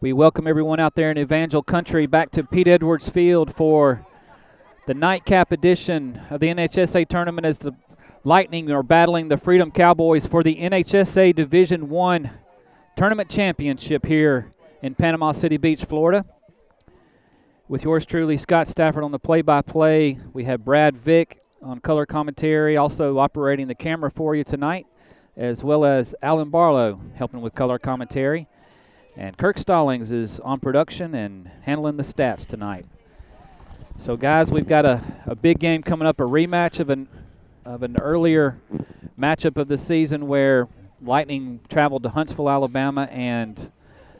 We welcome everyone out there in Evangel Country back to Pete Edwards Field for the nightcap edition of the NHSA tournament as the Lightning are battling the Freedom Cowboys for the NHSA Division I Tournament Championship here in Panama City Beach, Florida. With yours truly, Scott Stafford on the play-by-play. We have Brad Vick on color commentary, also operating the camera for you tonight, as well as Alan Barlow helping with color commentary. And Kirk Stallings is on production and handling the stats tonight. So, guys, we've got a big game coming up, a rematch of an earlier matchup of the season where Lightning traveled to Huntsville, Alabama, and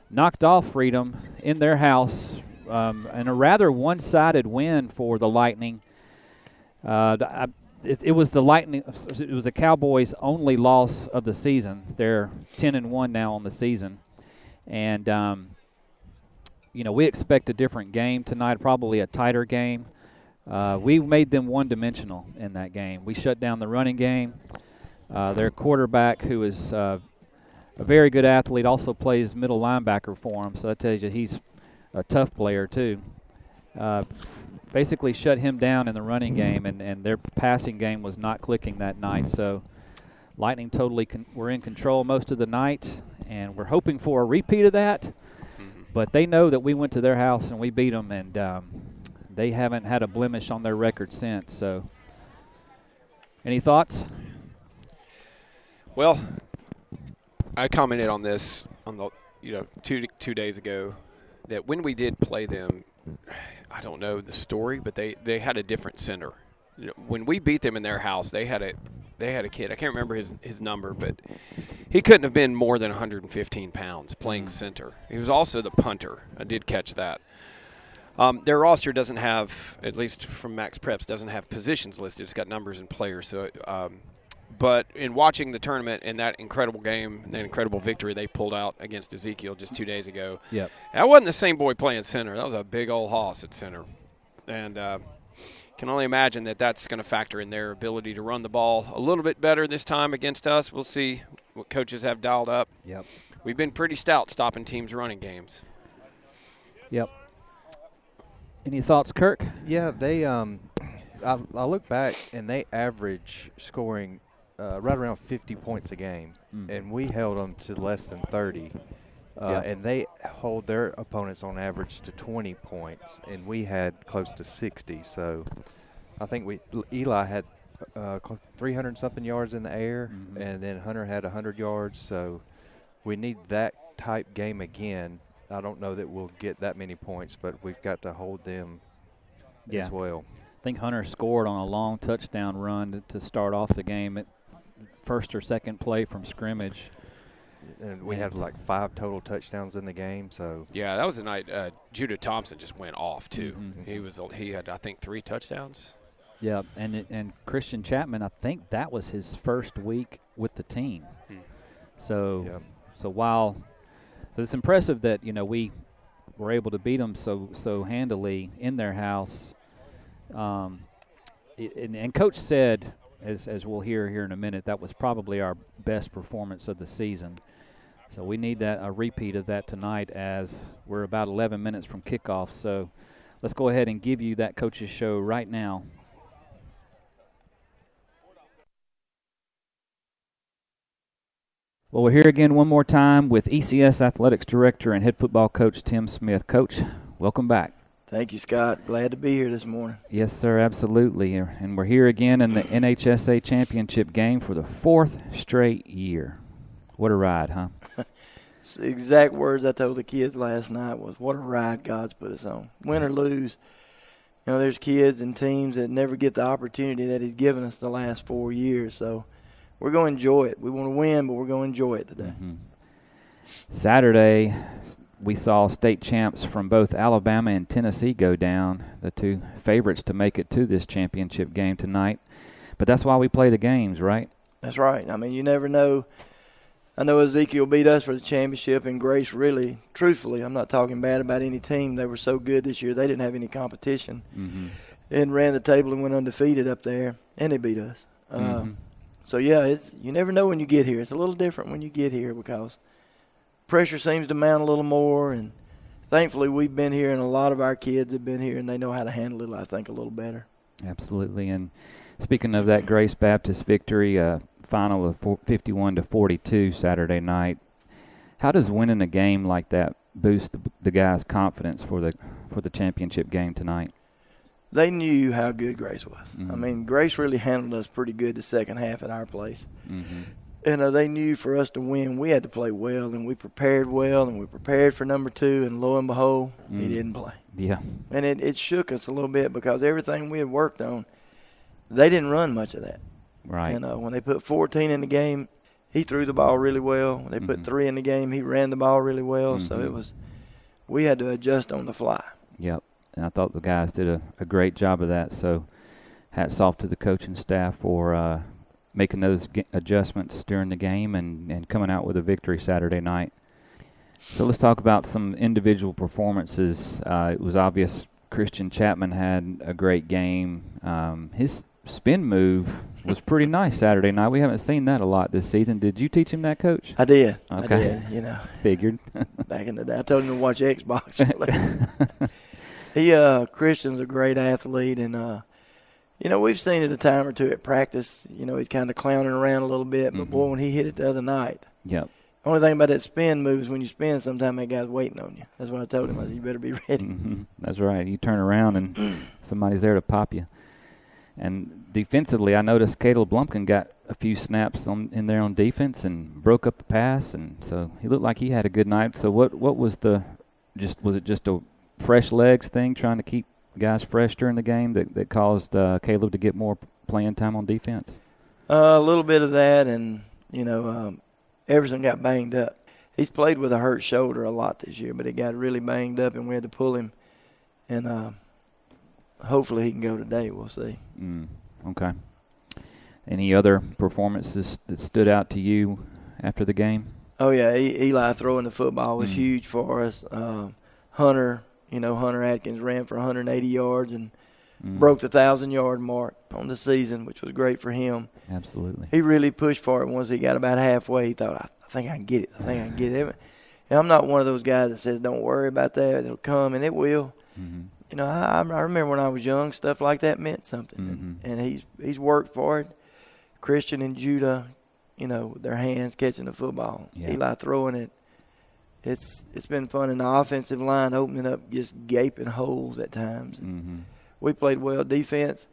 knocked off Freedom in their house in a rather one-sided win for the Lightning. It was the Lightning. It was the Cowboys' only loss of the season. They're 10-1 now on the season. And, we expect a different game tonight, probably a tighter game. We made them one-dimensional in that game. We shut down the running game. Their quarterback, who is a very good athlete, also plays middle linebacker for them, so that tells you he's a tough player too. Basically shut him down in the running game, and their passing game was not clicking that night. So Lightning totally were in control most of the night, and we're hoping for a repeat of that. But they know that we went to their house and we beat them, and they haven't had a blemish on their record since. So, any thoughts? Well, I commented on this on the two days ago that when we did play them, I don't know the story, but they had a different center. When we beat them in their house, they had a kid. I can't remember his number, but he couldn't have been more than 115 pounds playing center. He was also the punter. I did catch that. Their roster doesn't have, at least from Max Preps, doesn't have positions listed. It's got numbers and players. So, but in watching the tournament and that incredible game, that incredible victory they pulled out against Ezekiel just 2 days ago, that wasn't the same boy playing center. That was a big old hoss at center. And can only imagine that that's going to factor in their ability to run the ball a little bit better this time against us. We'll see what coaches have dialed up. Yep. We've been pretty stout stopping teams' running games. Yep. Any thoughts, Kirk? Yeah, they I look back, and they average scoring right around 50 points a game, and we held them to less than 30. And they hold their opponents on average to 20 points, and we had close to 60. So I think Eli had 300-something yards in the air, and then Hunter had 100 yards. So we need that type game again. I don't know that we'll get that many points, but we've got to hold them as well. I think Hunter scored on a long touchdown run to start off the game at first or second play from scrimmage. And we had like 5 total touchdowns in the game. So yeah, that was the night Judah Thompson just went off too. He had I think 3 touchdowns. Yeah, and Christian Chapman, I think that was his first week with the team. So while it's impressive that we were able to beat them so handily in their house. And Coach said, as we'll hear here in a minute, that was probably our best performance of the season. So we need a repeat of that tonight as we're about 11 minutes from kickoff. So let's go ahead and give you that coach's show right now. Well, we're here again one more time with ECS Athletics Director and Head Football Coach Tim Smith. Coach, welcome back. Thank you, Scott. Glad to be here this morning. Yes, sir, absolutely. And we're here again in the NHSA Championship game for the 4th straight year. What a ride, huh? It's the exact words I told the kids last night was, what a ride God's put us on. Win or lose, there's kids and teams that never get the opportunity that he's given us the last 4 years. So we're going to enjoy it. We want to win, but we're going to enjoy it today. Saturday, we saw state champs from both Alabama and Tennessee go down, the 2 favorites to make it to this championship game tonight. But that's why we play the games, right? That's right. I mean, you never know. I know Ezekiel beat us for the championship, and Grace really, truthfully, I'm not talking bad about any team. They were so good this year. They didn't have any competition and ran the table and went undefeated up there, and they beat us. So, yeah, you never know when you get here. It's a little different when you get here because pressure seems to mount a little more, and thankfully we've been here, and a lot of our kids have been here, and they know how to handle it, I think, a little better. Absolutely. And speaking of that Grace Baptist victory, final of 51-42 Saturday night, how does winning a game like that boost the guys' confidence for the championship game tonight? They knew how good Grace was. Mm-hmm. I mean, Grace really handled us pretty good the second half at our place. Mm-hmm. And they knew for us to win, we had to play well, and we prepared well, and we prepared for number 2, and lo and behold, he didn't play. Yeah. And it shook us a little bit because everything we had worked on, they didn't run much of that. Right. And when they put 14 in the game, he threw the ball really well. When they put 3 in the game, he ran the ball really well. So we had to adjust on the fly. Yep. And I thought the guys did a great job of that. So hats off to the coaching staff for making those adjustments during the game and coming out with a victory Saturday night. So let's talk about some individual performances. It was obvious Christian Chapman had a great game. His spin move was pretty nice Saturday night. We haven't seen that a lot this season. Did you teach him that, Coach? I did. Okay. I did, Figured. Back in the day. I told him to watch Xbox. Christian's a great athlete, and, we've seen it a time or two at practice. He's kind of clowning around a little bit, but, boy, when he hit it the other night. Yep. The only thing about that spin move is when you spin, sometimes that guy's waiting on you. That's what I told him. I said, you better be ready. Mm-hmm. That's right. You turn around and somebody's there to pop you. And defensively, I noticed Caleb Blumpkin got a few snaps in there on defense and broke up the pass, and so he looked like he had a good night. So what was was it just a fresh legs thing, trying to keep guys fresh during the game that caused Caleb to get more playing time on defense? A little bit of that, and, Everson got banged up. He's played with a hurt shoulder a lot this year, but he got really banged up, and we had to pull him. And hopefully he can go today. We'll see. Okay. Any other performances that stood out to you after the game? Oh, yeah. Eli throwing the football was huge for us. Hunter Atkins ran for 180 yards and broke the 1,000-yard mark on the season, which was great for him. Absolutely. He really pushed for it once he got about halfway. He thought, I think I can get it. And I'm not one of those guys that says, don't worry about that. It'll come, and it will. Mm-hmm. I remember when I was young, stuff like that meant something. And he's worked for it. Christian and Judah, their hands catching the football. Yeah. Eli throwing it. It's been fun. And the offensive line opening up just gaping holes at times. We played well defense.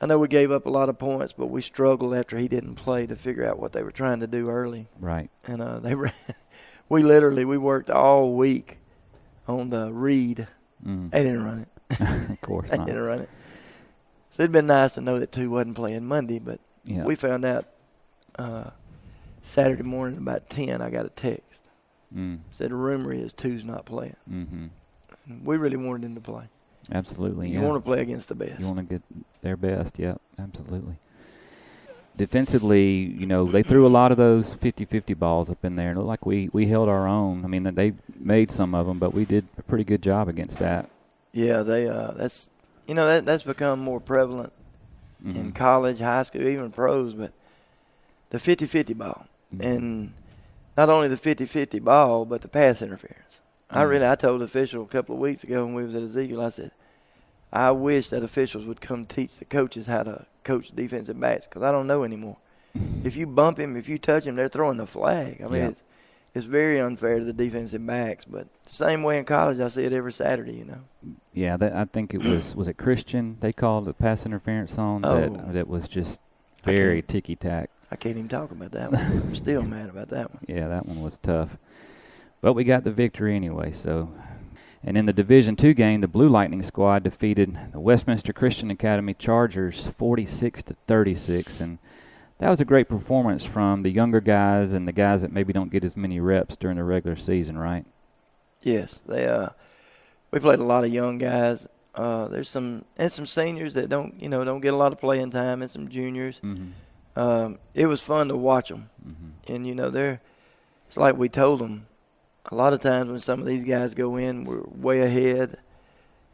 I know we gave up a lot of points, but we struggled after he didn't play to figure out what they were trying to do early. Right. And we worked all week on the read. They didn't run it. Of course not. They didn't run it. So it'd been nice to know that 2 wasn't playing Monday, but we found out Saturday morning about 10, I got a text. Said the rumor is 2's not playing. And we really wanted him to play. Absolutely. You want to play against the best. You want to get their best. Yep, absolutely. Defensively, they threw a lot of those 50-50 balls up in there. It looked like we held our own. I mean, they made some of them, but we did a pretty good job against that. Yeah, that's become more prevalent in college, high school, even pros, but the 50-50 ball. And not only the 50-50 ball, but the pass interference. I told the official a couple of weeks ago when we was at Ezekiel, I said, I wish that officials would come teach the coaches how to coach defensive backs because I don't know anymore. If you bump him, if you touch him, they're throwing the flag. I mean, it's very unfair to the defensive backs. But the same way in college, I see it every Saturday, Yeah, I think it was it Christian they called the pass interference on that was just very ticky-tack. I can't even talk about that one. I'm still mad about that one. Yeah, that one was tough. But we got the victory anyway, so. And in the Division II game, the Blue Lightning squad defeated the Westminster Christian Academy Chargers 46-36, and that was a great performance from the younger guys and the guys that maybe don't get as many reps during the regular season, right? Yes, we played a lot of young guys. There's some seniors that don't get a lot of playing time, and some juniors. It was fun to watch them, and it's like we told them. A lot of times when some of these guys go in, we're way ahead,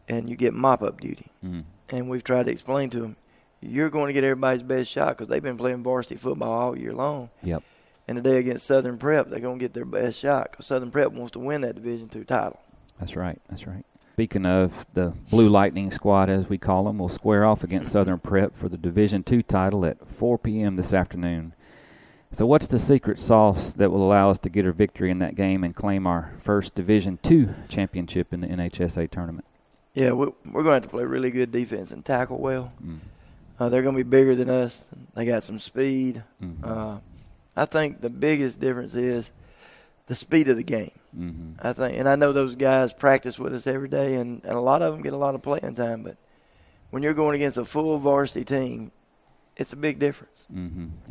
and you get mop-up duty. And we've tried to explain to them, you're going to get everybody's best shot because they've been playing varsity football all year long. Yep. And today against Southern Prep, they're going to get their best shot because Southern Prep wants to win that Division II title. That's right. That's right. Speaking of the Blue Lightning squad, as we call them, will square off against Southern Prep for the Division II title at 4 p.m. this afternoon. So what's the secret sauce that will allow us to get a victory in that game and claim our first Division II championship in the NHSA tournament? Yeah, we're going to have to play really good defense and tackle well. They're going to be bigger than us. They got some speed. I think the biggest difference is the speed of the game. I think, and I know those guys practice with us every day, and a lot of them get a lot of playing time. But when you're going against a full varsity team, it's a big difference.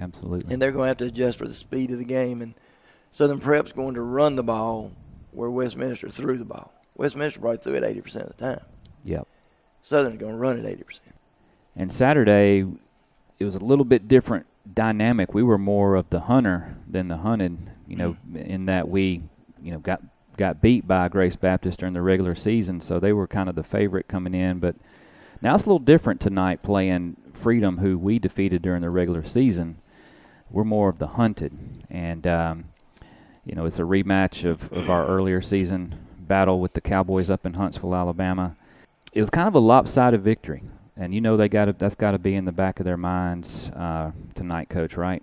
Absolutely. And they're going to have to adjust for the speed of the game. And Southern Prep's going to run the ball where Westminster threw the ball. Westminster probably threw it 80% of the time. Yep. Southern's going to run it 80%. And Saturday, it was a little bit different dynamic. We were more of the hunter than the hunted, in that we, got beat by Grace Baptist during the regular season, so they were kind of the favorite coming in. But now it's a little different tonight playing Freedom, who we defeated during the regular season. We're more of the hunted. And, it's a rematch of our earlier season battle with the Cowboys up in Huntsville, Alabama. It was kind of a lopsided victory. And that's got to be in the back of their minds tonight, Coach, right?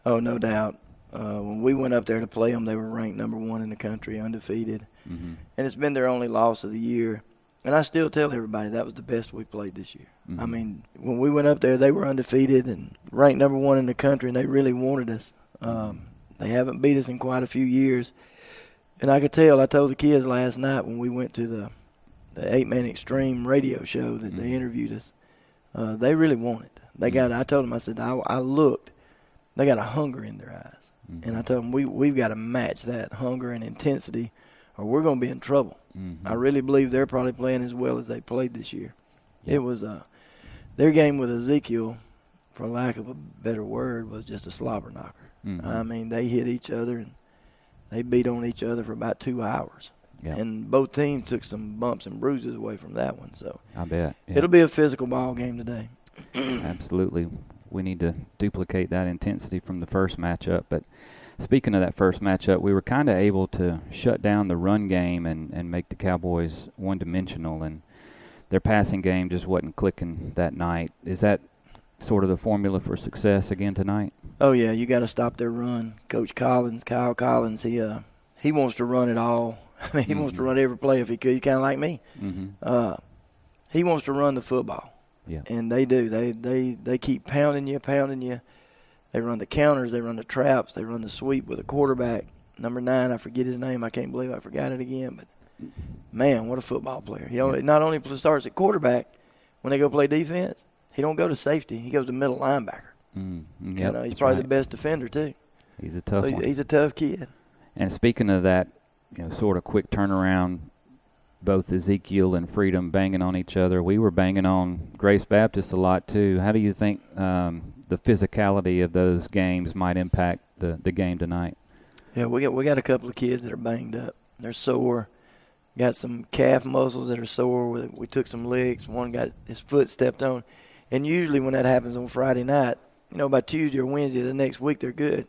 Oh, no doubt. When we went up there to play them, they were ranked number 1 in the country, undefeated. And it's been their only loss of the year. And I still tell everybody that was the best we played this year. I mean, when we went up there, they were undefeated and ranked number 1 in the country, and they really wanted us. They haven't beat us in quite a few years. And I could tell, I told the kids last night when we went to the 8-Man Extreme radio show that they interviewed us, they really want it. I told them, I said, I looked, they got a hunger in their eyes. And I told them, we've got to match that hunger and intensity or we're going to be in trouble. I really believe they're probably playing as well as they played this year. It was their game with Ezekiel, for lack of a better word, was just a slobber knocker. I mean, they hit each other and they beat on each other for about 2 hours. Yep. And both teams took some bumps and bruises away from that one. So I bet. Yep. It'll be a physical ball game today. Absolutely. We need to duplicate that intensity from the first matchup. But speaking of that first matchup, we were kind of able to shut down the run game and make the Cowboys one-dimensional, and their passing game just wasn't clicking that night. Is that sort of the formula for success again tonight? Oh, yeah, you got to stop their run. Coach Kyle Collins, he wants to run it all. I mean, he wants to run every play if he could. He's kind of like me. He wants to run the football. Yeah. And they do. They keep pounding you. They run the counters. They run the traps. They run the sweep with a quarterback. Number 9, I forget his name. I can't believe I forgot it again. But, man, what a football player. Not only starts at quarterback when they go play defense, he don't go to safety. He goes to middle linebacker. He's probably the best defender, too. He's a tough one. He's a tough kid. And speaking of that, sort of quick turnaround, both Ezekiel and Freedom banging on each other. We were banging on Grace Baptist a lot, too. How do you think the physicality of those games might impact the game tonight? Yeah, we got a couple of kids that are banged up. They're sore. Got some calf muscles that are sore. We took some licks. One got his foot stepped on. And usually when that happens on Friday night, by Tuesday or Wednesday the next week, they're good.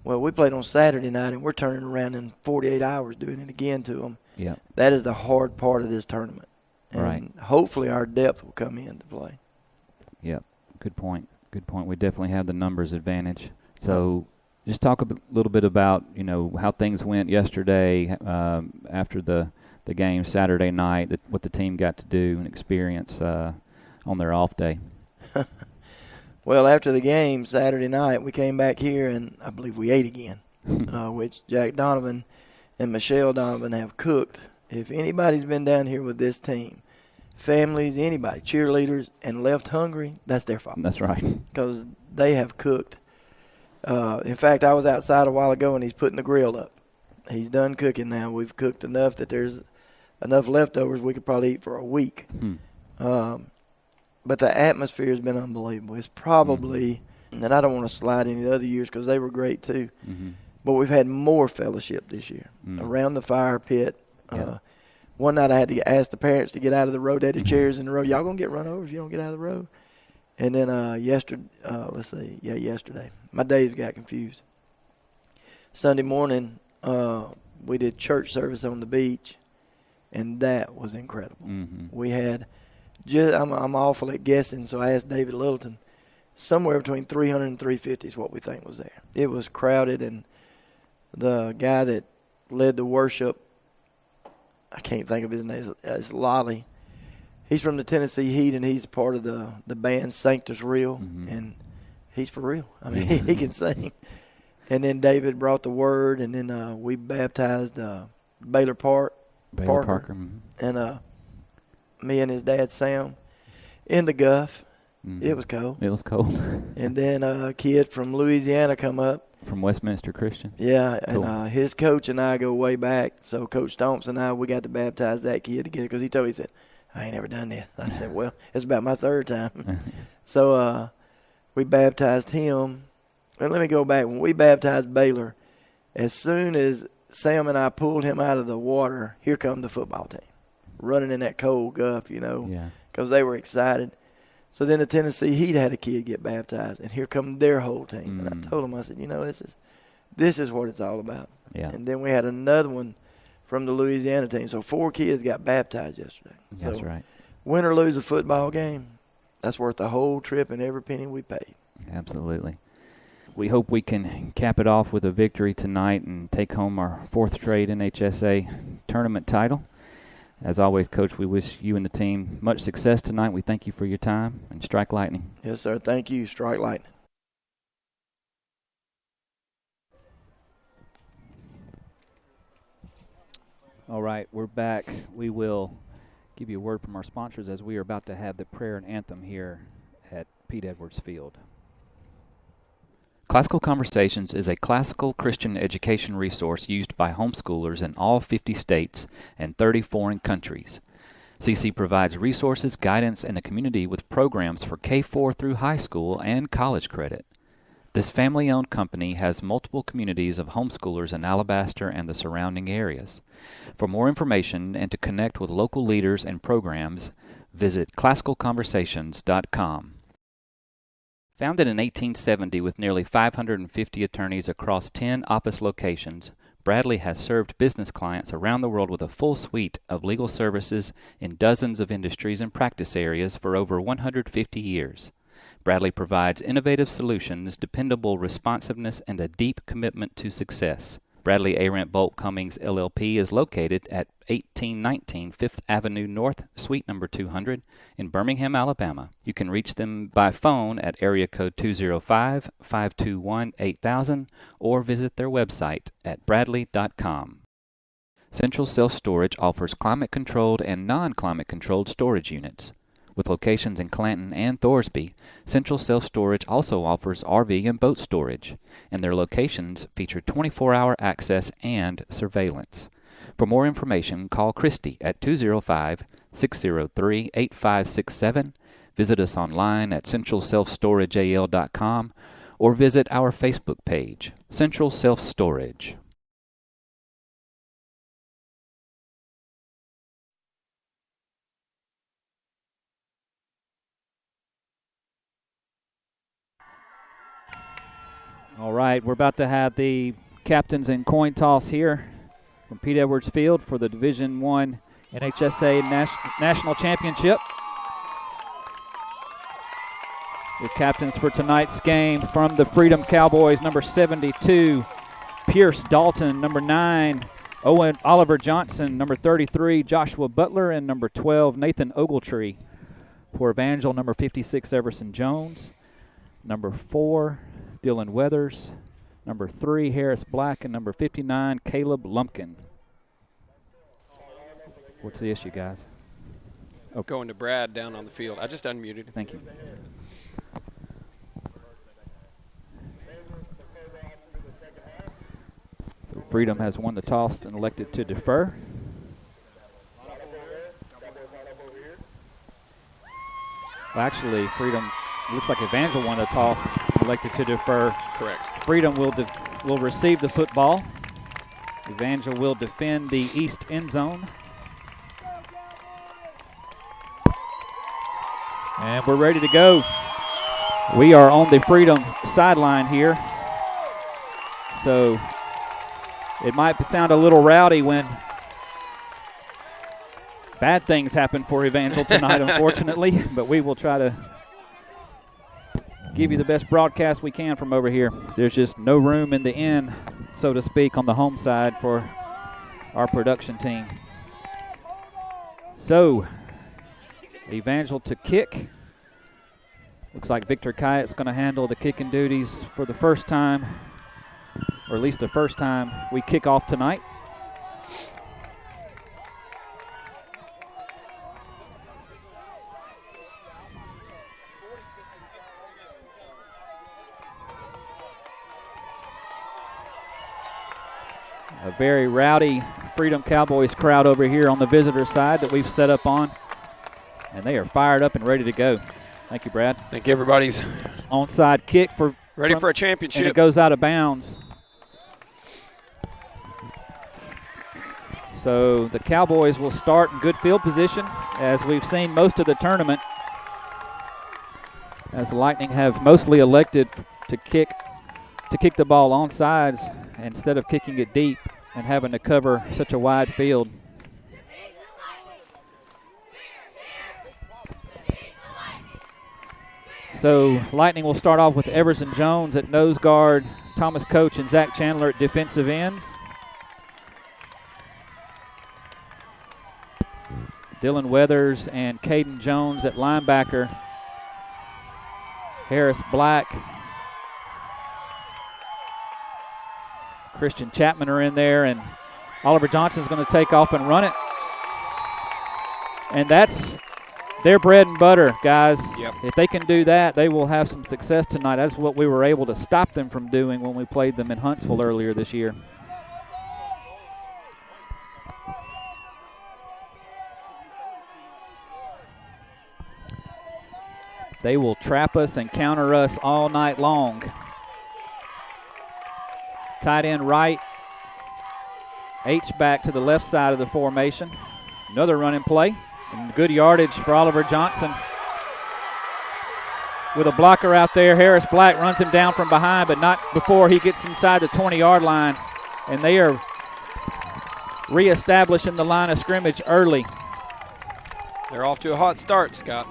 Well, we played on Saturday night, and we're turning around in 48 hours doing it again to them. Yeah, that is the hard part of this tournament. And right. Hopefully our depth will come in to play. Yep, good point. We definitely have the numbers advantage. So just talk a little bit about, how things went yesterday after the game Saturday night, what the team got to do and experience on their off day. Well, after the game Saturday night, we came back here, and I believe we ate again, which Jack Donovan and Michelle Donovan have cooked. If anybody's been down here with this team, families, anybody, cheerleaders, and left hungry, that's their fault. That's right. Because they have cooked. In fact, I was outside a while ago, and he's putting the grill up. He's done cooking now. We've cooked enough that there's enough leftovers we could probably eat for a week. But the atmosphere has been unbelievable. It's probably, and I don't want to slide any of the other years because they were great too, but we've had more fellowship this year around the fire pit. One night I had to ask the parents to get out of the road. They had the chairs in the road. Y'all going to get run over if you don't get out of the road? And then yesterday. My days got confused. Sunday morning, we did church service on the beach, and that was incredible. Mm-hmm. We had I'm awful at guessing, so I asked David Littleton. Somewhere between 300 and 350 is what we think was there. It was crowded, and the guy that led the worship, I can't think of his name, it's Lolly. He's from the Tennessee Heat, and he's part of the band Sanctus Real, and he's for real. I mean, he can sing. And then David brought the word, and then we baptized Baylor Parker. And me and his dad, Sam, in the Guff. It was cold. It was cold. And then a kid from Louisiana come up. From Westminster Christian. Yeah, cool. And his coach and I go way back. So Coach Stomps and I, we got to baptize that kid together because he told me, he said, I ain't never done this. I said, well, it's about my third time. So we baptized him. And let me go back. When we baptized Baylor, as soon as Sam and I pulled him out of the water, here come the football team, running in that cold Guff, because they were excited. So then the Tennessee Heat had a kid get baptized, and here come their whole team. And I told him, I said, this is what it's all about. Yeah. And then we had another one from the Louisiana team. So 4 kids got baptized yesterday. That's right. Win or lose a football game, that's worth the whole trip and every penny we paid. Absolutely. We hope we can cap it off with a victory tonight and take home our 4th straight NHSA tournament title. As always, Coach, we wish you and the team much success tonight. We thank you for your time, and strike lightning. Yes, sir. Thank you. Strike lightning. All right, we're back. We will give you a word from our sponsors as we are about to have the prayer and anthem here at Pete Edwards Field. Classical Conversations is a classical Christian education resource used by homeschoolers in all 50 states and 30 foreign countries. CC provides resources, guidance, and a community with programs for K-4 through high school and college credit. This family-owned company has multiple communities of homeschoolers in Alabaster and the surrounding areas. For more information and to connect with local leaders and programs, visit classicalconversations.com. Founded in 1870 with nearly 550 attorneys across 10 office locations, Bradley has served business clients around the world with a full suite of legal services in dozens of industries and practice areas for over 150 years. Bradley provides innovative solutions, dependable responsiveness, and a deep commitment to success. Bradley Arendt Bolt Cummings LLP is located at 1819 Fifth Avenue North, Suite number 200 in Birmingham, Alabama. You can reach them by phone at area code 205-521-8000 or visit their website at bradley.com. Central Self Storage offers climate-controlled and non-climate-controlled storage units. With locations in Clanton and Thorsby, Central Self Storage also offers RV and boat storage, and their locations feature 24-hour access and surveillance. For more information, call Christy at 205-603-8567, visit us online at centralselfstorageal.com, or visit our Facebook page, Central Self Storage. All right, we're about to have the captains and coin toss here from Pete Edwards Field for the Division I NHSA National Championship. Your captains for tonight's game from the Freedom Cowboys, number 72, Pierce Dalton, number 9, Oliver Johnson, number 33, Joshua Butler, and number 12, Nathan Ogletree. For Evangel, number 56, Everson Jones, number 4, Dylan Weathers, number 3, Harris Black, and number 59, Caleb Lumpkin. What's the issue, guys? Oh. Going to Brad down on the field. I just unmuted. Thank you. So Freedom has won the toss and elected to defer. Well, actually, Freedom looks like Evangel won the toss, elected to defer. Correct. Freedom will receive the football. Evangel will defend the east end zone. And we're ready to go. We are on the Freedom sideline here. So it might sound a little rowdy when Bad things happen for Evangel tonight, unfortunately, but we will try to give you the best broadcast we can from over here. There's just no room in the inn, so to speak, on the home side for our production team. So, Evangel to kick. Looks like Victor Kyatt's going to handle the kicking duties for the first time, or at least the first time we kick off tonight. A very rowdy Freedom Cowboys crowd over here on the visitor side that we've set up on. And they are fired up and ready to go. Thank you, Brad. I think everybody's onside kick for a championship. And it goes out of bounds. So the Cowboys will start in good field position, as we've seen most of the tournament, as the Lightning have mostly elected to kick the ball on sides instead of kicking it deep and having to cover such a wide field. So Lightning will start off with Everson Jones at nose guard, Thomas Coach and Zach Chandler at defensive ends. Dylan Weathers and Caden Jones at linebacker. Harris Black, Christian Chapman are in there, and Oliver Johnson's going to take off and run it. And that's their bread and butter, guys. Yep. If they can do that, they will have some success tonight. That's what we were able to stop them from doing when we played them in Huntsville earlier this year. They will trap us and counter us all night long. Tight end right, H-back to the left side of the formation. Another running play. And good yardage for Oliver Johnson. With a blocker out there, Harris Black runs him down from behind, but not before he gets inside the 20-yard line. And they are reestablishing the line of scrimmage early. They're off to a hot start, Scott.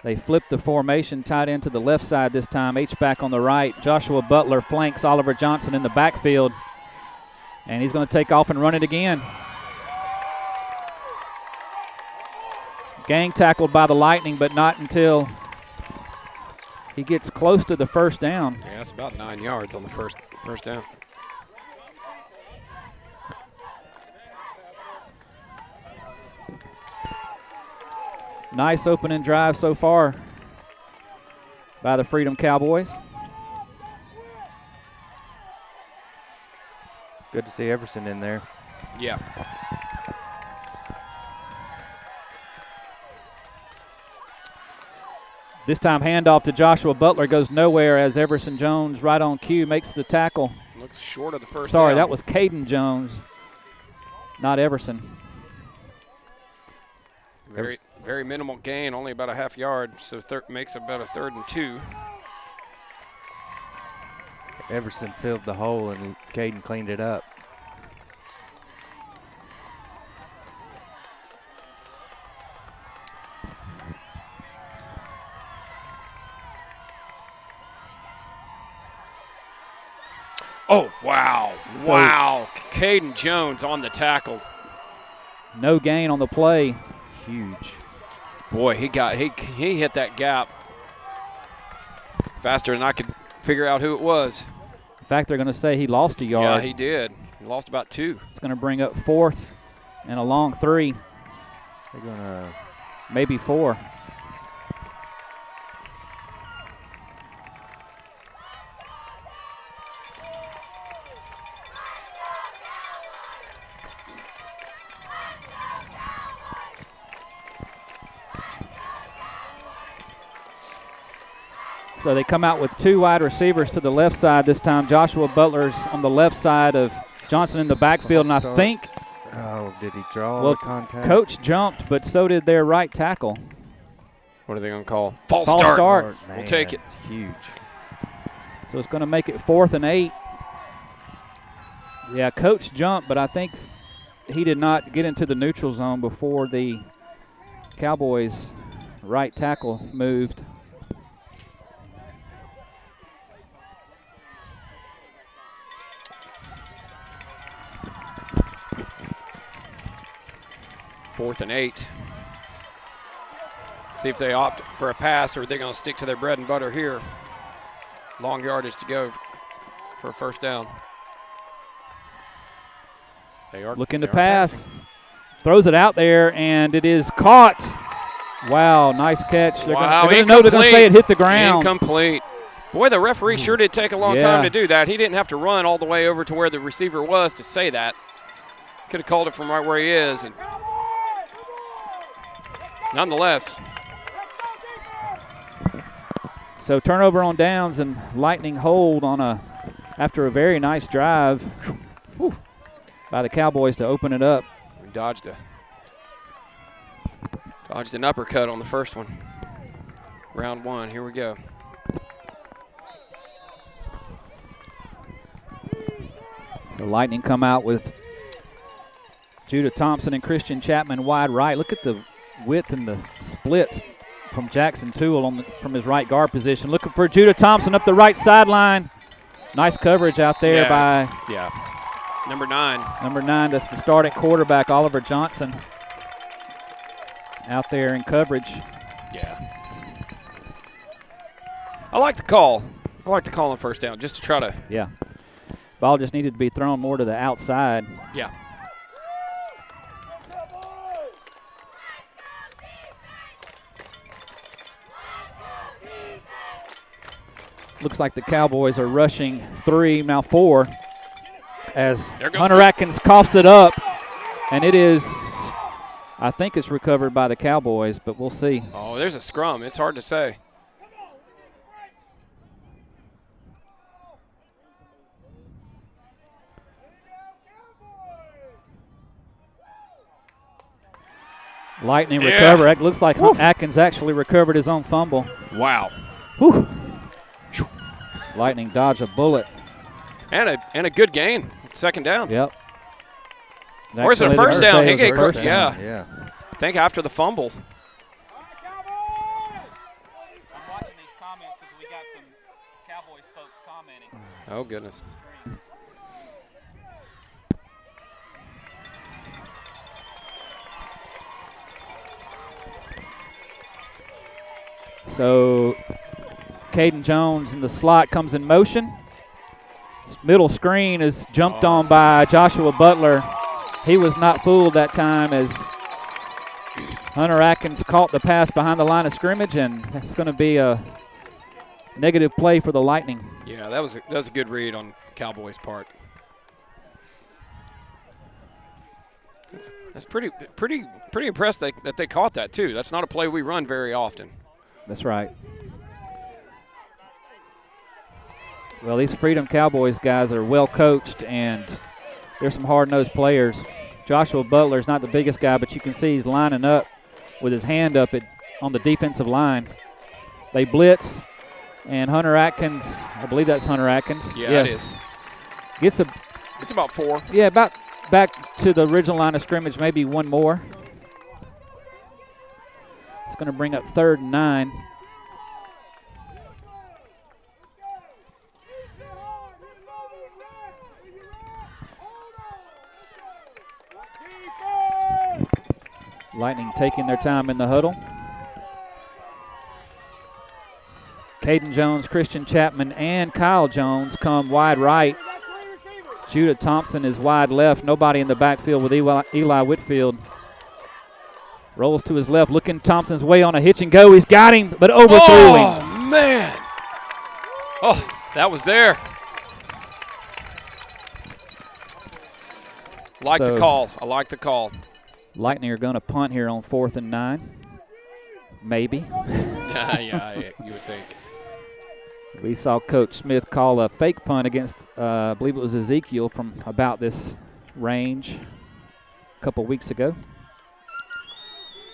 They flip the formation, tight end to the left side this time. H-back on the right. Joshua Butler flanks Oliver Johnson in the backfield. And he's going to take off and run it again. Gang tackled by the Lightning, but not until he gets close to the first down. Yeah, it's about 9 yards on the first down. Nice opening drive so far by the Freedom Cowboys. Good to see Everson in there. Yeah. This time handoff to Joshua Butler goes nowhere as Everson Jones right on cue makes the tackle. Looks short of the first Sorry, down. that was Caden Jones, not Everson. Very minimal gain, only about a half yard, so makes about a 3rd and 2. Everson filled the hole and Caden cleaned it up. Oh, wow. Wow. Caden Jones on the tackle. No gain on the play. Huge. Boy, he hit that gap faster than I could figure out who it was. In fact, they're going to say he lost a yard. Yeah, he did. He lost about 2. It's going to bring up 4th and a long 3. They're going to maybe 4. So they come out with 2 wide receivers to the left side this time. Joshua Butler's on the left side of Johnson in the backfield, and I think did he draw the contact? Coach jumped, but so did their right tackle. What are they going to call? False False start. Man, we'll take it. Huge. So it's going to make it 4th and 8. Yeah, coach jumped, but I think he did not get into the neutral zone before the Cowboys' right tackle moved. Fourth and 8. See if they opt for a pass, or they're going to stick to their bread and butter here. Long yardage to go for a first down. They are looking to are pass. passing. Throws it out there, and it is caught. Wow, nice catch. They're Wow, going to say it hit the ground. Incomplete. Boy, the referee sure did take a long time to do that. He didn't have to run all the way over to where the receiver was to say that. Could have called it from right where he is. And nonetheless. So turnover on downs, and Lightning hold on after a very nice drive by the Cowboys to open it up. We dodged an uppercut on the first one. Round 1, here we go. The Lightning come out with Judah Thompson and Christian Chapman wide right. Look at the width and the splits from Jackson Toole from his right guard position. Looking for Judah Thompson up the right sideline. Nice coverage out there by number 9. Number 9, that's the starting quarterback, Oliver Johnson, out there in coverage. Yeah. I like the call. I like the call on first down, just to try to. Yeah. Ball just needed to be thrown more to the outside. Yeah. Looks like the Cowboys are rushing 3, now 4, as Hunter Vick. Atkins coughs it up, and it is, I think it's recovered by the Cowboys, but we'll see. Oh, there's a scrum. It's hard to say. Lightning recover. It looks like Atkins actually recovered his own fumble. Wow. Whew. Lightning dodged a bullet. And a good gain. Second down. Yep. Or is it a first down? Yeah. I think after the fumble. I'm watching these comments because we got some Cowboys folks commenting. Oh, goodness. So Caden Jones in the slot comes in motion. Middle screen is jumped on by Joshua Butler. He was not fooled that time as Hunter Atkins caught the pass behind the line of scrimmage, and it's going to be a negative play for the Lightning. Yeah, that was a good read on Cowboys' part. That's pretty impressed that they caught that too. That's not a play we run very often. That's right. Well, these Freedom Cowboys guys are well coached, and they're some hard-nosed players. Joshua Butler's not the biggest guy, but you can see he's lining up with his hand up on the defensive line. They blitz, and Hunter Atkins, I believe that's Hunter Atkins. Yeah, yes, it is. It's about 4. Yeah, about back to the original line of scrimmage, maybe one more. It's going to bring up 3rd and 9. Lightning taking their time in the huddle. Caden Jones, Christian Chapman, and Kyle Jones come wide right. Judah Thompson is wide left. Nobody in the backfield with Eli Whitfield. Rolls to his left, looking Thompson's way on a hitch and go. He's got him, but overthrew him. Oh, man. Oh, that was there. The call. I like the call. Lightning are going to punt here on 4th and 9. Maybe. yeah, you would think. We saw Coach Smith call a fake punt against, I believe it was Ezekiel from about this range a couple weeks ago.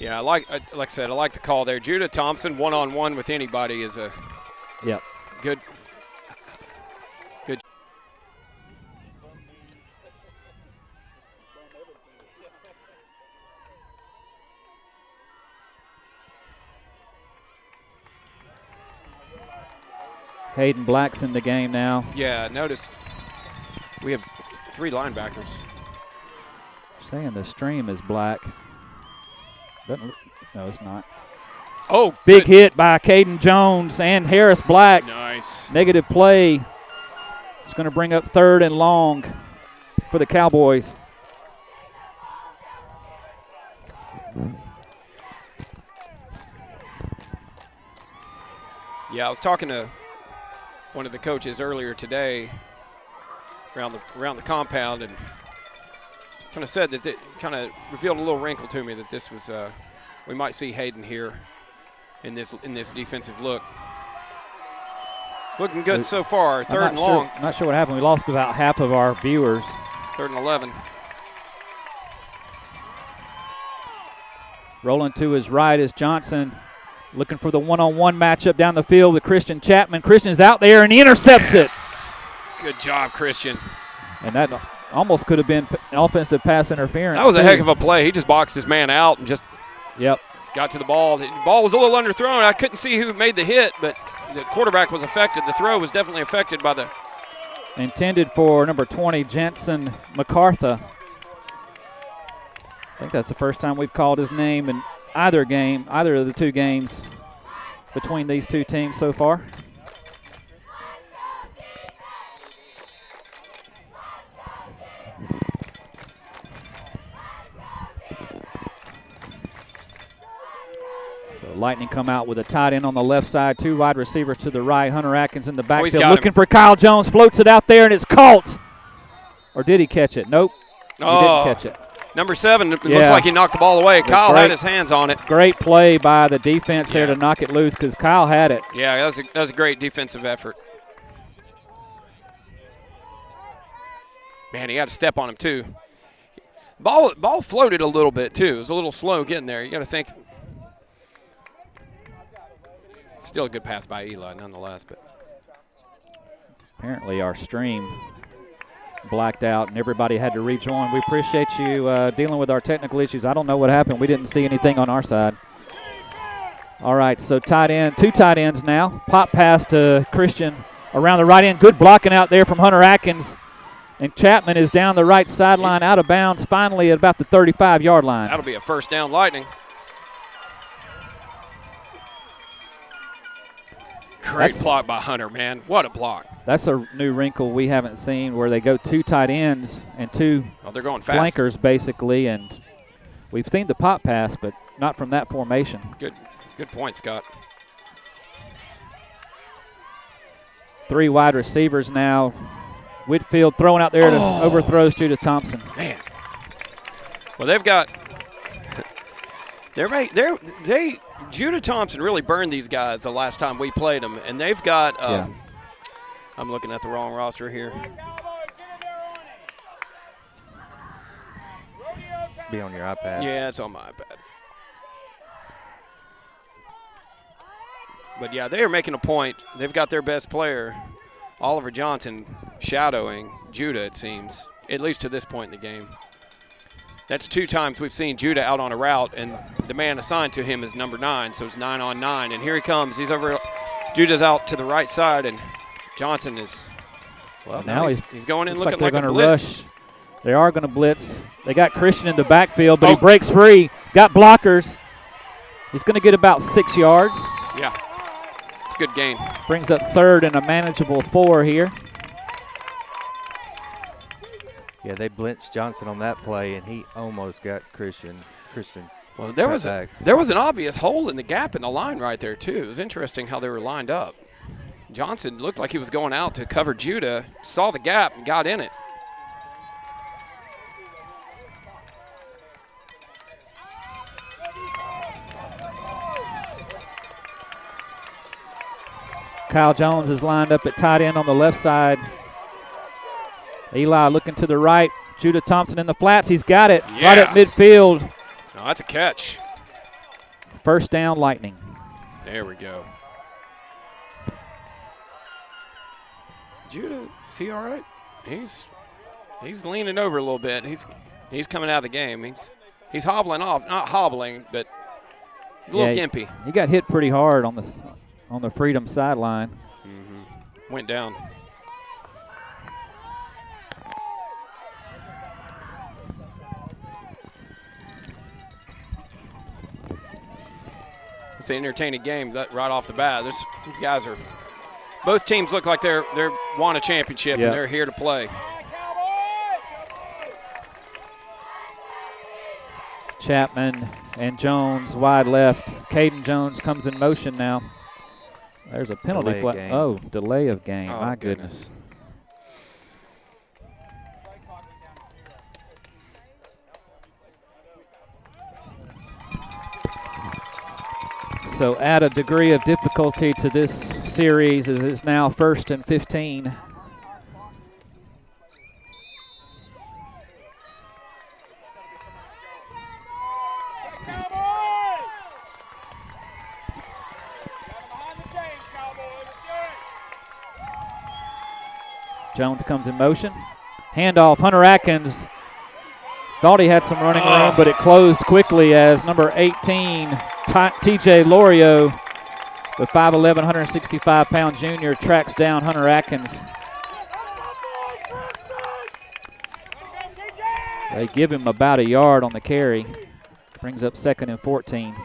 Yeah, like I said, I like the call there. Judah Thompson, one-on-one with anybody is a good. Hayden Black's in the game now. Yeah, noticed we have 3 linebackers. Saying the stream is black. No, it's not. Oh, big hit by Caden Jones and Harris Black. Nice. Negative play. It's going to bring up 3rd and long for the Cowboys. Yeah, I was talking to one of the coaches earlier today around the compound, and kind of said that kind of revealed a little wrinkle to me that this was we might see Hayden here in this defensive look. It's looking good so far. 3rd and long. I'm not sure what happened. We lost about half of our viewers. 3rd and 11. Rolling to his right is Johnson. Looking for the one-on-one matchup down the field with Christian Chapman. Christian's out there, and he intercepts it. Good job, Christian. And that almost could have been an offensive pass interference. That was a heck of a play. He just boxed his man out and just got to the ball. The ball was a little underthrown. I couldn't see who made the hit, but the quarterback was affected. The throw was definitely affected by the – intended for number 20, Jensen MacArthur. I think that's the first time we've called his name in either of the 2 games between these 2 teams so far. So Lightning come out with a tight end on the left side, 2 wide receivers to the right. Hunter Atkins in the backfield looking for Kyle Jones, floats it out there, and it's caught. Or did he catch it? Nope, he didn't catch it. Number 7, it looks like he knocked the ball away. Kyle had his hands on it. Great play by the defense there to knock it loose because Kyle had it. Yeah, that was a great defensive effort. Man, he had to step on him too. Ball floated a little bit too. It was a little slow getting there. You got to think. Still a good pass by Eli nonetheless. But apparently our stream blacked out and everybody had to rejoin. We appreciate you dealing with our technical issues. I don't know what happened. We didn't see anything on our side. All right, so 2 tight ends now. Pop pass to Christian around the right end. Good blocking out there from Hunter Atkins. And Chapman is down the right sideline, out of bounds, finally at about the 35-yard line. That'll be a first down, Lightning. Great block by Hunter, man. What a block. That's a new wrinkle we haven't seen where they go 2 tight ends and 2 they're going fast. flankers, basically. And we've seen the pop pass, but not from that formation. Good point, Scott. 3 wide receivers now. Whitfield throwing out there to overthrows Judah Thompson. Man. Well, they've got Judah Thompson really burned these guys the last time we played them, and they've got I'm looking at the wrong roster here. Be on your iPad. Yeah, it's on my iPad. But yeah, they are making a point. They've got their best player, Oliver Johnson, shadowing Judah, it seems, at least to this point in the game. That's 2 times we've seen Judah out on a route, and the man assigned to him is number 9, so it's 9 on 9. And here he comes. He's over. Judah's out to the right side, and Johnson is, well, now he's going in looking like a blitz. Rush. They are going to blitz. They got Christian in the backfield, but he breaks free. Got blockers. He's going to get about 6 yards. Yeah, it's a good gain. Brings up 3rd and a manageable 4 here. Yeah, they blitzed Johnson on that play, and he almost got Christian. Well, there was an obvious hole in the gap in the line right there, too. It was interesting how they were lined up. Johnson looked like he was going out to cover Judah, saw the gap, and got in it. Kyle Jones is lined up at tight end on the left side. Eli looking to the right. Judah Thompson in the flats. He's got it right at midfield. No, that's a catch. First down, Lightning. There we go. Judah, is he all right? He's leaning over a little bit. He's coming out of the game. He's hobbling off, not hobbling, but he's a little gimpy. He got hit pretty hard on the Freedom sideline. Mm-hmm. Went down. It's an entertaining game right off the bat. These guys are. Both teams look like they're won a championship and they're here to play. Chapman and Jones wide left. Caden Jones comes in motion now. There's a penalty flag. Oh, delay of game. Oh, my goodness. So add a degree of difficulty to this series as it's now 1st and 15. Jones comes in motion. Handoff, Hunter Atkins. Thought he had some running room, but it closed quickly as number 18, TJ Lorio, the 5'11", 165-pound junior, tracks down Hunter Atkins. They give him about a yard on the carry. Brings up 2nd and 14.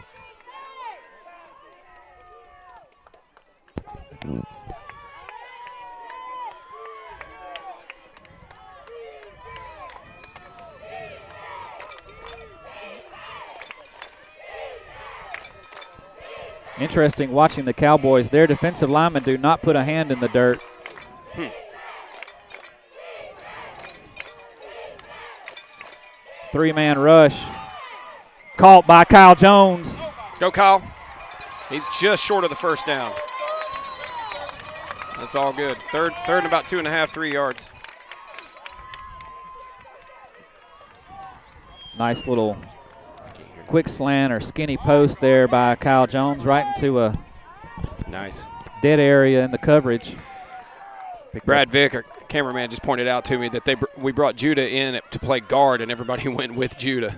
Interesting watching the Cowboys. Their defensive linemen do not put a hand in the dirt. Three-man rush. Caught by Kyle Jones. Go, Kyle. He's just short of the first down. That's all good. Third and about 2.5, 3 yards. Nice little quick slant or skinny post there by Kyle Jones right into a nice dead area in the coverage. Brad Vick, our cameraman, just pointed out to me that we brought Judah in to play guard, and everybody went with Judah.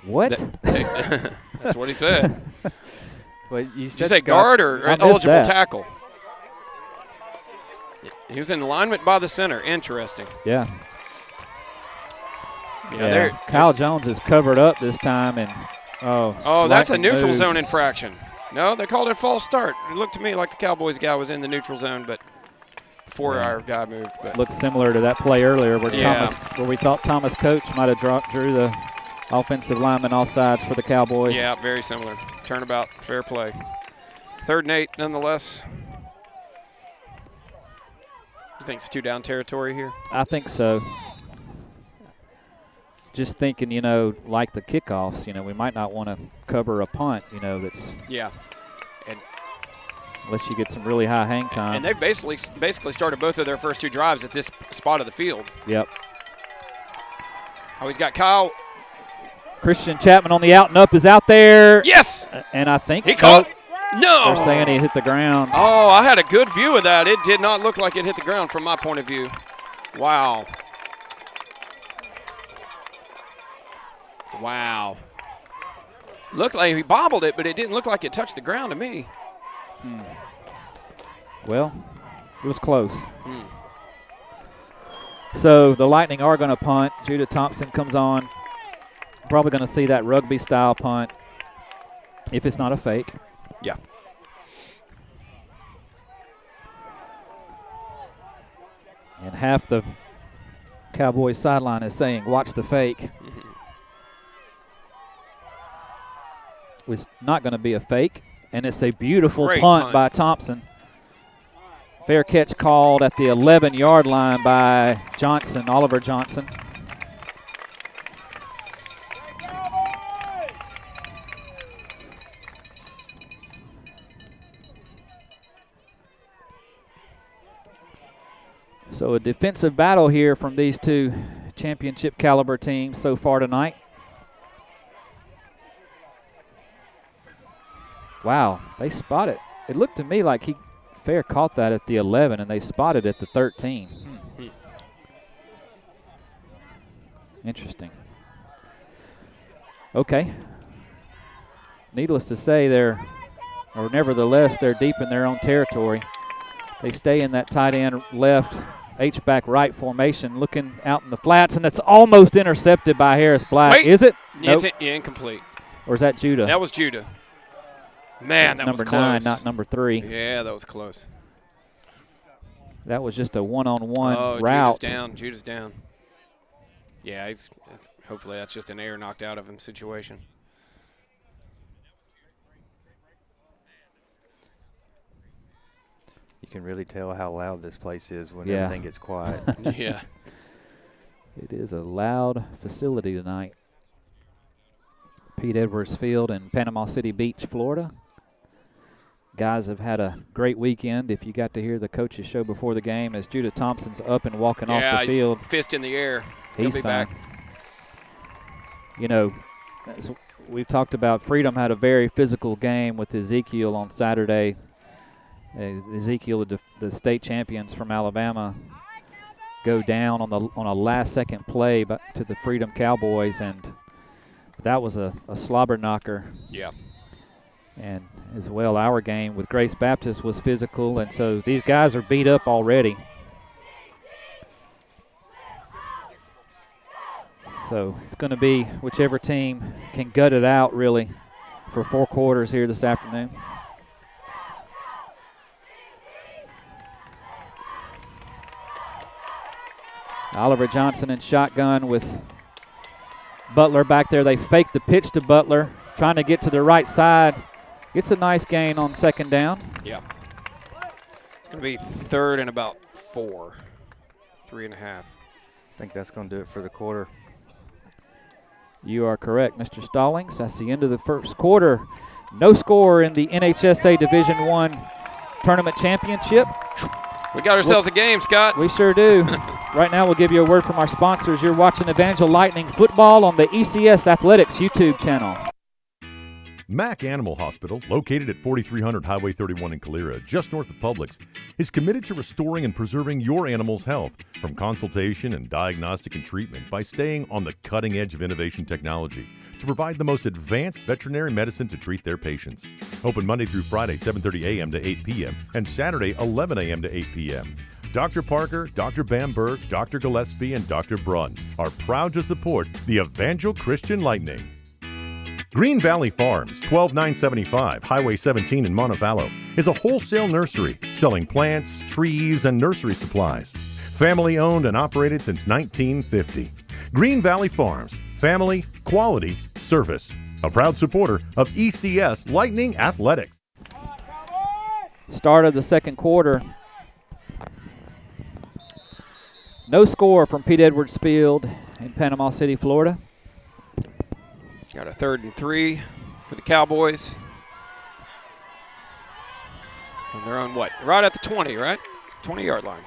What? That's what he said. Well, Did you say guard or eligible tackle? He was in alignment by the center. Interesting. Yeah. Yeah, Kyle Jones is covered up this time, and that's a neutral zone infraction. No, they called it a false start. It looked to me like the Cowboys guy was in the neutral zone, but before our guy moved. But looks similar to that play earlier where we thought Thomas Coach might have drew the offensive lineman offsides for the Cowboys. Yeah, very similar. Turnabout, fair play. 3rd and 8, nonetheless. You think it's 2 down territory here? I think so. Just thinking, like the kickoffs, we might not want to cover a punt, that's. Yeah. And unless you get some really high hang time. And they've basically started both of their first 2 drives at this spot of the field. Yep. Oh, he's got Kyle. Christian Chapman on the out and up is out there. Yes. And I think he caught. No. They're saying he hit the ground. Oh, I had a good view of that. It did not look like it hit the ground from my point of view. Wow. Wow. Looked like he bobbled it, but it didn't look like it touched the ground to me. Well, it was close. So the Lightning are going to punt. Judah Thompson comes on. Probably going to see that rugby-style punt if it's not a fake. Yeah. And half the Cowboys sideline is saying, watch the fake. It's not going to be a fake, and it's a beautiful punt by Thompson. Fair catch called at the 11-yard line by Johnson, Oliver Johnson. So a defensive battle here from these two championship caliber teams so far tonight. Wow, they spotted. It looked to me like Fair caught that at the 11, and they spotted at the 13. Interesting. Okay. Needless to say, nevertheless, they're deep in their own territory. They stay in that tight end left, H-back right formation, looking out in the flats, and that's almost intercepted by Harris Black. Wait. Is it? It's nope. Incomplete. Or is that Judah? That was Judah. Man, that was close. Number 9, not number 3. Yeah, that was close. That was just a one-on-one route. Judah's down. Yeah, hopefully that's just an air knocked out of him situation. You can really tell how loud this place is when everything gets quiet. Yeah. It is a loud facility tonight. Pete Edwards Field in Panama City Beach, Florida. Guys have had a great weekend. If you got to hear the coaches show before the game, as Judah Thompson's up and walking off the field. He's fist in the air. He'll be fine. back. You know, as we've talked about, Freedom had a very physical game with Ezekiel on Saturday. Ezekiel, the state champions from Alabama, go down on a last-second play to the Freedom Cowboys, and that was a slobber knocker. Yeah. And as well, our game with Grace Baptist was physical, and so these guys are beat up already. So it's going to be whichever team can gut it out, really, for 4 quarters here this afternoon. Oliver Johnson in shotgun with Butler back there. They fake the pitch to Butler, trying to get to the right side. Gets a nice gain on 2nd down. Yeah. It's going to be 3rd and about 4. 3.5. I think that's going to do it for the quarter. You are correct, Mr. Stallings. That's the end of the first quarter. No score in the NHSA Division I Tournament Championship. We got ourselves a game, Scott. We sure do. Right now we'll give you a word from our sponsors. You're watching Evangel Lightning Football on the ECS Athletics YouTube channel. Mack Animal Hospital, located at 4300 Highway 31 in Calera, just north of Publix, is committed to restoring and preserving your animal's health from consultation and diagnostic and treatment by staying on the cutting edge of innovation technology to provide the most advanced veterinary medicine to treat their patients. Open Monday through Friday, 7:30 a.m. to 8 p.m. and Saturday, 11 a.m. to 8 p.m. Dr. Parker, Dr. Bamberg, Dr. Gillespie, and Dr. Brunn are proud to support the Evangel Christian Lightning. Green Valley Farms, 12975 Highway 17 in Montevallo, is a wholesale nursery selling plants, trees, and nursery supplies. Family owned and operated since 1950. Green Valley Farms, family, quality, service. A proud supporter of ECS Lightning Athletics. Start of the second quarter. No score from Pete Edwards Field in Panama City, Florida. Got a 3rd and 3 for the Cowboys. And they're on what? Right at the 20, right? 20-yard line.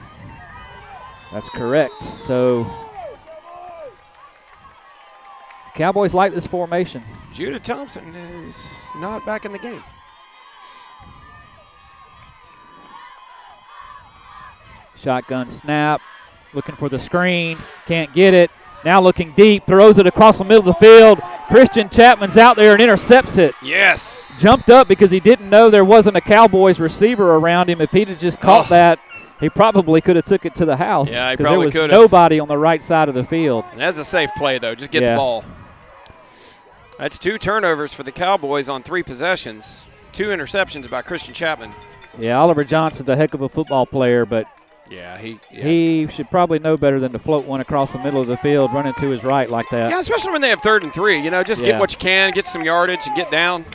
That's correct. So Cowboys like this formation. Judah Thompson is not back in the game. Shotgun snap, looking for the screen, can't get it. Now looking deep, throws it across the middle of the field. Christian Chapman's out there and intercepts it. Yes. Jumped up because he didn't know there wasn't a Cowboys receiver around him. If he'd have just caught that, he probably could have took it to the house. Yeah, he probably could have. There was nobody on the right side of the field. That's a safe play, though. Just get the ball. That's 2 turnovers for the Cowboys on 3 possessions. 2 interceptions by Christian Chapman. Yeah, Oliver Johnson's a heck of a football player, but he should probably know better than to float one across the middle of the field, running to his right like that. Yeah, especially when they have 3rd and 3. You know, just get what you can, get some yardage, and get down.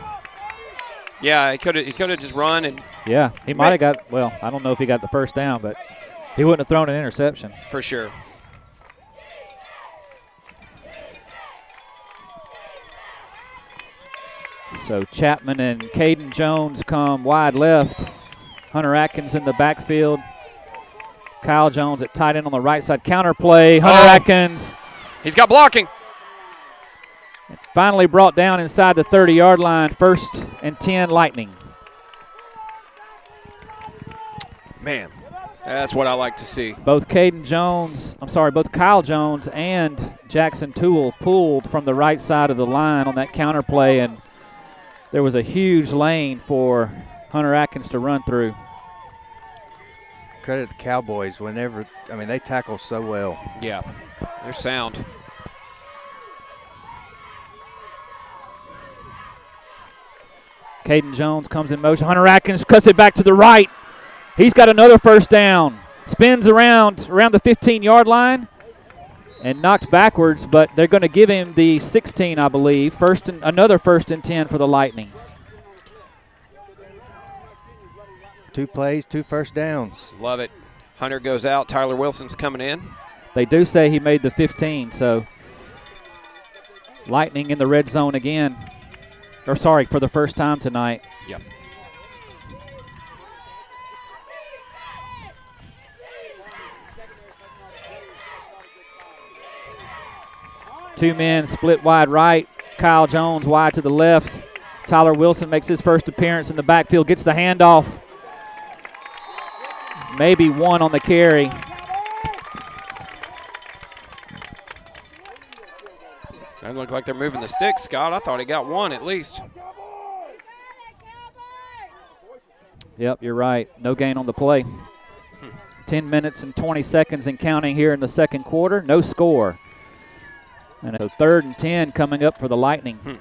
Yeah, he could have just run and. Yeah, he might have got. Well, I don't know if he got the first down, but he wouldn't have thrown an interception for sure. So Chapman and Caden Jones come wide left. Hunter Atkins in the backfield. Kyle Jones at tight end on the right side. Counter play. Hunter Atkins. He's got blocking. Finally brought down inside the 30-yard line, 1st and 10 Lightning. Man, that's what I like to see. Both Kyle Jones and Jackson Toole pulled from the right side of the line on that counter play, and there was a huge lane for Hunter Atkins to run through. Credit the Cowboys they tackle so well. Yeah, they're sound. Caden Jones comes in motion. Hunter Atkins cuts it back to the right. He's got another 1st down. Spins around the 15-yard line and knocked backwards, but they're going to give him the 16, I believe. Another 1st and 10 for the Lightning. 2 plays, 2 first downs. Love it. Hunter goes out. Tyler Wilson's coming in. They do say he made the 15, so Lightning in the red zone again. For the first time tonight. Yep. Two men split wide right. Kyle Jones wide to the left. Tyler Wilson makes his first appearance in the backfield, gets the handoff. Maybe one on the carry. Doesn't look like they're moving the sticks, Scott. I thought he got one at least. Yep, you're right. No gain on the play. 10 minutes and 20 seconds and counting here in the second quarter. No score. And so 3rd and 10 coming up for the Lightning.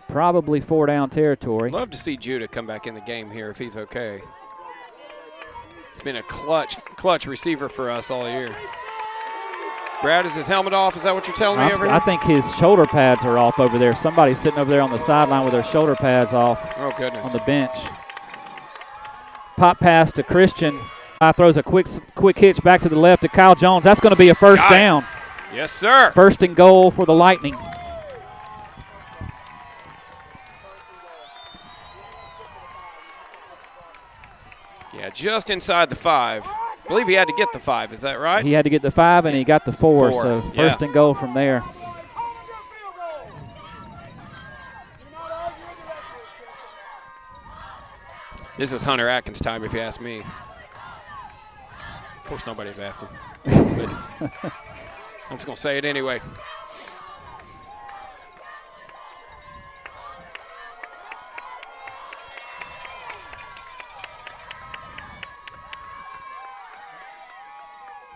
Probably 4-down territory. Love to see Judah come back in the game here if he's okay. It's been a clutch receiver for us all year. Brad, is his helmet off? Is that what you're telling me over here? I think his shoulder pads are off over there. Somebody's sitting over there on the sideline with their shoulder pads off. Oh, goodness. On the bench. Pop pass to Christian. Throws a quick hitch back to the left to Kyle Jones. That's going to be a 1st down. Yes, sir. 1st and goal for the Lightning. Yeah, just inside the 5. I believe he had to get the 5. Is that right? He had to get the 5, and he got the 4. So 1st and goal from there. This is Hunter Atkins' time, if you ask me. Of course, nobody's asking. But I'm just going to say it anyway.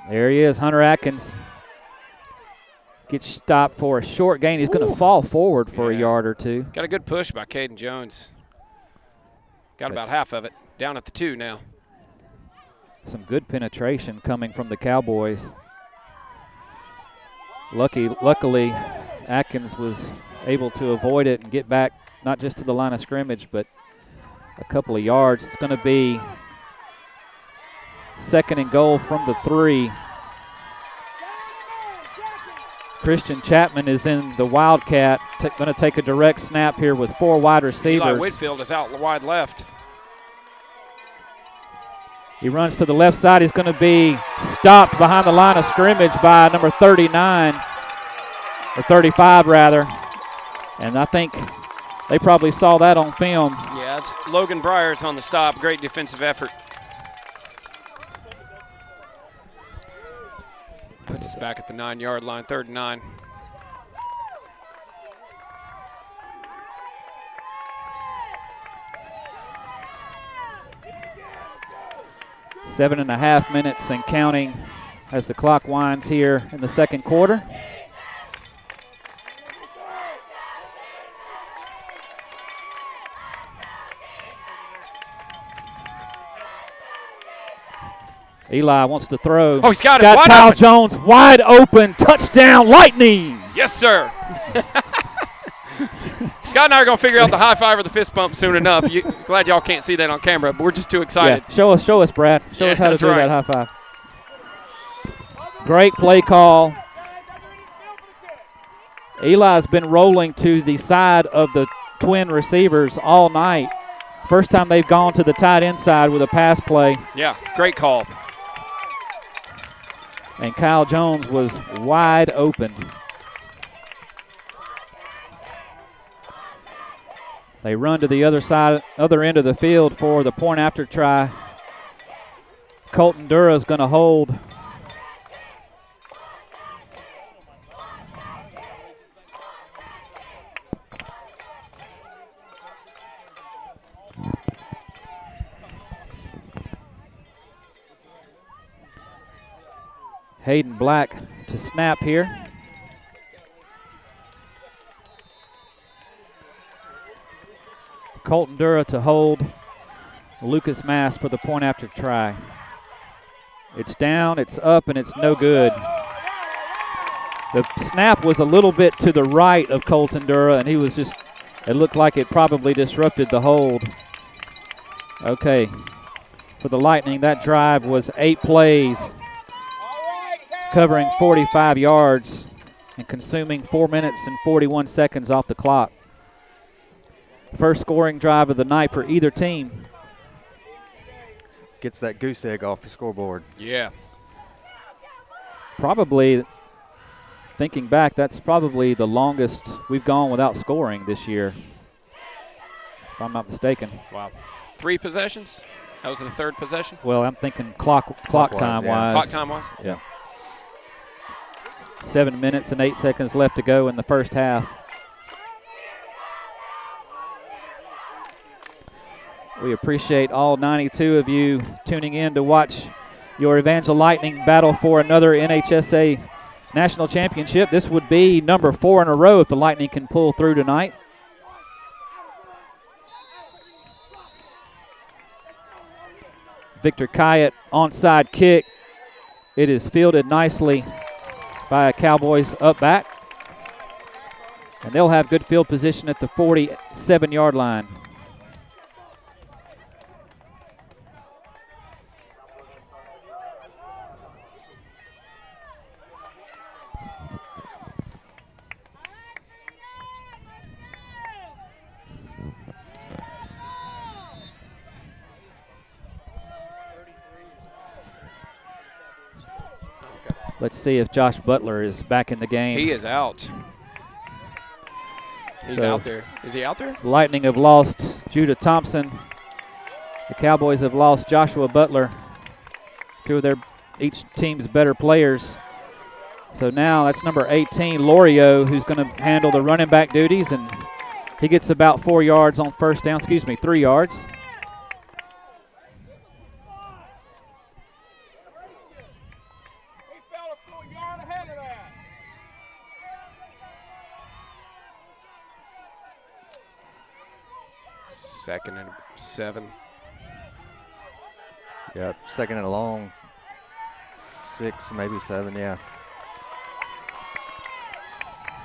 There he is, Hunter Atkins. Gets stopped for a short gain. He's going to fall forward for a yard or 2. Got a good push by Caden Jones. Got about half of it. Down at the 2 now. Some good penetration coming from the Cowboys. Luckily, Atkins was able to avoid it and get back not just to the line of scrimmage, but a couple of yards. It's going to be 2nd and goal from the 3. Christian Chapman is in the Wildcat, going to take a direct snap here with 4 wide receivers. Eli Whitfield is out wide left. He runs to the left side. He's going to be stopped behind the line of scrimmage by number 39, or 35 rather. And I think they probably saw that on film. Yeah, it's Logan Bryers on the stop. Great defensive effort. Puts us back at the 9-yard line, 3rd and 9. Seven and a half minutes and counting as the clock winds here in the second quarter. Eli wants to throw. Oh, he's got it. Got Wide Kyle open. Jones wide open. Touchdown, Lightning. Yes, sir. Scott and I are going to figure out the high five or the fist bump soon enough. Glad y'all can't see that on camera, but we're just too excited. Yeah, show us, Brad. Show us how to do right. that high five. Great play call. Eli's been rolling to the side of the twin receivers all night. First time they've gone to the tight end side with a pass play. Yeah, great call. And Kyle Jones was wide open. They run to the other end of the field for the point after try. Colton Dura is going to hold. Hayden Black to snap here. Colton Dura to hold. Lucas Mass for the point after try. It's down, it's up, and it's no good. The snap was a little bit to the right of Colton Dura, and it looked like it probably disrupted the hold. Okay, for the Lightning, that drive was 8 plays, covering 45 yards and consuming 4 minutes and 41 seconds off the clock. First scoring drive of the night for either team. Gets that goose egg off the scoreboard. Yeah. Probably, thinking back, that's probably the longest we've gone without scoring this year, if I'm not mistaken. Wow. 3 possessions? That was the 3rd possession? Well, I'm thinking clock time wise. Clock time wise? Yeah. 7 minutes and 8 seconds left to go in the first half. We appreciate all 92 of you tuning in to watch your Evangel Lightning battle for another NHSA National Championship. This would be number 4 in a row if the Lightning can pull through tonight. Victor Kyatt onside kick. It is fielded nicely by Cowboys up back. And they'll have good field position at the 47-yard line. Let's see if Josh Butler is back in the game. He is out. He's out there. Is he out there? The Lightning have lost Judah Thompson. The Cowboys have lost Joshua Butler, 2 of each team's better players. So now that's number 18, Lorio, who's going to handle the running back duties, and he gets about 4 yards on first down. 3 yards. Second and 7. Yeah, second and a long. 6, maybe 7, yeah.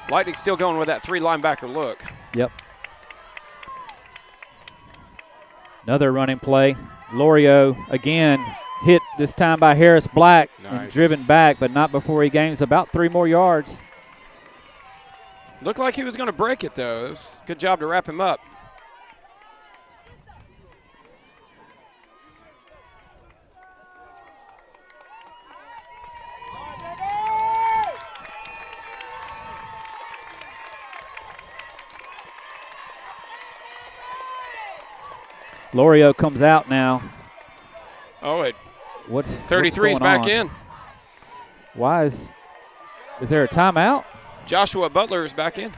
Lightning still going with that 3 linebacker look. Yep. Another running play. Lorio again hit this time by Harris Black. Nice. And driven back, but not before he gains about 3 more yards. Looked like he was going to break it, though. It was a good job to wrap him up. Lorio comes out now. Oh, it. What's 33's back in. Why is there a timeout? Joshua Butler is back in.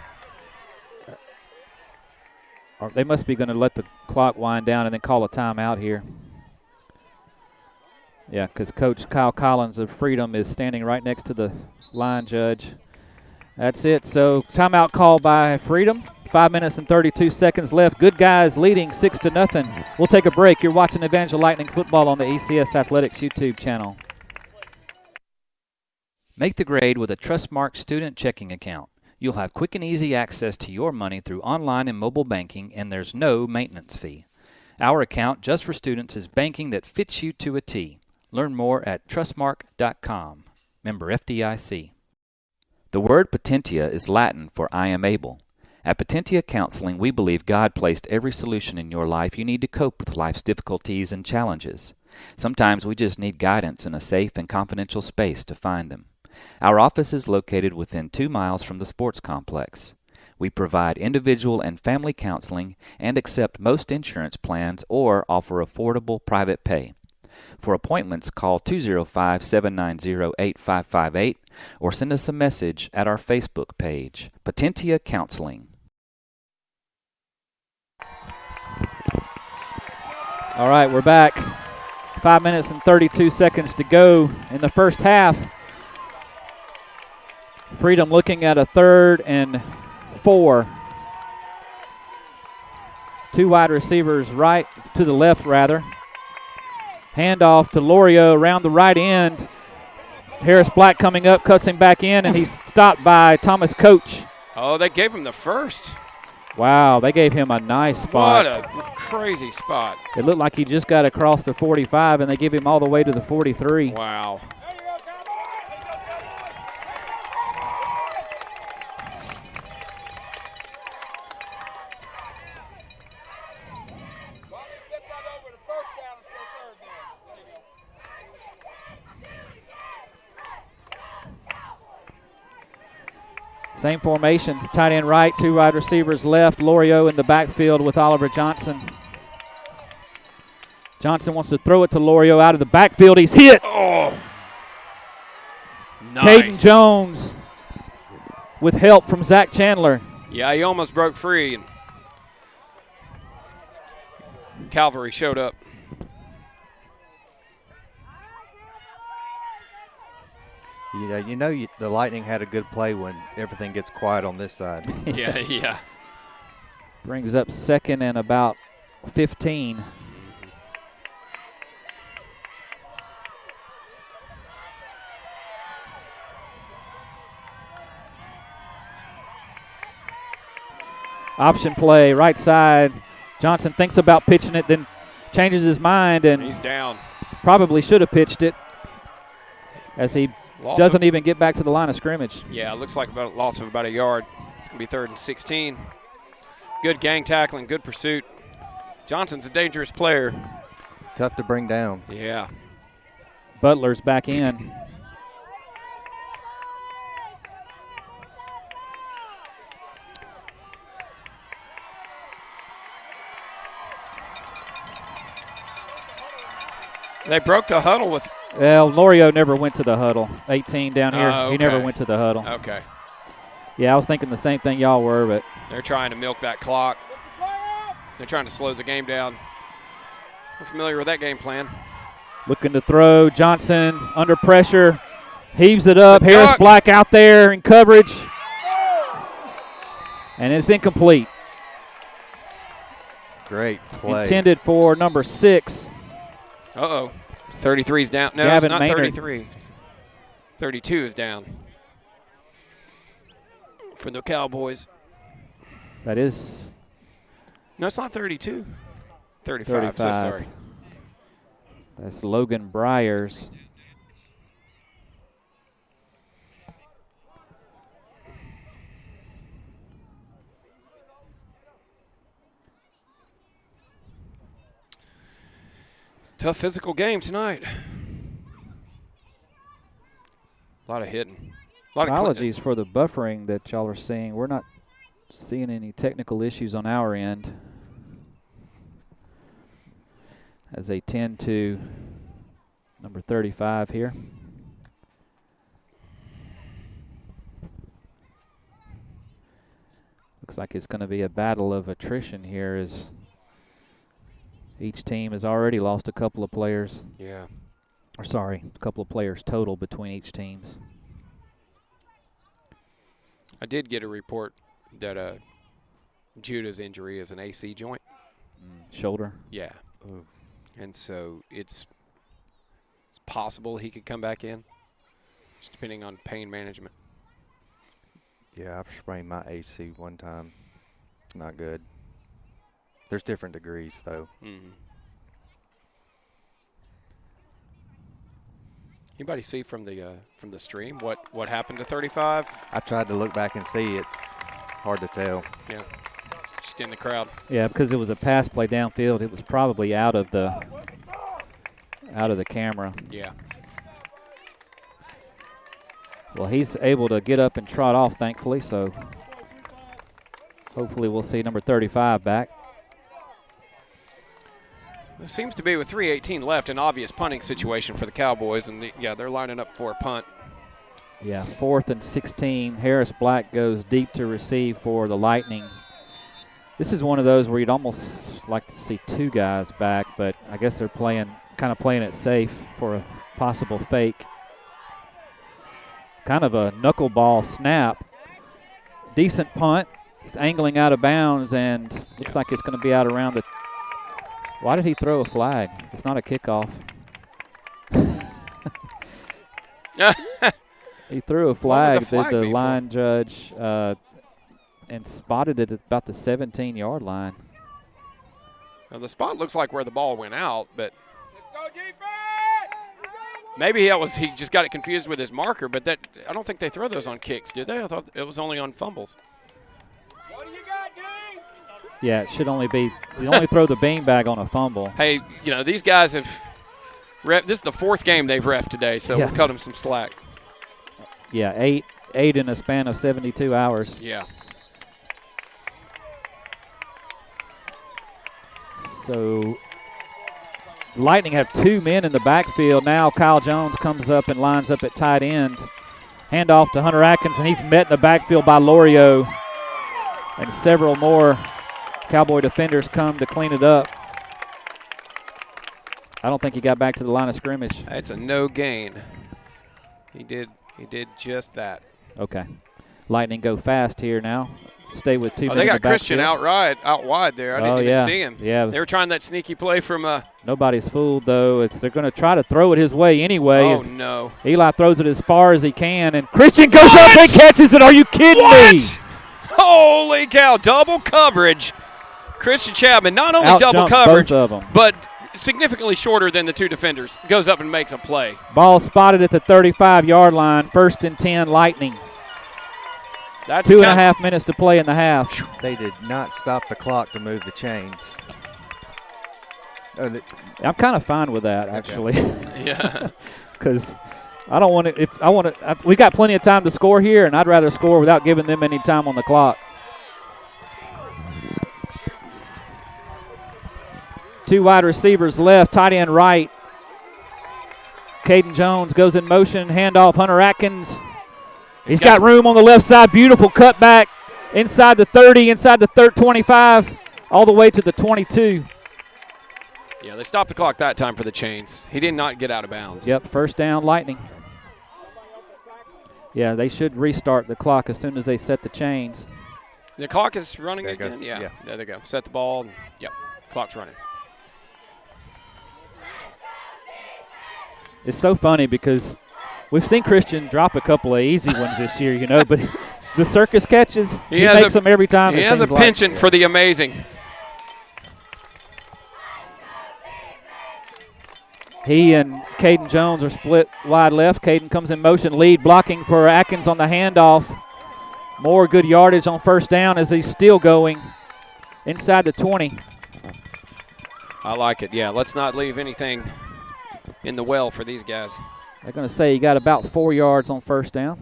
Or they must be going to let the clock wind down and then call a timeout here. Yeah, because Coach Kyle Collins of Freedom is standing right next to the line judge. That's it. So timeout call by Freedom. 5 minutes and 32 seconds left. Good Guys leading 6-0. We'll take a break. You're watching Evangel Lightning football on the ECS Athletics YouTube channel. Make the grade with a Trustmark student checking account. You'll have quick and easy access to your money through online and mobile banking, and there's no maintenance fee. Our account just for students is banking that fits you to a T. Learn more at trustmark.com. Member FDIC. The word potentia is Latin for I am able. At Potentia Counseling, we believe God placed every solution in your life you need to cope with life's difficulties and challenges. Sometimes we just need guidance in a safe and confidential space to find them. Our office is located within 2 miles from the sports complex. We provide individual and family counseling and accept most insurance plans or offer affordable private pay. For appointments, call 205-790-8558 or send us a message at our Facebook page, Potentia Counseling. All right, we're back. 5 minutes and 32 seconds to go in the first half. Freedom looking at a 3rd and 4. 2 wide receivers right to the left, rather. Handoff to Lorio around the right end. Harris Black coming up, cuts him back in, and he's stopped by Thomas Coach. Oh, they gave him the first. Wow, they gave him a nice spot. What a crazy spot. It looked like he just got across the 45, and they give him all the way to the 43. Wow. Same formation, tight end right, 2 wide receivers left. Lorio in the backfield with Oliver Johnson. Johnson wants to throw it to Lorio out of the backfield. He's hit. Oh, nice. Caden Jones with help from Zach Chandler. Yeah, he almost broke free. And Calvary showed up. The Lightning had a good play when everything gets quiet on this side. Yeah. Brings up 2nd and about 15. Option play, right side. Johnson thinks about pitching it, then changes his mind, and he's down. Probably should have pitched it as he doesn't even get back to the line of scrimmage. Yeah, it looks like about a loss of about a yard. It's going to be 3rd and 16. Good gang tackling, good pursuit. Johnson's a dangerous player. Tough to bring down. Yeah. Butler's back in. They broke the huddle with. Well, Lorio never went to the huddle. 18 down here. Okay. He never went to the huddle. Okay. Yeah, I was thinking the same thing y'all were, but. They're trying to milk that clock. They're trying to slow the game down. We're familiar with that game plan. Looking to throw. Johnson under pressure. Heaves it up. The Harris duck. Black out there in coverage. And it's incomplete. Great play. Intended for number 6. Uh-oh. 33's down. No, Gavin it's not Maynard. 33. 32 is down for the Cowboys. That is No, it's not 32. 35. So sorry. That's Logan Bryers. Tough physical game tonight. A lot of hitting. Apologies for the buffering that y'all are seeing. We're not seeing any technical issues on our end. As they tend to number 35 here. Looks like it's going to be a battle of attrition here as each team has already lost a couple of players. Yeah. Or sorry, a couple of players total between each teams. I did get a report that Judah's injury is an AC joint. Shoulder? Yeah. Ooh. And so it's possible he could come back in, just depending on pain management. Yeah, I've sprained my AC one time. Not good. There's different degrees, though. Mm-hmm. Anybody see from the stream what happened to 35? I tried to look back and see. It's hard to tell. Yeah, it's just in the crowd. Yeah, because it was a pass play downfield. It was probably out of the camera. Yeah. Well, he's able to get up and trot off, thankfully. So Hopefully we'll see number 35 back. It seems to be with 3:18 left an obvious punting situation for the Cowboys, and they're lining up for a punt. Yeah, 4th and 16. Harris Black goes deep to receive for the Lightning. This is one of those where you'd almost like to see 2 guys back, but I guess they're kind of playing it safe for a possible fake. Kind of a knuckleball snap. Decent punt. It's angling out of bounds, and looks like it's going to be out around the. Why did he throw a flag? It's not a kickoff. He threw a flag, did the line judge, and spotted it at about the 17-yard line. Well, the spot looks like where the ball went out, but maybe he just got it confused with his marker, but I don't think they throw those on kicks, did they? I thought it was only on fumbles. What do you got, Dave? Yeah, it should only be – you only throw the beanbag on a fumble. Hey, these guys have this is the 4th game they've reffed today, so we'll cut them some slack. Yeah, eight in a span of 72 hours. Yeah. So Lightning have 2 men in the backfield. Now Kyle Jones comes up and lines up at tight end. Handoff to Hunter Atkins, and he's met in the backfield by Lorio. And several more Cowboy defenders come to clean it up. I don't think he got back to the line of scrimmage. It's a no gain. He did just that. Okay. Lightning go fast here now. Stay with 2 men They in got the Christian backfield. out wide there. I didn't even see him. Yeah. They were trying that sneaky play from Nobody's fooled, though. They're going to try to throw it his way anyway. Oh, no. Eli throws it as far as he can, and Christian goes up and catches it. Are you kidding me? Holy cow. Double coverage. Christian Chapman, not only double coverage, both of them, but significantly shorter than the 2 defenders. Goes up and makes a play. Ball spotted at the 35-yard line. 1st and 10, Lightning. That's 2.5 minutes to play in the half. They did not stop the clock to move the chains. I'm kind of fine with that, actually. Yeah. Because I don't want to. We got plenty of time to score here, and I'd rather score without giving them any time on the clock. 2 wide receivers left, tight end right. Caden Jones goes in motion, handoff Hunter Atkins. He's got room on the left side, beautiful cutback inside the 30, inside the 25, all the way to the 22. Yeah, they stopped the clock that time for the chains. He did not get out of bounds. Yep, 1st down, Lightning. Yeah, they should restart the clock as soon as they set the chains. The clock is running there again? Goes, yeah, there they go. Set the ball. Yep, clock's running. It's so funny because we've seen Christian drop a couple of easy ones this year, but the circus catches, he makes them every time. He has a penchant for the amazing. He and Caden Jones are split wide left. Caden comes in motion, lead blocking for Atkins on the handoff. More good yardage on 1st down as he's still going inside the 20. I like it. Yeah, let's not leave anything in the well for these guys. They're going to say he got about 4 yards on 1st down.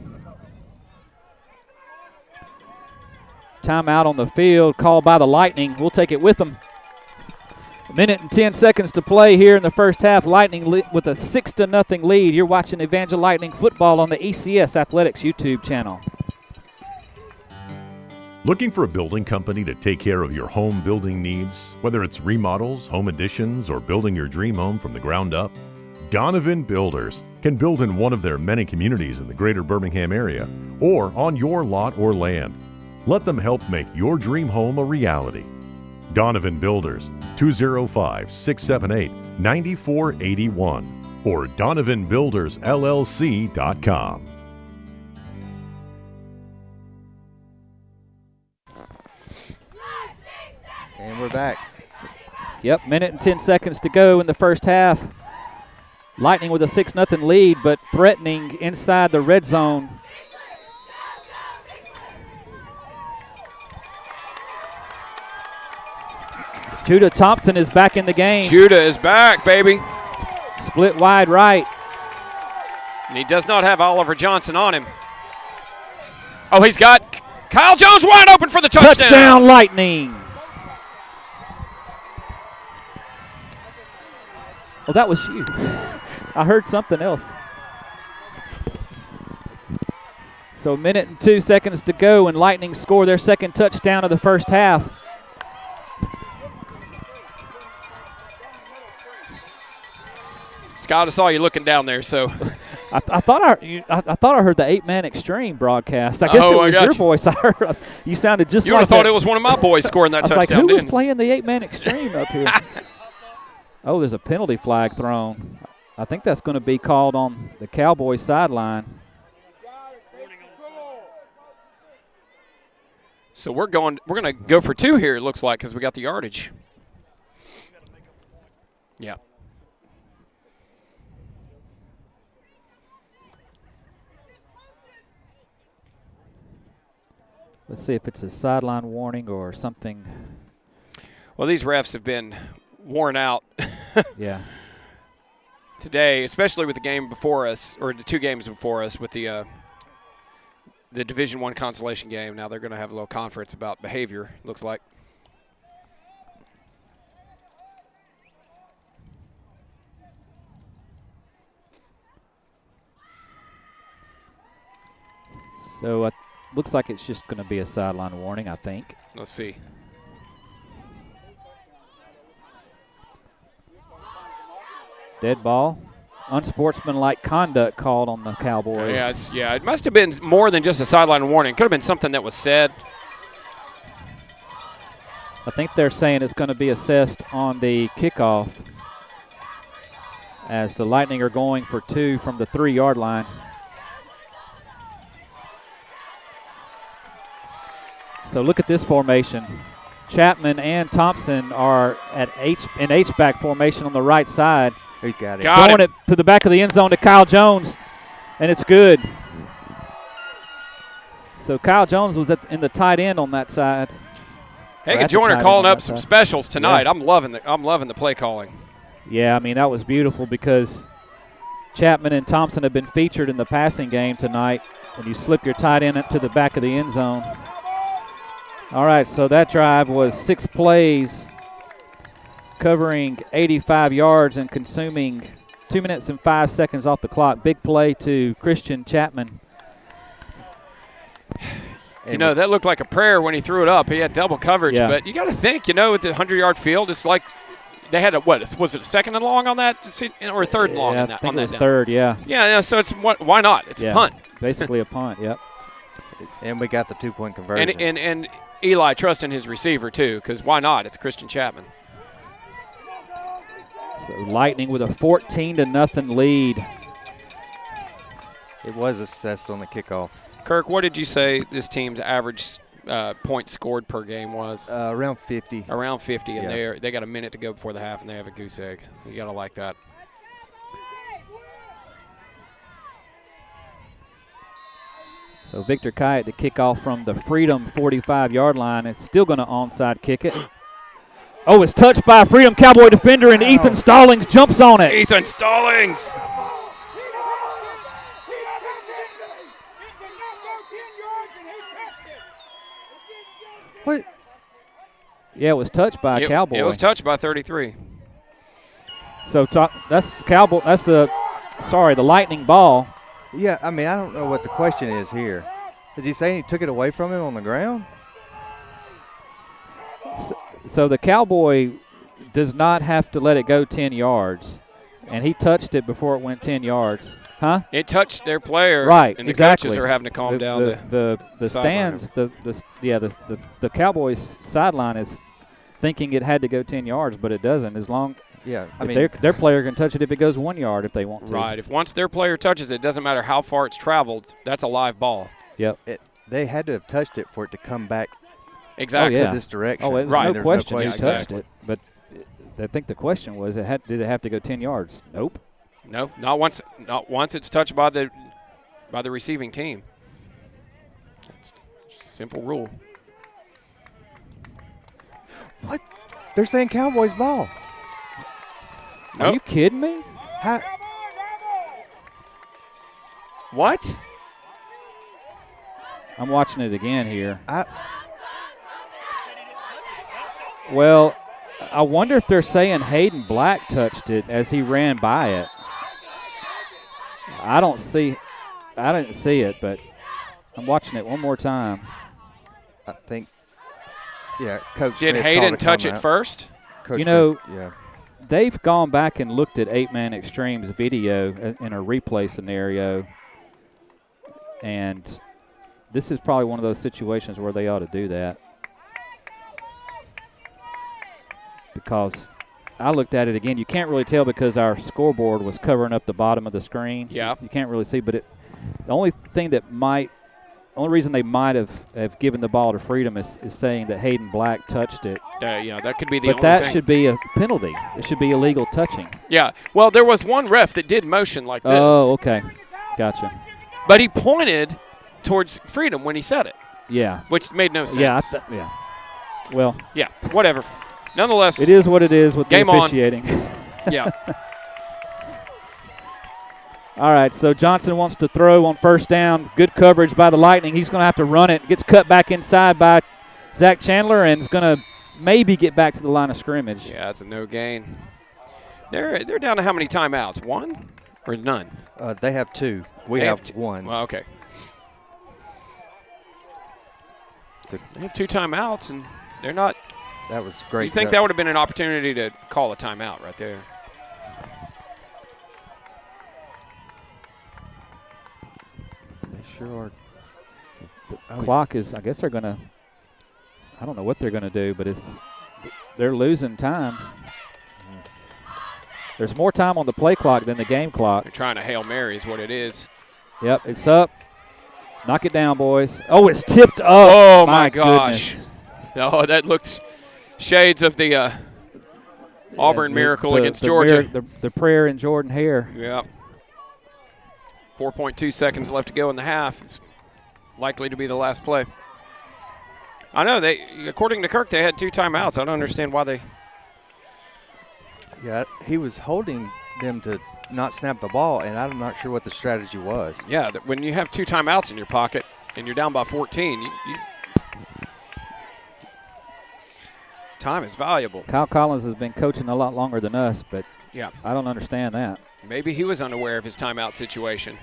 Timeout on the field called by the Lightning. We'll take it with them. 1:10 to play here in the first half. Lightning with a 6-0 lead. You're watching Evangel Lightning football on the ECS Athletics YouTube channel. Looking for a building company to take care of your home building needs? Whether it's remodels, home additions, or building your dream home from the ground up? Donovan Builders can build in one of their many communities in the greater Birmingham area or on your lot or land. Let them help make your dream home a reality. Donovan Builders, 205-678-9481 or DonovanBuildersLLC.com. And we're back. Yep, 1:10 to go in the first half. Lightning with a 6-0 lead, but threatening inside the red zone. Judah Thompson is back in the game. Judah is back, baby. Split wide right. And he does not have Oliver Johnson on him. Oh, he's got Kyle Jones wide open for the touchdown. Touchdown, Lightning. Oh, that was you. I heard something else. So a minute and 2 seconds to go, and Lightning score their second touchdown of the first half. Scott, I saw you looking down there, so. I thought I heard the 8-man extreme broadcast. I guess it was your voice. I heard you sounded just you like would have thought it was one of my boys scoring that I was touchdown. Like, who was didn't playing the 8-man extreme up here? Oh, there's a penalty flag thrown. I think that's going to be called on the Cowboys sideline. So we're going to go for 2 here, it looks like, because we got the yardage. Yeah. Let's see if it's a sideline warning or something. Well, these refs have been worn out. Yeah. Today, especially with the game before us, or the 2 games before us, with the Division I consolation game. Now they're going to have a little conference about behavior, looks like. So looks like it's just going to be a sideline warning, I think. Let's see. Dead ball. Unsportsmanlike conduct called on the Cowboys. Yeah, it must have been more than just a sideline warning. Could have been something that was said. I think they're saying it's going to be assessed on the kickoff as the Lightning are going for 2 from the 3-yard line. So look at this formation. Chapman and Thompson are in H-back formation on the right side. He's got it. Throwing it to the back of the end zone to Kyle Jones, and it's good. So Kyle Jones was in the tight end on that side. Hagan Joyner calling up some specials tonight. Yeah. I'm loving the play calling. Yeah, I mean, that was beautiful because Chapman and Thompson have been featured in the passing game tonight, and you slip your tight end to the back of the end zone. All right, so that drive was 6 plays, covering 85 yards and consuming 2 minutes and 5 seconds off the clock. Big play to Christian Chapman. You know, that looked like a prayer when he threw it up. He had double coverage, but you got to think, with the 100-yard field, it's like they had was it a second and long on that, or a third and long on that? I think it was third, yeah. Yeah, so it's why not? It's a punt. Basically a punt, yep. And we got the 2-point conversion. And Eli trusting his receiver, too, because why not? It's Christian Chapman. So Lightning with a 14-0 lead. It was assessed on the kickoff. Kirk, what did you say this team's average points scored per game was? Around 50. Around 50, and they got a minute to go before the half, and they have a goose egg. You got to like that. So Victor Kyatt to kick off from the Freedom 45-yard line. It's still going to onside kick it. Oh, it's touched by a Freedom Cowboy defender, and Ethan Stallings jumps on it. Ethan Stallings. What? Yeah, it was touched by a Cowboy. It was touched by 33. So that's Cowboy. That's the Lightning ball. Yeah, I mean, I don't know what the question is here. Is he saying he took it away from him on the ground? So the Cowboy does not have to let it go 10 yards, and he touched it before it went 10 yards. Huh? It touched their player, right? And the exactly. coaches are having to calm down. The stands, the Cowboys sideline is thinking it had to go 10 yards, but it doesn't. As long, I mean, their player can touch it if it goes 1 yard if they want to. Right. If once their player touches it, doesn't matter how far it's traveled. That's a live ball. Yep. They had to have touched it for it to come back. Exactly. To this direction. Oh, right. No question he exactly. touched it, but I think the question was, did it have to go 10 yards? Nope. No, not once. Not once it's touched by the receiving team. It's a simple rule. What? They're saying Cowboys ball. Nope. Are you kidding me? How? I'm watching it again here. Well, I wonder if they're saying Hayden Black touched it as he ran by it. I didn't see it, but I'm watching it one more time. I think, yeah, Coach Did Smith Hayden called a touch it timeout. first? Coach You know, Smith, yeah. They've gone back and looked at 8-Man Extreme's video in a replay scenario, and this is probably one of those situations where they ought to do that. Because I looked at it again. You can't really tell because our scoreboard was covering up the bottom of the screen. Yeah. You can't really see, but the only reason they might have given the ball to Freedom is saying that Hayden Black touched it. That could be the But only that thing. should be a penalty. It should be illegal touching. Yeah. Well, there was one ref that did motion like this. Oh, okay. Gotcha. But he pointed towards Freedom when he said it. Yeah. Which made no sense. Yeah. Yeah. Well. Yeah, whatever. Nonetheless. It is what it is with game the officiating. Yeah. All right, so Johnson wants to throw on first down. Good coverage by the Lightning. He's going to have to run it. Gets cut back inside by Zach Chandler and is going to maybe get back to the line of scrimmage. Yeah, it's a no gain. They're down to how many timeouts? One or none? They have 2. We They have have 1. Well, okay. So they have 2 timeouts, and they're not. That was great. You think that would have been an opportunity to call a timeout right there? They sure are. Clock is, I guess they're going to, I don't know what they're going to do, but they're losing time. There's more time on the play clock than the game clock. They're trying to Hail Mary is what it is. Yep, it's up. Knock it down, boys. Oh, it's tipped up. Oh, my gosh. Goodness. Oh, that looked shades of the Auburn miracle against Georgia. The prayer in Jordan Hare. Yeah. 4.2 seconds left to go in the half. It's likely to be the last play. I know, according to Kirk, they had 2 timeouts. I don't understand why they. Yeah, he was holding them to not snap the ball, and I'm not sure what the strategy was. Yeah, when you have 2 timeouts in your pocket and you're down by 14, time is valuable. Kyle Collins has been coaching a lot longer than us, but yeah, I don't understand that. Maybe he was unaware of his timeout situation.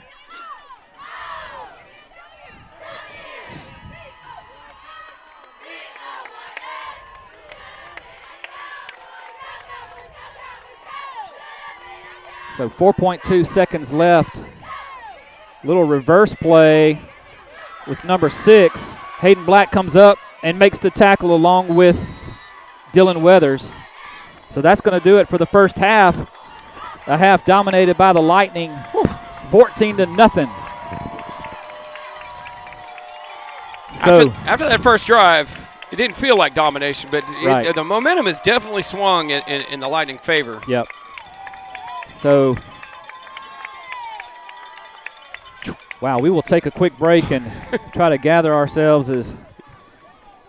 So 4.2 seconds left. Little reverse play with number 6. Hayden Black comes up and makes the tackle along with Dylan Weathers. So that's going to do it for the first half. A half dominated by the Lightning, 14-0. So after that first drive, it didn't feel like domination, but right. The momentum has definitely swung in the Lightning favor. Yep. So, wow, we will take a quick break and try to gather ourselves as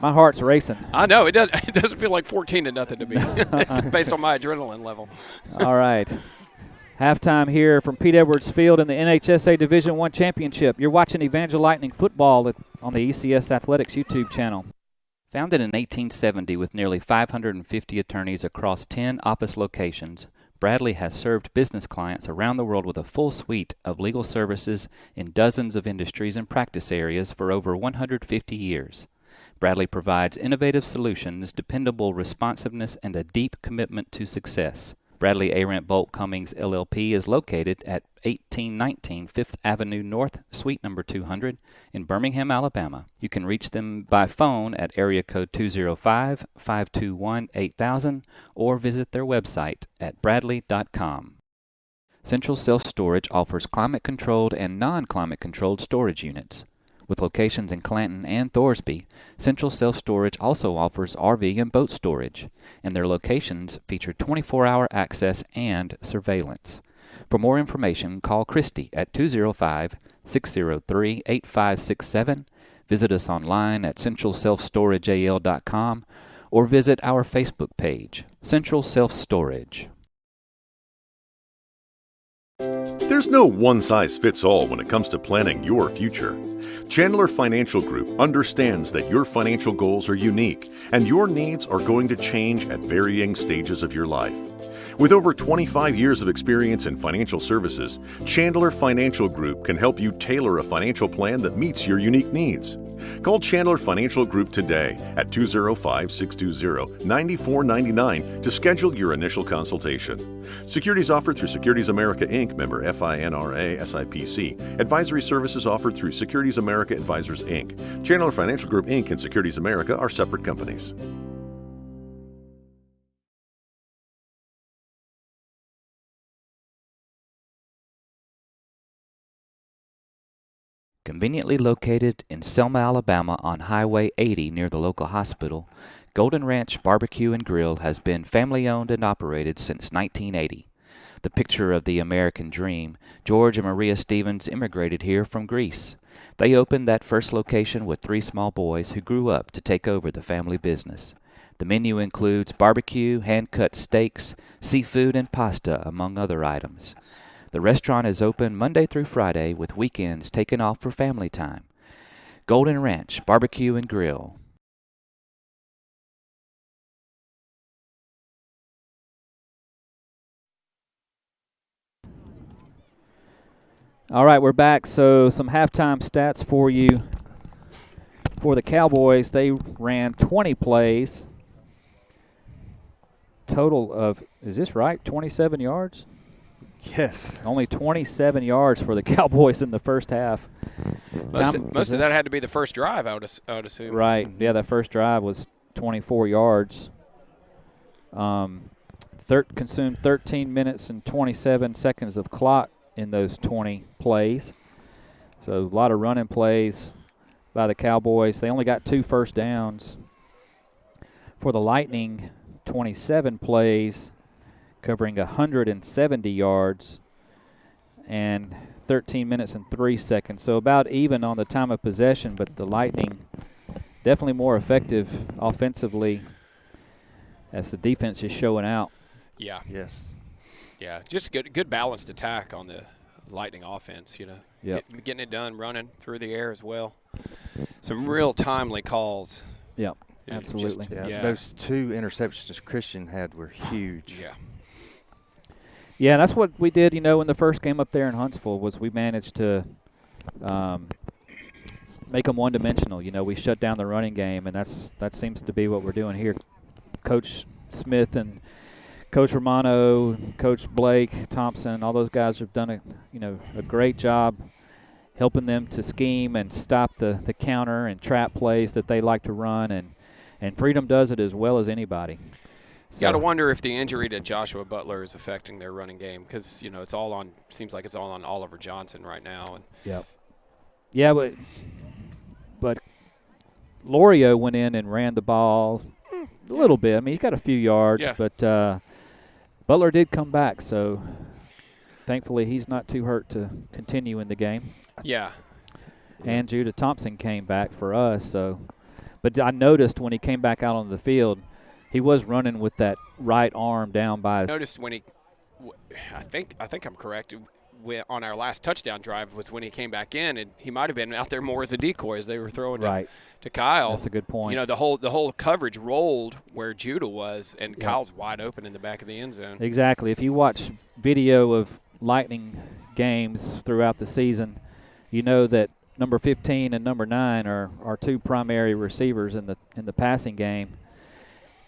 my heart's racing. I know, it doesn't feel like 14-0 to me based on my adrenaline level. All right. Halftime here from Pete Edwards Field in the NHSA Division I Championship. You're watching Evangel Lightning football on the ECS Athletics YouTube channel. Founded in 1870 with nearly 550 attorneys across 10 office locations, Bradley has served business clients around the world with a full suite of legal services in dozens of industries and practice areas for over 150 years. Bradley provides innovative solutions, dependable responsiveness, and a deep commitment to success. Bradley Arendt Bolt Cummings LLP is located at 1819 Fifth Avenue North, Suite number 200 in Birmingham, Alabama. You can reach them by phone at area code 205-521-8000 or visit their website at bradley.com. Central Self Storage offers climate-controlled and non-climate-controlled storage units. With locations in Clanton and Thorsby, Central Self Storage also offers RV and boat storage, and their locations feature 24-hour access and surveillance. For more information, call Christy at 205-603-8567, visit us online at centralselfstorageal.com, or visit our Facebook page, Central Self Storage. There's no one-size-fits-all when it comes to planning your future. Chandler Financial Group understands that your financial goals are unique and your needs are going to change at varying stages of your life. With over 25 years of experience in financial services, Chandler Financial Group can help you tailor a financial plan that meets your unique needs. Call Chandler Financial Group today at 205-620-9499 to schedule your initial consultation. Securities offered through Securities America Inc., member FINRA SIPC. Advisory services offered through Securities America Advisors Inc. Chandler Financial Group Inc. and Securities America are separate companies. Conveniently located in Selma, Alabama on Highway 80 near the local hospital, Golden Ranch Barbecue and Grill has been family-owned and operated since 1980. The picture of the American dream, George and Maria Stevens immigrated here from Greece. They opened that first location with 3 small boys who grew up to take over the family business. The menu includes barbecue, hand-cut steaks, seafood, and pasta, among other items. The restaurant is open Monday through Friday with weekends taken off for family time. Golden Ranch Barbecue and Grill. All right, we're back. So some halftime stats for you. For the Cowboys, they ran 20 plays. Total of, is this right, 27 yards? Yes. Only 27 yards for the Cowboys in the first half. Most of that had to be the first drive, I would assume. Right. Yeah, that first drive was 24 yards. Consumed 13 minutes and 27 seconds of clock in those 20 plays. So a lot of running plays by the Cowboys. They only got 2 first downs. For the Lightning, 27 plays, covering 170 yards and 13 minutes and 3 seconds. So about even on the time of possession, but the Lightning definitely more effective offensively as the defense is showing out. Yeah. Yes. Yeah, just good balanced attack on the Lightning offense, you know. Yep. Getting it done, running through the air as well. Some real timely calls. Yep, absolutely. Those 2 interceptions Christian had were huge. Yeah. Yeah, that's what we did, in the first game up there in Huntsville was we managed to make them one-dimensional. We shut down the running game, and that seems to be what we're doing here. Coach Smith and Coach Romano, Coach Blake, Thompson, all those guys have done a great job helping them to scheme and stop the counter and trap plays that they like to run, and Freedom does it as well as anybody. You got to wonder if the injury to Joshua Butler is affecting their running game because, seems like it's all on Oliver Johnson right now. And yep. Yeah, but Lorio went in and ran the ball a little bit. I mean, he got a few yards, but Butler did come back, so thankfully he's not too hurt to continue in the game. Yeah. And Judah Thompson came back for us, but I noticed when he came back out on the field, he was running with that right arm down by. I noticed when I think I'm correct. On our last touchdown drive was when he came back in, and he might have been out there more as a decoy as they were throwing to Kyle. That's a good point. The whole coverage rolled where Judah was, and Kyle's wide open in the back of the end zone. Exactly. If you watch video of Lightning games throughout the season, you know that number 15 and number 9 are 2 primary receivers in the passing game.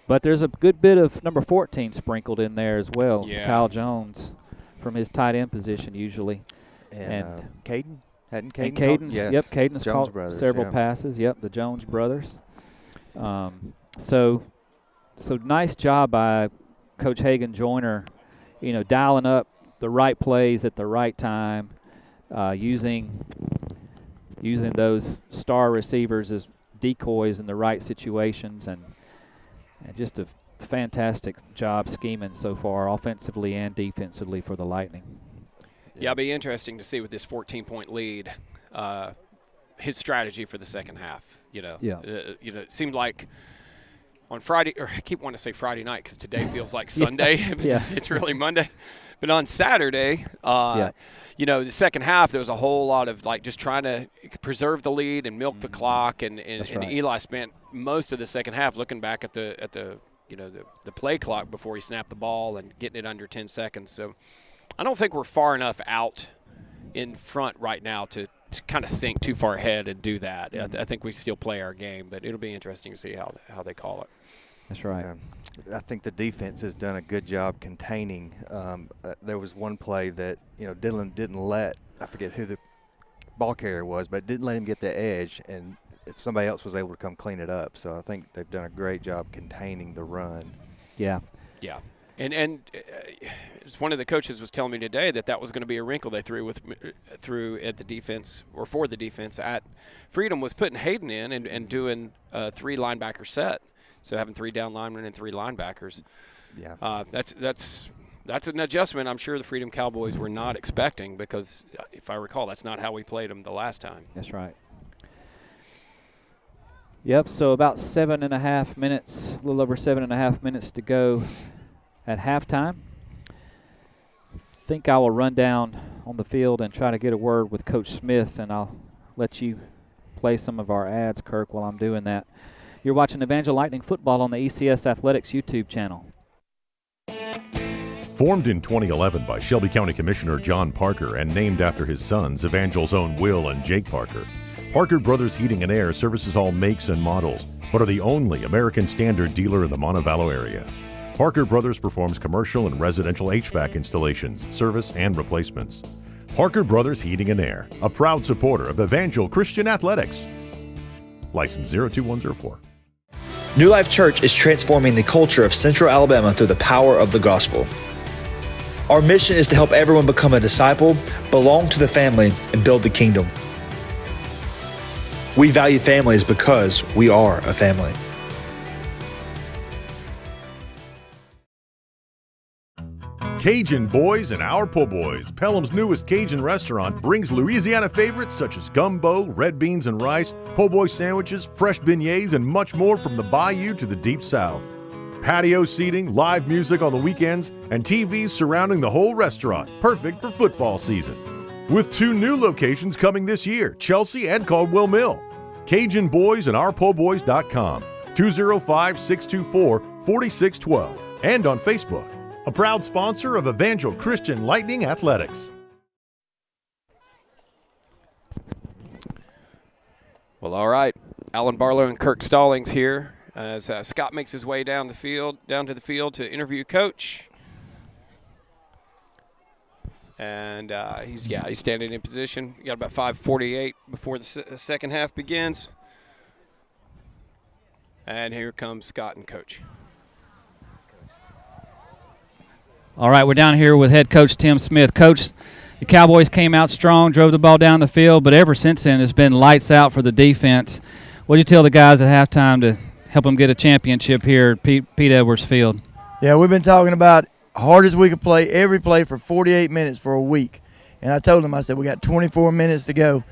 But there's a good bit of number 14 sprinkled in there as well, Kyle Jones, from his tight end position usually. And Caden? Hadn't Caden? And Caden's, yes. Yep, Caden's Jones caught brothers, several passes. Yep, the Jones brothers. So nice job by Coach Hagan Joyner, dialing up the right plays at the right time, using those star receivers as decoys in the right situations, and just a fantastic job scheming so far, offensively and defensively for the Lightning. Yeah, it'll be interesting to see with this 14-point lead, his strategy for the second half. It seemed like on Friday, or I keep wanting to say Friday night because today feels like Sunday. It's really Monday. But on Saturday, you know, the second half, there was a whole lot of like just trying to preserve the lead and milk the clock, and Eli spent most of the second half looking back at the you know, the play clock before he snapped the ball and getting it under 10 seconds. So I don't think we're far enough out in front right now to kind of think too far ahead and do that. I think we still play our game, but it'll be interesting to see how they call it. That's right. I think the defense has done a good job containing. There was one play that, you know, Dylan didn't let, I forget who the ball carrier was, but didn't let him get the edge, and somebody else was able to come clean it up. So I think they've done a great job containing the run. Yeah. And as one of the coaches was telling me today that was going to be a wrinkle they threw at the defense, or for the defense at Freedom, was putting Hayden in and doing a 3 linebacker set. So having 3 down linemen and 3 linebackers. Yeah. That's an adjustment I'm sure the Freedom Cowboys were not expecting, because if I recall, that's not how we played them the last time. That's right. Yep, so about 7.5 minutes, a little over 7.5 minutes to go at halftime. I think I will run down on the field and try to get a word with Coach Smith, and I'll let you play some of our ads, Kirk, while I'm doing that. You're watching Evangel Lightning Football on the ECS Athletics YouTube channel. Formed in 2011 by Shelby County Commissioner John Parker and named after his sons, Evangel's own Will and Jake Parker, Parker Brothers Heating and Air services all makes and models, but are the only American Standard dealer in the Montevallo area. Parker Brothers performs commercial and residential HVAC installations, service, and replacements. Parker Brothers Heating and Air, a proud supporter of Evangel Christian Athletics. License 02104. New Life Church is transforming the culture of Central Alabama through the power of the gospel. Our mission is to help everyone become a disciple, belong to the family, and build the kingdom. We value families because we are a family. Cajun Boys and Our Po' Boys, Pelham's newest Cajun restaurant, brings Louisiana favorites such as gumbo, red beans and rice, po' boy sandwiches, fresh beignets, and much more from the bayou to the deep south. Patio seating, live music on the weekends, and TVs surrounding the whole restaurant, perfect for football season. With 2 new locations coming this year, Chelsea and Caldwell Mill. Cajun Boys and OurPo'Boys.com, 205-624-4612, and on Facebook. A proud sponsor of Evangel Christian Lightning Athletics. Well, all right. Alan Barlow and Kirk Stallings here as Scott makes his way down to the field to interview Coach. And he's standing in position. You got about 5:48 before the second half begins. And here comes Scott and Coach. All right, we're down here with head coach Tim Smith. Coach, the Cowboys came out strong, drove the ball down the field, but ever since then it's been lights out for the defense. What do you tell the guys at halftime to help them get a championship here at Pete Edwards Field? Yeah, we've been talking about hard as we could play, every play for 48 minutes for a week. And I told them, I said, we got 24 minutes to go.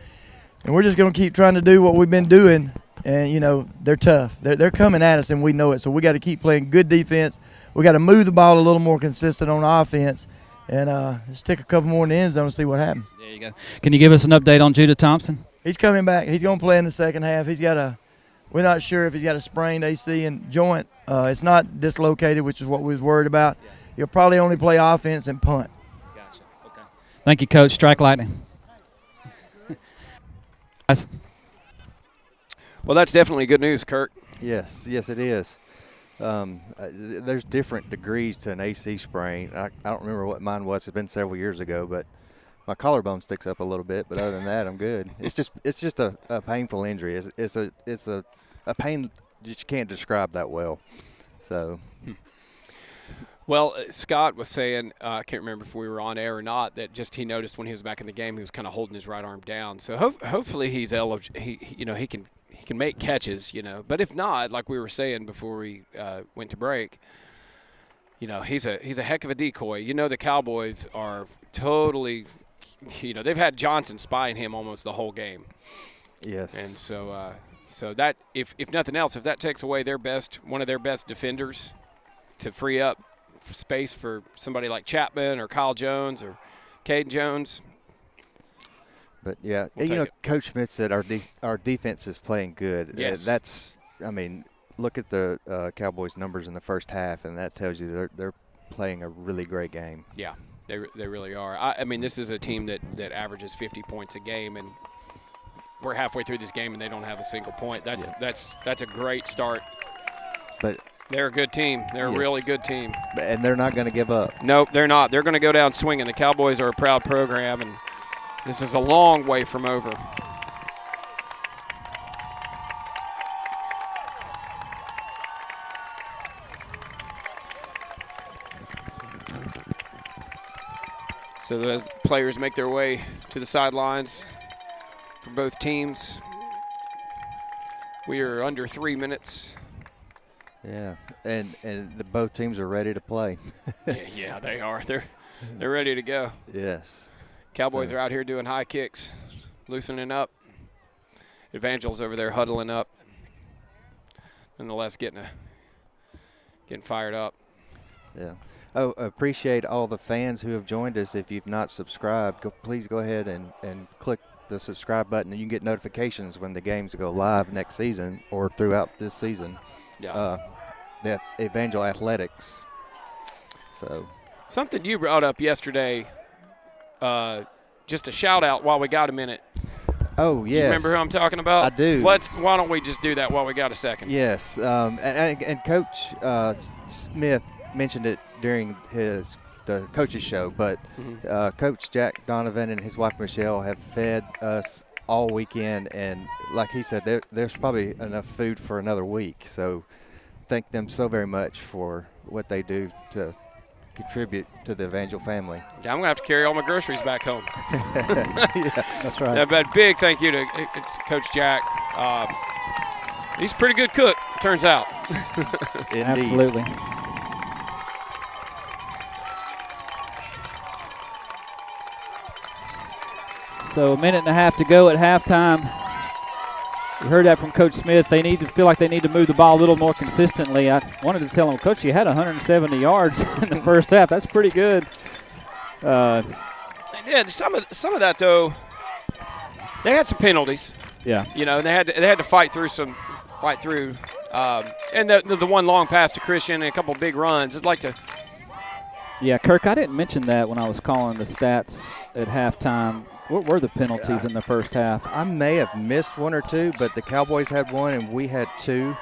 And we're just going to keep trying to do what we've been doing. And, you know, they're tough. They're coming at us, and we know it. So we got to keep playing good defense. We got to move the ball a little more consistent on offense, and just take a couple more in the end zone and see what happens. There you go. Can you give us an update on Judah Thompson? He's coming back. He's going to play in the second half. We're not sure if he's got a sprained AC and joint. It's not dislocated, which is what we was worried about. Yeah. He'll probably only play offense and punt. Gotcha. Okay. Thank you, Coach. Strike lightning. Well, that's definitely good news, Kirk. Yes, it is. There's different degrees to an AC sprain. I don't remember what mine was. It's been several years ago, but my collarbone sticks up a little bit. But other than that, I'm good. It's just a painful injury. It's a pain that you can't describe that well. So. Well, Scott was saying, I can't remember if we were on air or not, that just he noticed when he was back in the game he was kind of holding his right arm down. So hopefully he's eligible. He can make catches, But if not, like we were saying before we went to break, he's a heck of a decoy. The Cowboys are totally, they've had Johnson spying him almost the whole game. Yes. And so So that, if nothing else, if that takes away one of their best defenders to free up space for somebody like Chapman or Kyle Jones or Caden Jones. But, yeah, We'll Coach Smith said our defense is playing good. Yes. Look at the Cowboys' numbers in the first half, and that tells you they're playing a really great game. Yeah, they really are. I mean, this is a team that averages 50 points a game, and we're halfway through this game and they don't have a single point. That's a great start. But they're a good team. They're a really good team. And they're not going to give up. Nope, they're not. They're going to go down swinging. The Cowboys are a proud program, and this is a long way from over. So as players make their way to the sidelines for both teams, we are under 3 minutes. Yeah, and both teams are ready to play. Yeah, they are. They're ready to go. Yes. Cowboys are out here doing high kicks, loosening up. Evangel's over there huddling up. Nonetheless, getting fired up. Yeah. Oh, appreciate all the fans who have joined us. If you've not subscribed, please go ahead and click the subscribe button, and you can get notifications when the games go live next season or throughout this season. Yeah. That Evangel Athletics. So something you brought up yesterday, just a shout out while we got a minute. Oh, yes. You remember who I'm talking about? I do. Why don't we just do that while we got a second? Yes. And Coach Smith mentioned it during the coaches show, but Coach Jack Donovan and his wife Michelle have fed us all weekend, and like he said, there's probably enough food for another week. So thank them so very much for what they do to contribute to the Evangel family. Yeah, I'm going to have to carry all my groceries back home. Yeah, that's right. Yeah, but big thank you to Coach Jack. He's a pretty good cook, turns out. Indeed. Absolutely. So a minute and a half to go at halftime. You heard that from Coach Smith. They feel like they need to move the ball a little more consistently. I wanted to tell him, Coach, you had 170 yards in the first half. That's pretty good. They did. Some of that, though, they had some penalties. Yeah. You know, and they had to fight through. And the one long pass to Christian and a couple big runs. I'd like to. Yeah, Kirk, I didn't mention that when I was calling the stats at halftime. What were the penalties in the first half? I may have missed one or two, but the Cowboys had one and we had two.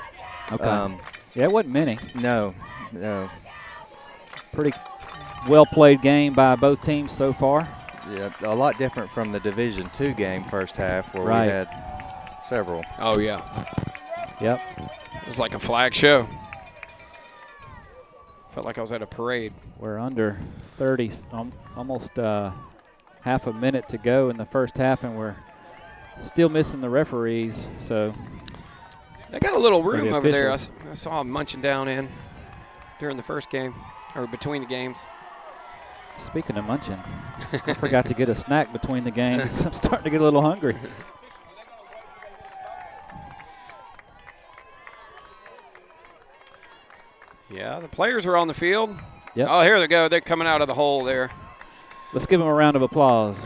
Okay. Yeah, it wasn't many. No. Pretty well-played game by both teams so far. Yeah, a lot different from the Division II game first half where we had several. Oh, yeah. Yep. It was like a flag show. Felt like I was at a parade. We're under 30, almost half a minute to go in the first half, and we're still missing the referees. So they got a little room over there. I saw them munching down in during the first game, or between the games. Speaking of munching, I forgot to get a snack between the games. I'm starting to get a little hungry. Yeah, the players are on the field. Yep. Oh, here they go. They're coming out of the hole there. Let's give them a round of applause.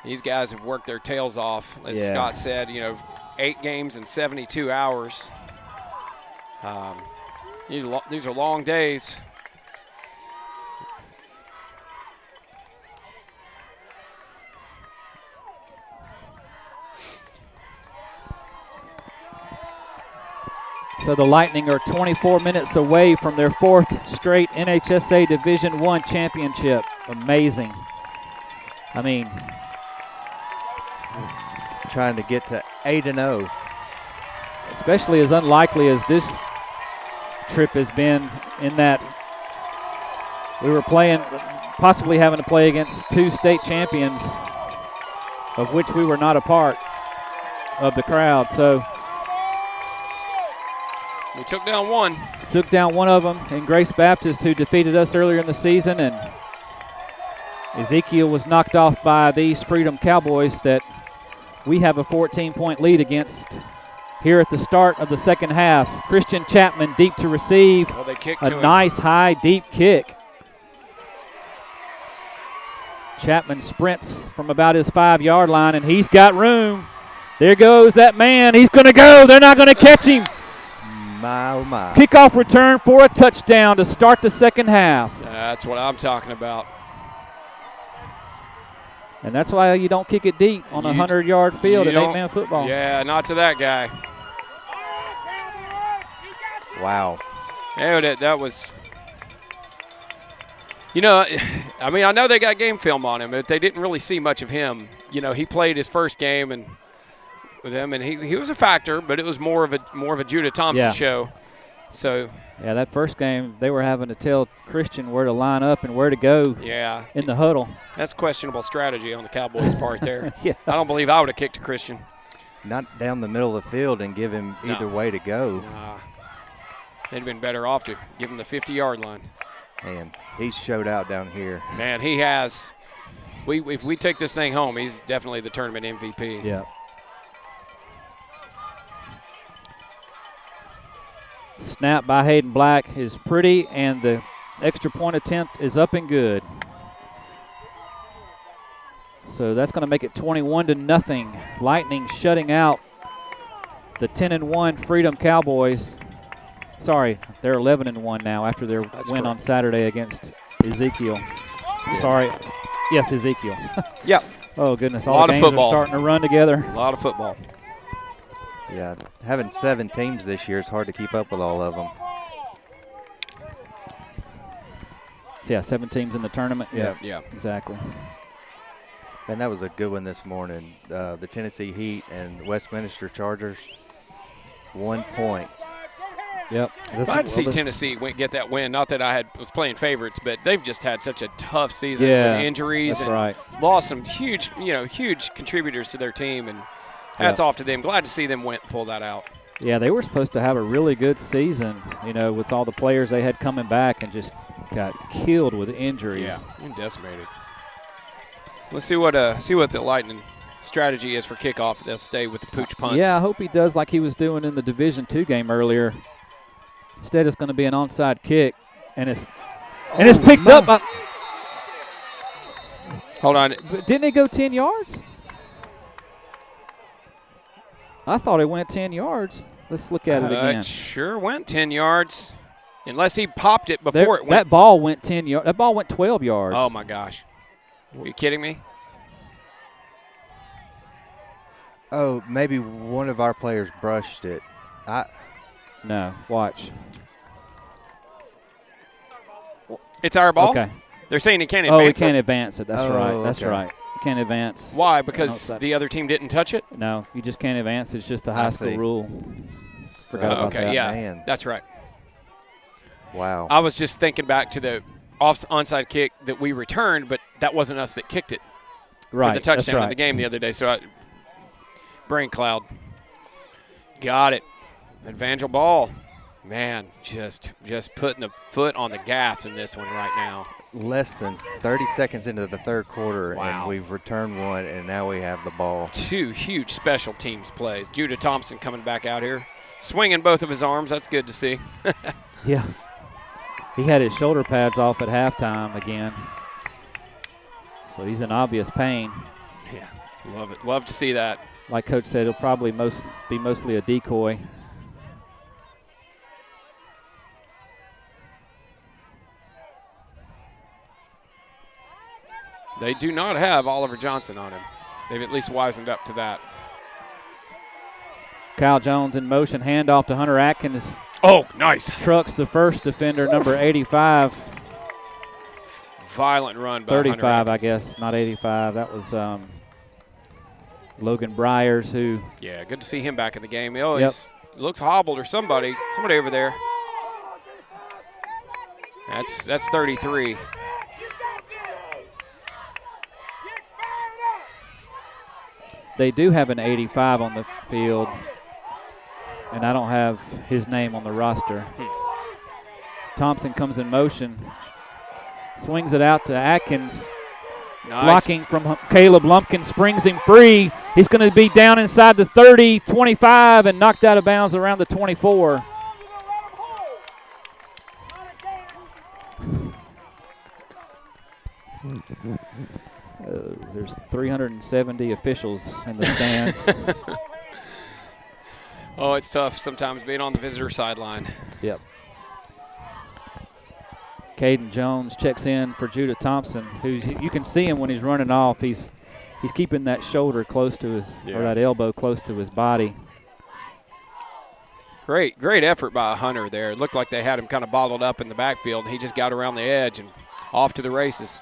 These guys have worked their tails off. As Scott said, 8 games in 72 hours. These are long days. So the Lightning are 24 minutes away from their 4th straight NHSA Division I championship. Amazing. I mean, trying to get to 8-0. Especially as unlikely as this trip has been, in that we were possibly having to play against 2 state champions, of which we were not a part of the crowd. So we took down one. Took down one of them in Grace Baptist, who defeated us earlier in the season, and Ezekiel was knocked off by these Freedom Cowboys that we have a 14-point lead against here at the start of the second half. Christian Chapman deep to receive. Oh, they kicked a to him. Nice high deep kick. Chapman sprints from about his 5-yard line, and he's got room. There goes that man. He's going to go. They're not going to catch him. My, oh my. Kickoff return for a touchdown to start the second half. That's what I'm talking about. And that's why you don't kick it deep on a 100-yard field in 8-man football. Yeah, not to that guy. Wow. Yeah, that was, you know, I mean, I know they got game film on him, but they didn't really see much of him. You know, he played his first game and with them, and he was a factor, but it was more of a Judah Thompson show. So yeah, that first game they were having to tell Christian where to line up and where to go. Yeah, in the huddle. That's questionable strategy on the Cowboys' part there. Yeah. I don't believe I would have kicked to Christian. Not down the middle of the field and give him either way to go. Nah. They'd have been better off to give him the 50-yard line. And he's showed out down here. Man, he has. If we take this thing home, he's definitely the tournament MVP. Yeah. Snap by Hayden Black is pretty, and the extra point attempt is up and good. So that's going to make it 21-0. Lightning shutting out the 10-1 Freedom Cowboys. Sorry, they're 11-1 now after their win on Saturday against Ezekiel. Sorry. Yes, Ezekiel. Yeah. Oh, goodness. All the games are starting to run together. A lot of football. Yeah, having 7 teams this year, it's hard to keep up with all of them. Yeah, 7 teams in the tournament. Yeah. Exactly. And that was a good one this morning. The Tennessee Heat and Westminster Chargers, 1 point. Yep. I'd see Tennessee get that win. Not that I was playing favorites, but they've just had such a tough season with injuries and lost some huge contributors to their team. And hats off to them. Glad to see them pull that out. Yeah, they were supposed to have a really good season, with all the players they had coming back, and just got killed with injuries. Yeah, and decimated. Let's see what the Lightning strategy is for kickoff. They'll stay with the pooch punts. Yeah, I hope he does like he was doing in the Division II game earlier. Instead, it's going to be an onside kick, and it's picked up by. Hold on. Didn't it go 10 yards? I thought it went 10 yards. Let's look at it again. It sure went 10 yards, unless he popped it before it went. That ball went 10 yards. That ball went 12 yards. Oh my gosh! Are you kidding me? Oh, maybe one of our players brushed it. No, watch. It's our ball? Okay. They're saying he can't advance it? Oh, he can't advance it. That's right. That's right. He can't advance. Why? Because the other team didn't touch it? No, you just can't advance. It's just a high school rule. Forgot about that. Yeah, man. That's right. Wow. I was just thinking back to the onside kick that we returned, but that wasn't us that kicked it for the touchdown in the game the other day. So brain cloud. Got it. Evangel ball. Man, just putting the foot on the gas in this one right now. Less than 30 seconds into the third quarter, Wow. and we've returned one, and now we have the ball. 2 huge special teams plays. Judah Thompson coming back out here, swinging both of his arms. That's good to see. Yeah. He had his shoulder pads off at halftime again. So he's in obvious pain. Yeah, love it. Love to see that. Like Coach said, he'll probably be mostly a decoy. They do not have Oliver Johnson on him. They've at least wisened up to that. Kyle Jones in motion, handoff to Hunter Atkins. Oh, nice. Trucks the first defender, number 85. Violent run by 35, I guess, not 85. That was Logan Bryers, who. Yeah, good to see him back in the game. He always looks hobbled or somebody over there. That's 33. They do have an 85 on the field, and I don't have his name on the roster. Thompson comes in motion, swings it out to Atkins. Nice. Blocking from Caleb Lumpkin springs him free. He's going to be down inside the 30, 25, and knocked out of bounds around the 24. There's 370 officials in the stands. Oh, it's tough sometimes being on the visitor sideline. Yep. Caden Jones checks in for Judah Thompson, who you can see him when he's running off. He's keeping that shoulder close to his, or that elbow close to his body. Great effort by Hunter there. It looked like they had him kind of bottled up in the backfield, and he just got around the edge and off to the races.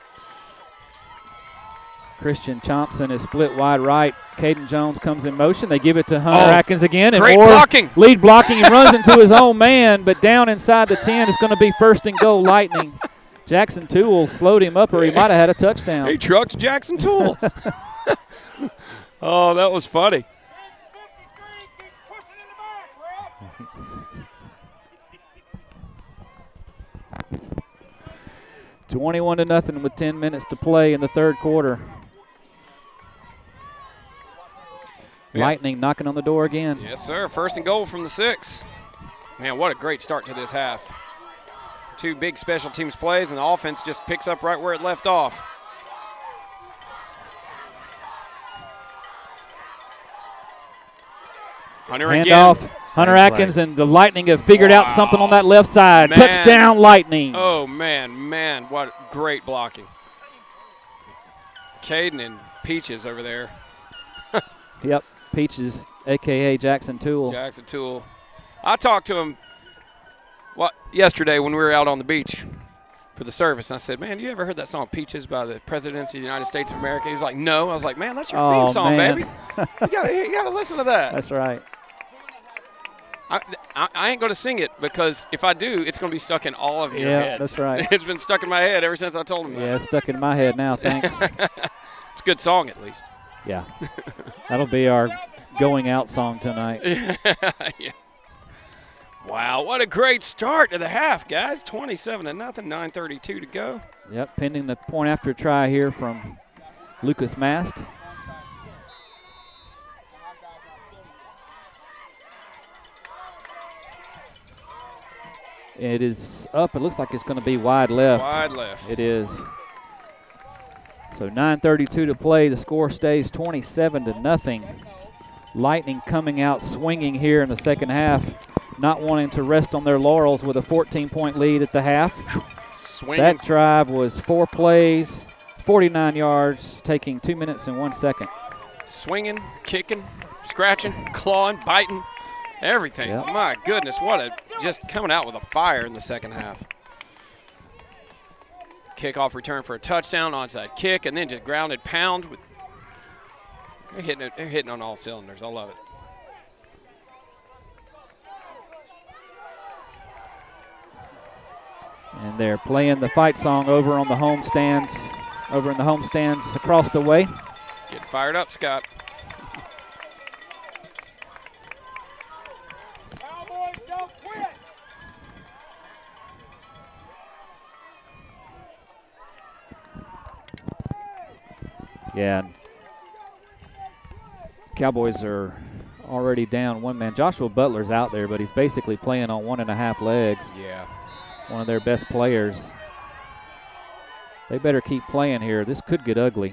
Christian Thompson is split wide right. Caden Jones comes in motion. They give it to Hunter Atkins again. And great blocking. Lead blocking. He runs into his own man, but down inside the 10 is going to be first and goal Lightning. Jackson Toole slowed him up, or he might have had a touchdown. He trucks Jackson Toole. Oh, that was funny. $21-0 with 10 minutes to play in the third quarter. Lightning knocking on the door again. Yes, sir. First and goal from the 6. Man, what a great start to this half. 2 big special teams plays, and the offense just picks up right where it left off. Hunter Handoff. again. Hunter Atkins and the Lightning have figured out something on that left side. Man. Touchdown, Lightning. Oh, man, what great blocking. Caden and Peaches over there. Yep, Peaches, a.k.a. Jackson Toole. Jackson Toole. I talked to him yesterday when we were out on the beach for the service. And I said, man, you ever heard that song Peaches by the Presidents of the United States of America? He's like, no. I was like, man, that's your theme song, baby. You gotta listen to that. That's right. I ain't going to sing it because if I do, it's going to be stuck in all of your heads. Yeah, that's right. It's been stuck in my head ever since I told him that. Yeah, it's stuck in my head now, thanks. It's a good song at least. Yeah. That'll be our going out song tonight. Yeah. Wow, what a great start to the half, guys. 27-0, 9:32 to go. Yep, pending the point after try here from Lucas Mast. It is up. It looks like it's going to be wide left. Wide left. It is. So 9:32 to play. The score stays 27-0. Lightning coming out swinging here in the second half, not wanting to rest on their laurels with a 14-point lead at the half. Swinging. That drive was 4 plays, 49 yards, taking 2 minutes and 1 second. Swinging, kicking, scratching, clawing, biting, everything. Yep. My goodness, just coming out with a fire in the second half. Kickoff return for a touchdown, onside kick, and then just grounded pound. They're hitting on all cylinders. I love it. And they're playing the fight song over on the home stands, over in the home stands across the way. Get fired up, Scott. Cowboys don't quit. Yeah. Cowboys are already down 1 man. Joshua Butler's out there, but he's basically playing on 1.5 legs. Yeah. One of their best players. They better keep playing here. This could get ugly.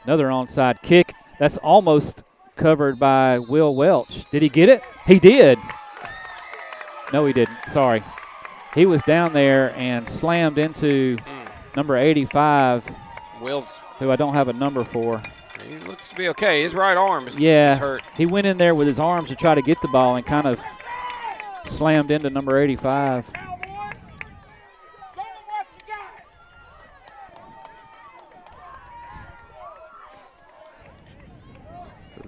Another onside kick. That's almost covered by Will Welch. Did he get it? He did. No, he didn't. Sorry. He was down there and slammed into number 85. Will's. Who I don't have a number for. He looks to be okay. His right arm is hurt. He went in there with his arms to try to get the ball and kind of slammed into number 85. So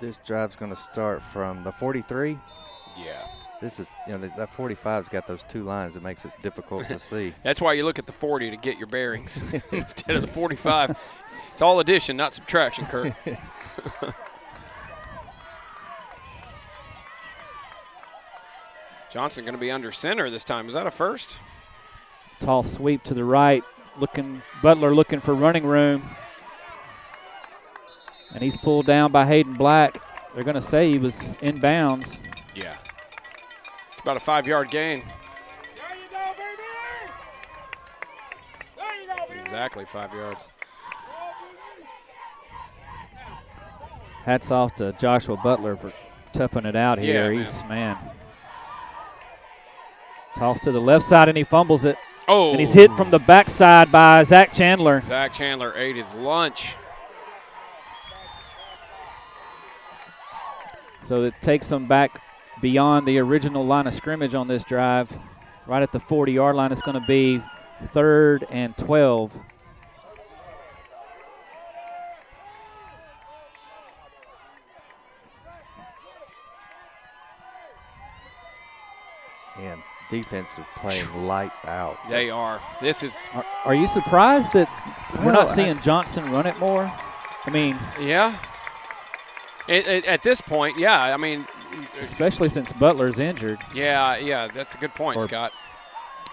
this drive's going to start from the 43. Yeah. This is, that 45's got those 2 lines that makes it difficult to see. That's why you look at the 40 to get your bearings instead of the 45. It's all addition, not subtraction, Kirk. Johnson going to be under center this time. Is that a first? Tall sweep to the right. Butler looking for running room. And he's pulled down by Hayden Black. They're going to say he was in bounds. Yeah. It's about a 5-yard gain. There you go, baby! There you go, baby! Exactly 5 yards. Hats off to Joshua Butler for toughing it out here. Yeah, He's, man. Toss to the left side, and he fumbles it. Oh. And he's hit from the backside by Zach Chandler. Zach Chandler ate his lunch. So it takes them back beyond the original line of scrimmage on this drive. Right at the 40-yard line, it's going to be 3rd and 12. And defense is playing lights out. They are. This is. Are you surprised that we're Well, not seeing Johnson run it more? I mean, Yeah. At this point, yeah. I mean, especially since Butler's injured. yeah. That's a good point, Or- Scott.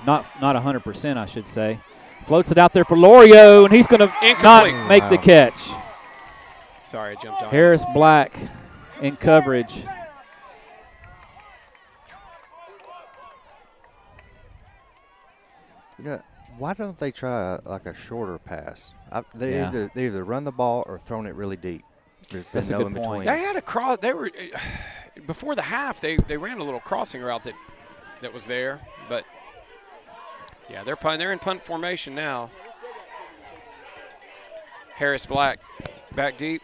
Not 100%, I should say. Floats it out there for Lorio, and he's going to Incomplete. not make the catch. Sorry, I jumped on. Harris Black in coverage. You know, why don't they try like a shorter pass? They Yeah. either run the ball or thrown it really deep. There's been That's a no good in point. between. They had a cross. They were before the half. They ran a little crossing route that was there, but yeah, they're in punt formation now. Harris Black back deep.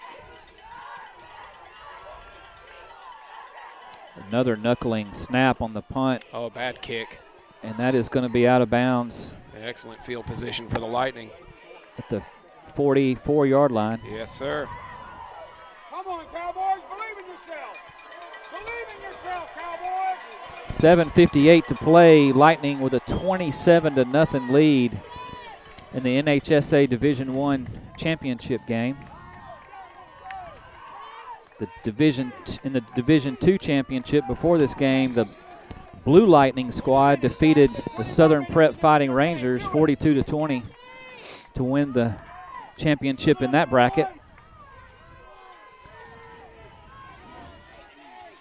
Another knuckling snap on the punt, Oh, bad kick. and that is going to be out of bounds Excellent field position for the Lightning. at the 44-yard line. Yes, sir. Come on, Cowboys, believe in yourself! Believe in yourself, Cowboys! 7:58 to play. Lightning with a 27-0 lead in the NHSA Division I championship game. In the Division II championship before this game, the Blue Lightning squad defeated the Southern Prep Fighting Rangers 42-20 to win the championship in that bracket.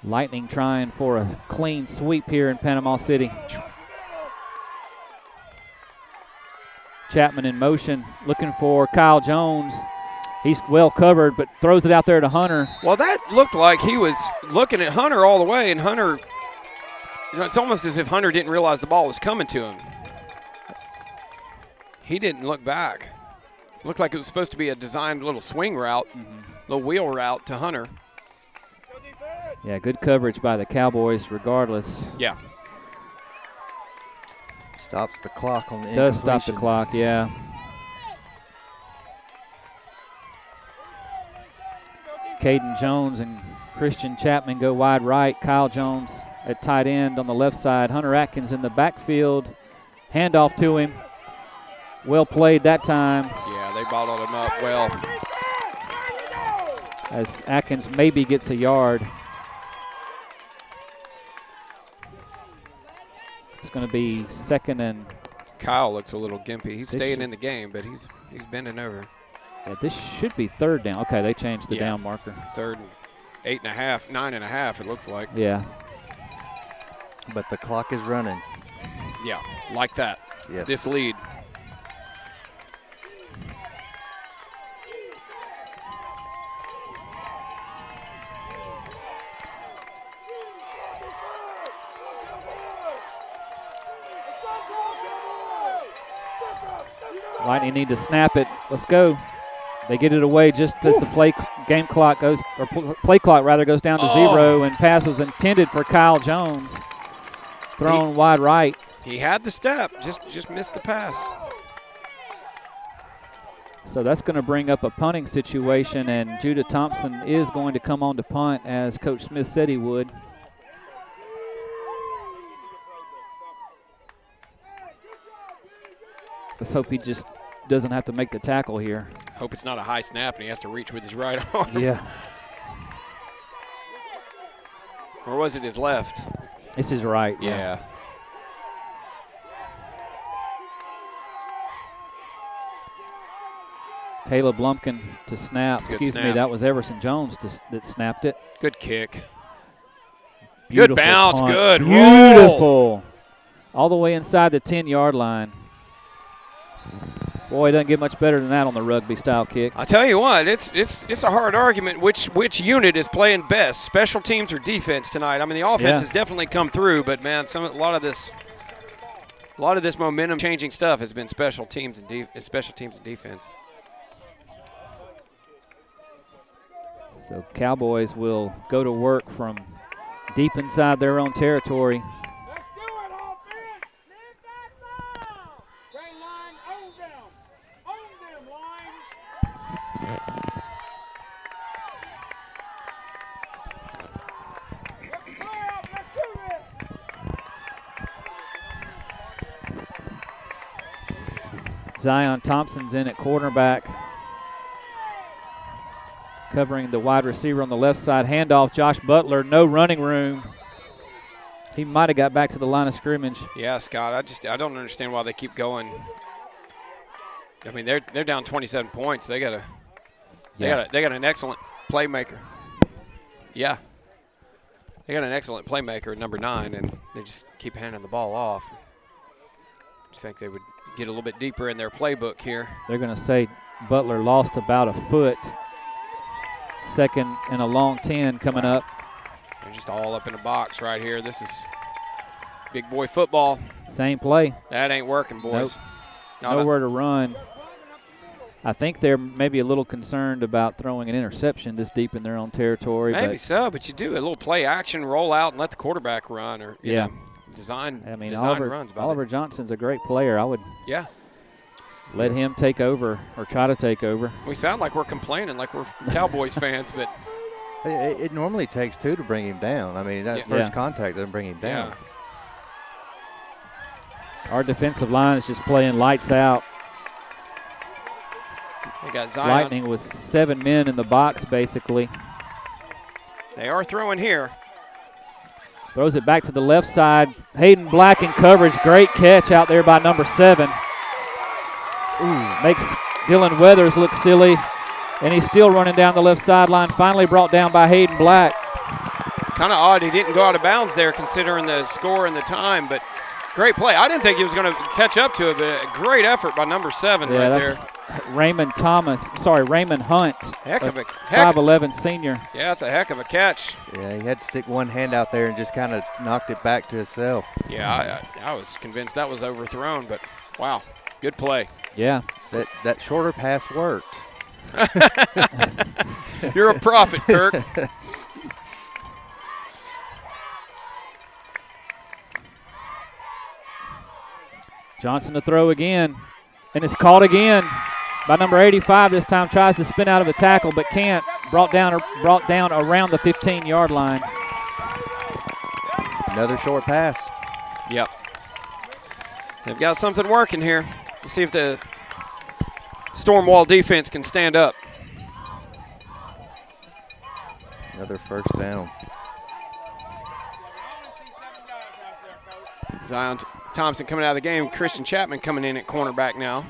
Lightning trying for a clean sweep here in Panama City. Chapman in motion, looking for Kyle Jones. He's well covered, but throws it out there to Hunter. Well, that looked like he was looking at Hunter all the way, and Hunter, it's almost as if Hunter didn't realize the ball was coming to him. He didn't look back. Looked like it was supposed to be a designed little swing route, little wheel route to Hunter. Yeah, good coverage by the Cowboys regardless. Yeah. Stops the clock on the Does stop the incompletion. clock, yeah. Caden Jones and Christian Chapman go wide right. Kyle Jones at tight end on the left side. Hunter Atkins in the backfield. Handoff to him. Well played that time Yeah, they bottled him up well. as Atkins maybe gets a yard. It's going to be 2nd and Kyle looks a little gimpy. He's This staying should- in the game, but he's bending over. yeah, this should be 3rd down. Okay, they changed the Yeah. down marker. 3rd and 8.5, 9.5, it looks like. Yeah. But the clock is running. Yeah, like that. Yes. This lead. Lightning need to snap it. Let's go. They get it away just as the play clock goes down to 0, and pass was intended for Kyle Jones. Thrown wide right. He had the step, just missed the pass. So that's going to bring up a punting situation, and Judah Thompson is going to come on to punt as Coach Smith said he would. Let's hope he just doesn't have to make the tackle here. Hope it's not a high snap and he has to reach with his right arm. Yeah. Or was it his left? This is right. Yeah. Caleb Lumpkin to snap. Excuse me, that was Everson Jones that snapped it. Good kick. Beautiful good bounce. Punt. Good. Beautiful. Roll. All the way inside the 10-yard line. Boy, it doesn't get much better than that on the rugby-style kick. I tell you what, it's a hard argument which unit is playing best, special teams or defense tonight. I mean, the offense has definitely come through, but man, a lot of this momentum-changing stuff has been special teams and defense. So Cowboys will go to work from deep inside their own territory. Let's do it, offense. Hit that ball. Train line, own them. Own them, line. Let's play up. Let's do this. Zion Thompson's in at cornerback, covering the wide receiver on the left side. Handoff, Josh Butler, no running room. He might have got back to the line of scrimmage. Yeah, Scott, I don't understand why they keep going. I mean, they're down 27 points. They got an excellent playmaker. Yeah. They got an excellent playmaker at number 9, and they just keep handing the ball off. I just think they would get a little bit deeper in their playbook here. They're going to say Butler lost about a foot. Second and a long 10 coming up. They're just all up in the box right here. This is big boy football. Same play. That ain't working, boys. Nope. Nowhere to run. I think they're maybe a little concerned about throwing an interception this deep in their own territory. Maybe so, but you do a little play action, roll out, and let the quarterback run, or you know, design runs. Oliver Johnson's a great player. I would let him take over or try to take over. We sound like we're complaining, like we're Cowboys fans, but it normally takes 2 to bring him down. I mean, that first contact doesn't bring him down. Yeah. Our defensive line is just playing lights out. They got Zion. Lightning with 7 men in the box, basically. They are throwing here. Throws it back to the left side. Hayden Black in coverage. Great catch out there by number 7. Makes Dylan Weathers look silly, and he's still running down the left sideline. Finally brought down by Hayden Black. Kind of odd he didn't go out of bounds there considering the score and the time, but great play. I didn't think he was going to catch up to it, but a great effort by number 7 right there. Raymond Hunt, heck of a 5'11" senior. Yeah, that's a heck of a catch. Yeah, he had to stick one hand out there and just kind of knocked it back to himself. Yeah, I was convinced that was overthrown, but wow, good play. Yeah. That shorter pass worked. You're a prophet, Kirk. Johnson to throw again, and it's caught again by number 85. This time tries to spin out of a tackle, but can't. Brought down around the 15-yard line. Another short pass. Yep. They've got something working here. Let's see if the Stormwall defense can stand up. Another first down. Zion Thompson coming out of the game. Christian Chapman coming in at cornerback now.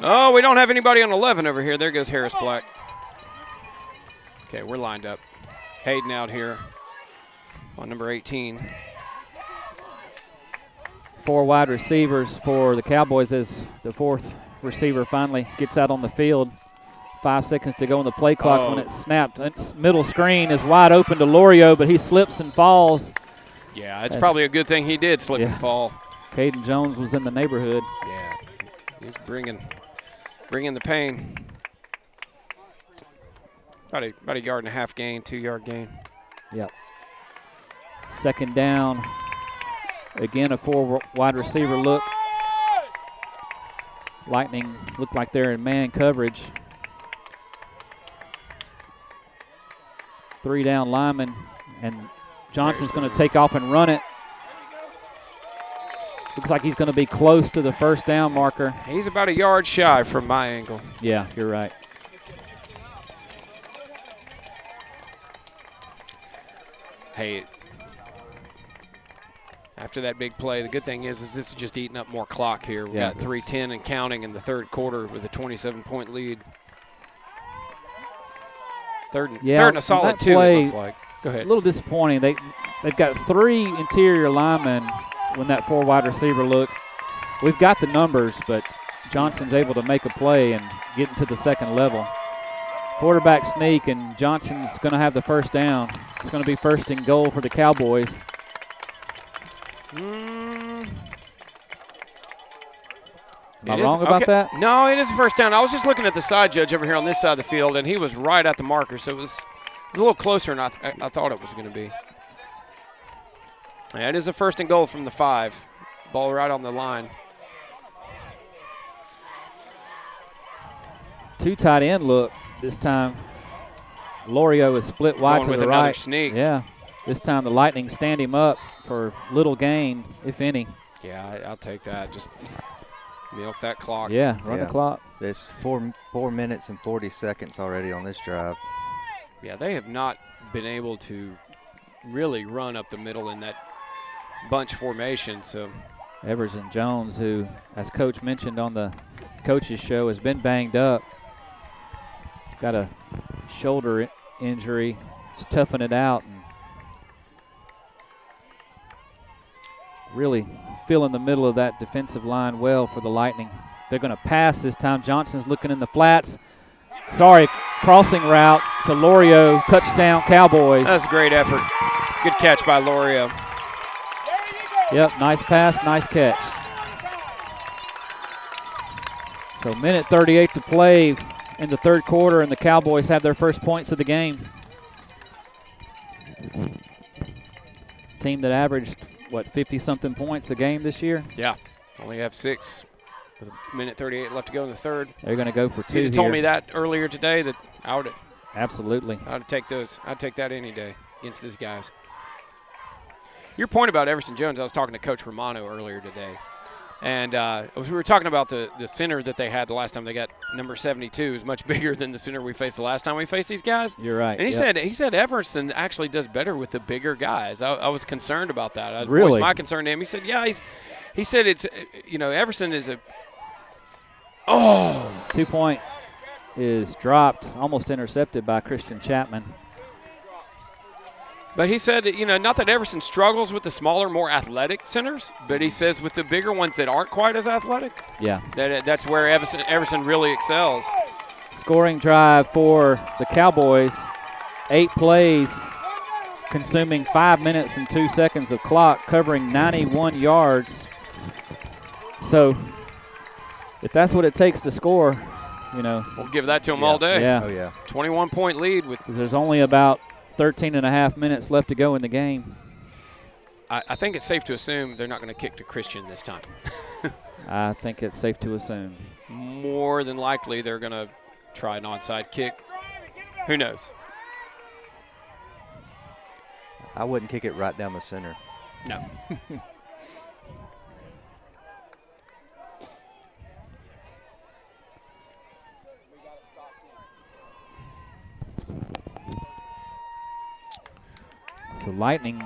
Oh, we don't have anybody on 11 over here. There goes Harris Black. Okay, we're lined up. Hayden out here on number 18. 4 wide receivers for the Cowboys as the 4th receiver finally gets out on the field. 5 seconds to go on the play clock when it's snapped. Middle screen is wide open to Lorio, but he slips and falls. Yeah, it's probably a good thing he did slip and fall. Caden Jones was in the neighborhood. Yeah, he's bringing the pain. About a 1.5 yard gain, 2-yard gain. Yep. Second down. Again, a 4 wide receiver look. Lightning look like they're in man coverage. 3 down linemen, and Johnson's going to take off and run it. Looks like he's going to be close to the first down marker. He's about a yard shy from my angle. Yeah, you're right. Hey, after that big play. The good thing is this is just eating up more clock here. We've got 3:10 and counting in the third quarter with a 27-point lead. Third and a solid 2, it looks like. Go ahead. A little disappointing. They've got 3 interior linemen when that 4 wide receiver look. We've got the numbers, but Johnson's able to make a play and get into the second level. Quarterback sneak, and Johnson's going to have the first down. It's going to be first and goal for the Cowboys. Am I wrong about that? No, it is a first down. I was just looking at the side judge over here on this side of the field, and he was right at the marker, so it was a little closer than I thought it was going to be. Yeah, it is a first and goal from the 5. Ball right on the line. 2 tight end look this time. Lorio is split wide to the right. Another sneak. Yeah. This time the Lightning stand him up for little gain, if any. Yeah, I'll take that. Just milk that clock. Yeah, run the clock. There's 4 minutes and 40 seconds already on this drive. Yeah, they have not been able to really run up the middle in that bunch formation. So Everson Jones, who, as Coach mentioned on the coaches show, has been banged up. Got a shoulder injury. He's toughing it out and really filling the middle of that defensive line well for the Lightning. They're going to pass this time. Johnson's looking in the flats. Crossing route to Lorio. Touchdown, Cowboys. That's a great effort. Good catch by Lorio. Yep, nice pass, nice catch. So minute 38 to play in the third quarter, and the Cowboys have their first points of the game. Team that averaged, 50-something points a game this year? Yeah, only have 6 with a minute 38 left to go in the third. They're going to go for 2 You told me that earlier today that I would. Absolutely. I'd take those. I'd take that any day against these guys. Your point about Everson Jones, I was talking to Coach Romano earlier today. And we were talking about the center that they had the last time they got number 72 is much bigger than the center we faced the last time we faced these guys. You're right. And he said Everson actually does better with the bigger guys. I was concerned about that. I really? voiced my concern to him. He said, yeah, he said it's, Everson is a – 2-point is dropped, almost intercepted by Christian Chapman. But he said, not that Everson struggles with the smaller, more athletic centers, but he says with the bigger ones that aren't quite as athletic, that's where Everson really excels. Scoring drive for the Cowboys. 8 plays, consuming 5 minutes and 2 seconds of clock, covering 91 yards. So if that's what it takes to score, we'll give that to him all day. Yeah. Oh, yeah. 21-point lead with. There's only about 13 and a half minutes left to go in the game. I think it's safe to assume they're not going to kick to Christian this time. I think it's safe to assume. More than likely they're going to try an onside kick. Who knows? I wouldn't kick it right down the center. No. So Lightning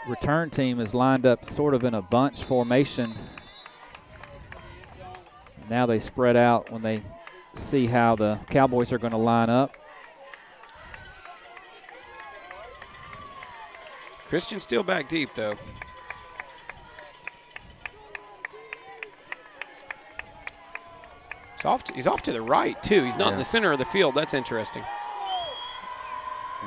return team is lined up sort of in a bunch formation. Now they spread out when they see how the Cowboys are going to line up. Christian's still back deep, though. He's off to the right, too. He's not in the center of the field. That's interesting.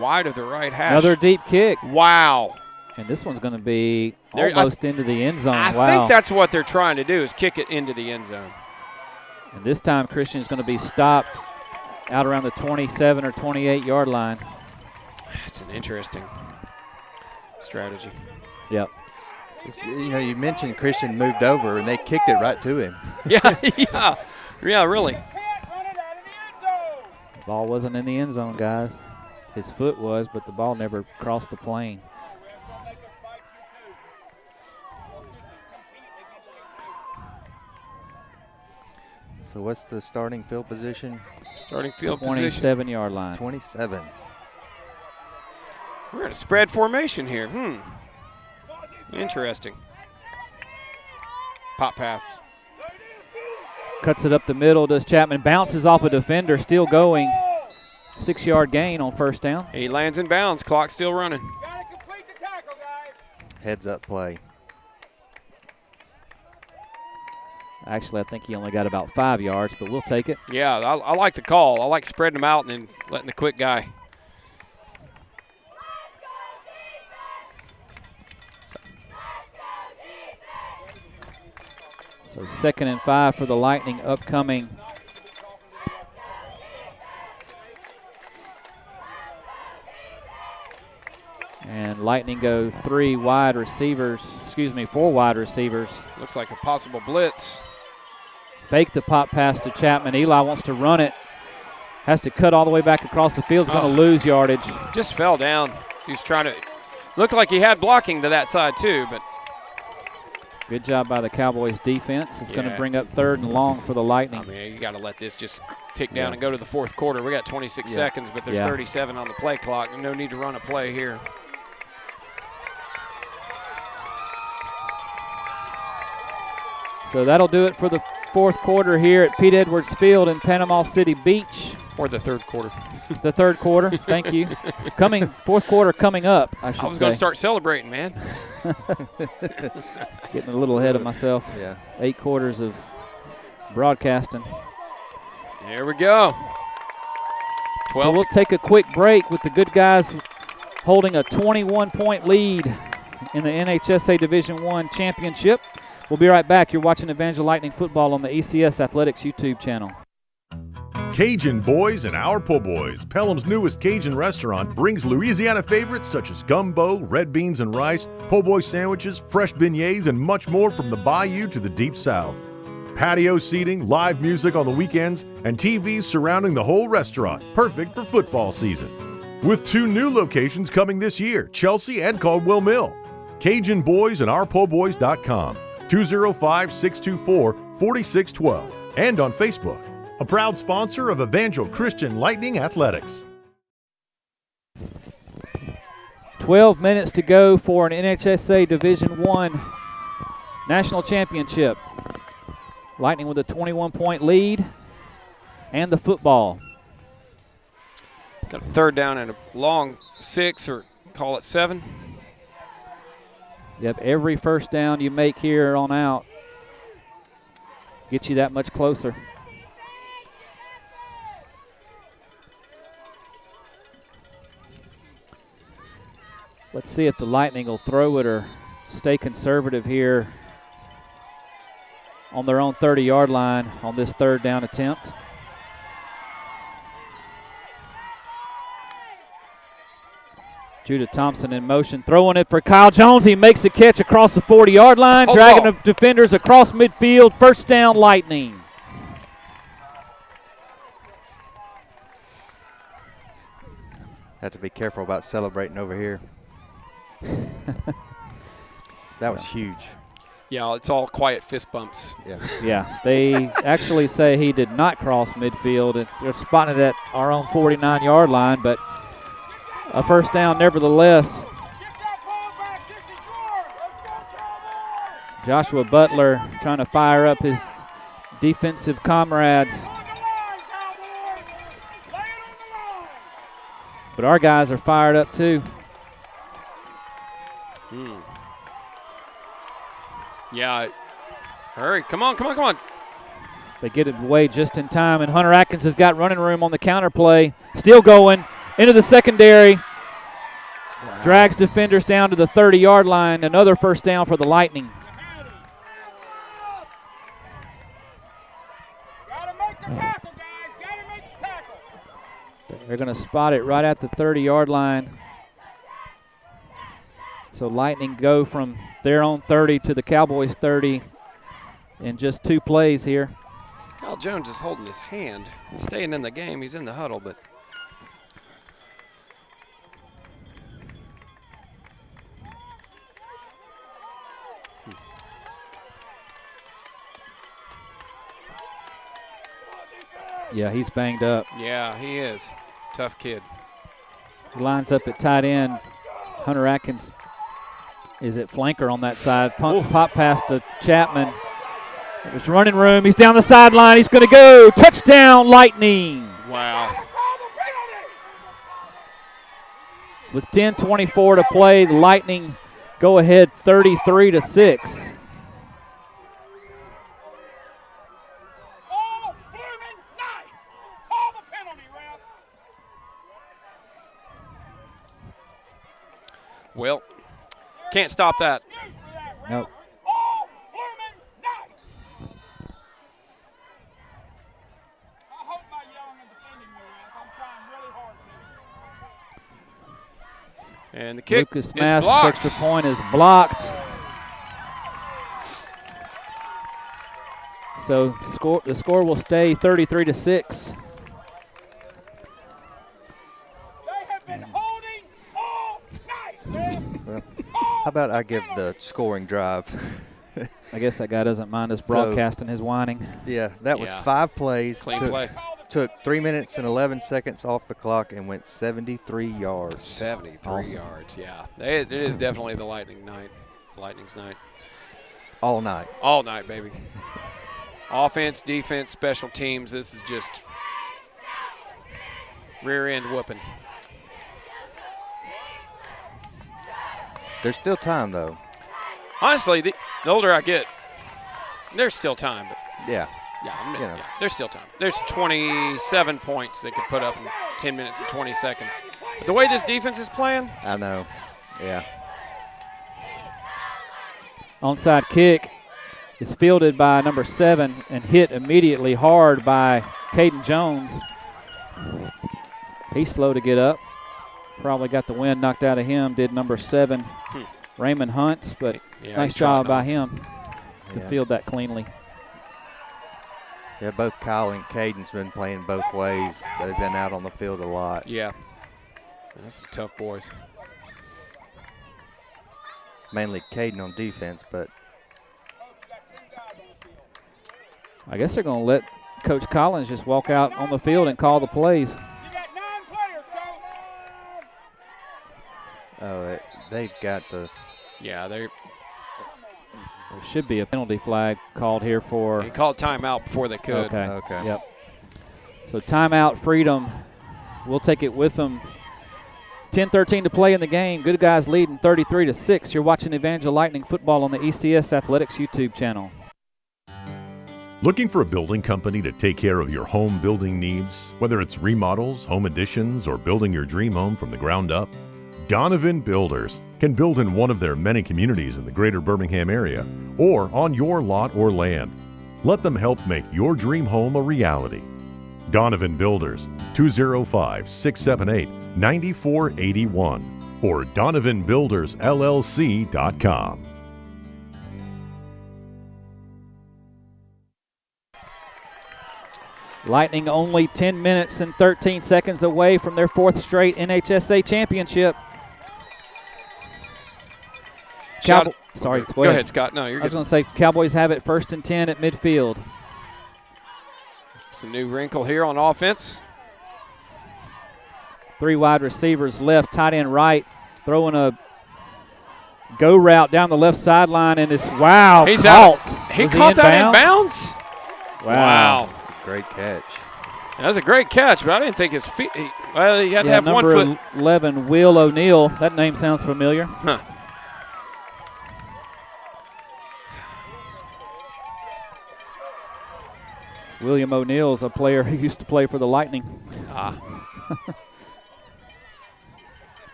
Wide of the right hash. Another deep kick. Wow. And this one's going to be almost into the end zone. I think that's what they're trying to do is kick it into the end zone. And this time Christian's going to be stopped out around the 27 or 28-yard line. That's an interesting strategy. Yep. You mentioned Christian moved over, and they kicked it right to him. Yeah, really. The ball wasn't in the end zone, guys. His foot was, but the ball never crossed the plane. So what's the starting field position? Starting field position. 27-yard line. 27. We're in a spread formation here. Interesting. Pop pass. Cuts it up the middle, does Chapman. Bounces off a defender, still going. 6-yard gain on first down. He lands in bounds. Clock still running. Gotta complete the tackle, guys. Heads up play. Actually, I think he only got about 5 yards, but we'll take it. Yeah, I like the call. I like spreading them out and then letting the quick guy. So 2nd and 5 for the Lightning upcoming. And Lightning go 4 wide receivers. Looks like a possible blitz. Fake the pop pass to Chapman. Eli wants to run it. Has to cut all the way back across the field. He's going to lose yardage. Just fell down. He's trying to. Looked like he had blocking to that side too, but. Good job by the Cowboys defense. It's going to bring up 3rd and long for the Lightning. I mean, you got to let this just tick down and go to the 4th quarter. We got 26 seconds, but there's 37 on the play clock. No need to run a play here. So that'll do it for the 4th quarter here at Pete Edwards Field in Panama City Beach. Or the 3rd quarter. The 3rd quarter, thank you. 4th quarter coming up, I should say. I was going to start celebrating, man. Getting a little ahead of myself. Yeah. 8 quarters of broadcasting. There we go. 12. So we'll take a quick break with the good guys holding a 21-point lead in the NHSA Division I Championship. We'll be right back. You're watching Evangel Lightning Football on the ECS Athletics YouTube channel. Cajun Boys and Our Po' Boys, Pelham's newest Cajun restaurant, brings Louisiana favorites such as gumbo, red beans and rice, po' boy sandwiches, fresh beignets, and much more from the bayou to the deep south. Patio seating, live music on the weekends, and TVs surrounding the whole restaurant, perfect for football season. With 2 new locations coming this year, Chelsea and Caldwell Mill. Cajun Boys and OurPo'Boys.com, 205-624-4612, and on Facebook. A proud sponsor of Evangel Christian Lightning Athletics. 12 minutes to go for an NHSA Division I National Championship. Lightning with a 21-point lead and the football. Got a 3rd down and a long 6 or call it 7. Yep, every first down you make here on out gets you that much closer. Let's see if the Lightning will throw it or stay conservative here on their own 30-yard line on this 3rd down attempt. Judah Thompson in motion, throwing it for Kyle Jones. He makes a catch across the 40-yard line, dragging the defenders across midfield. First down, Lightning. Have to be careful about celebrating over here. That was huge. Yeah, it's all quiet fist bumps. Yeah, they actually say he did not cross midfield. They're spotting it at our own 49-yard line, but a first down nevertheless. Joshua Butler trying to fire up his defensive comrades. But our guys are fired up too. Yeah. Hurry. Come on. They get it away just in time, and Hunter Atkins has got running room on the counter play. Still going into the secondary. Wow. Drags defenders down to the 30-yard line. Another first down for the Lightning. Gotta make the tackle, guys. Gotta make the tackle. They're going to spot it right at the 30-yard line. So Lightning go from their own 30 to the Cowboys 30 in just 2 plays here. Kyle Jones is holding his hand. He's staying in the game. He's in the huddle, but yeah, he's banged up. Yeah, he is. Tough kid. He lines up at tight end. Hunter Atkins is at flanker on that side. Pop pass to Chapman. There's running room. He's down the sideline. He's going to go. Touchdown, Lightning. Wow. With 10:24 to play, the Lightning go ahead 33-6. Well, can't stop that. Nope. And the kick Lucas is Mass' blocked. extra point is blocked. So the score will stay 33-6. Well, how about I give the scoring drive? I guess that guy doesn't mind us broadcasting his whining. Yeah, that was Yeah. 5 plays. Clean play. Took 3 minutes and 11 seconds off the clock and went 73 yards. 73 Awesome. yards, yeah. It is definitely the Lightning's night. All night. All night, baby. Offense, defense, special teams. This is just rear end whooping. There's still time, though. Honestly, the older I get, there's still time. But Yeah. yeah, there's still time. There's 27 points they could put up in 10 minutes and 20 seconds. But the way this defense is playing, I know. Yeah. Onside kick is fielded by number 7 and hit immediately hard by Caden Jones. He's slow to get up. Probably got the wind knocked out of him, did number 7, Raymond Hunt, but yeah, nice he's job trotting by off. him to Yeah. field that cleanly. Yeah, both Kyle and Caden's been playing both ways. They've been out on the field a lot. Yeah. That's some tough boys. Mainly Caden on defense, but I guess they're going to let Coach Collins just walk out on the field and call the plays. they've got to. Yeah, There should be a penalty flag called here for. they called timeout before they could. Okay. Okay. Yep. So timeout, Freedom. We'll take it with them. 10:13 to play in the game. Good guys leading 33-6. You're watching Evangel Lightning football on the ECS Athletics YouTube channel. Looking for a building company to take care of your home building needs? Whether it's remodels, home additions, or building your dream home from the ground up? Donovan Builders can build in one of their many communities in the greater Birmingham area or on your lot or land. Let them help make your dream home a reality. Donovan Builders, 205-678-9481 or DonovanBuildersLLC.com. Lightning only 10 minutes and 13 seconds away from their 4th straight NHSA championship. Shot- Sorry, Go ahead, Scott. No, you're I was good. going to say Cowboys have it 1st and 10 at midfield. It's a new wrinkle here on offense. 3 wide receivers left, tight end right, throwing a go route down the left sideline, and it's He's caught. out. He Was caught that in bounds? Wow. Great catch. That was a great catch, but I didn't think his feet. He had to have one number foot. 11, Will O'Neal. That name sounds familiar. Huh. William O'Neal's a player who used to play for the Lightning.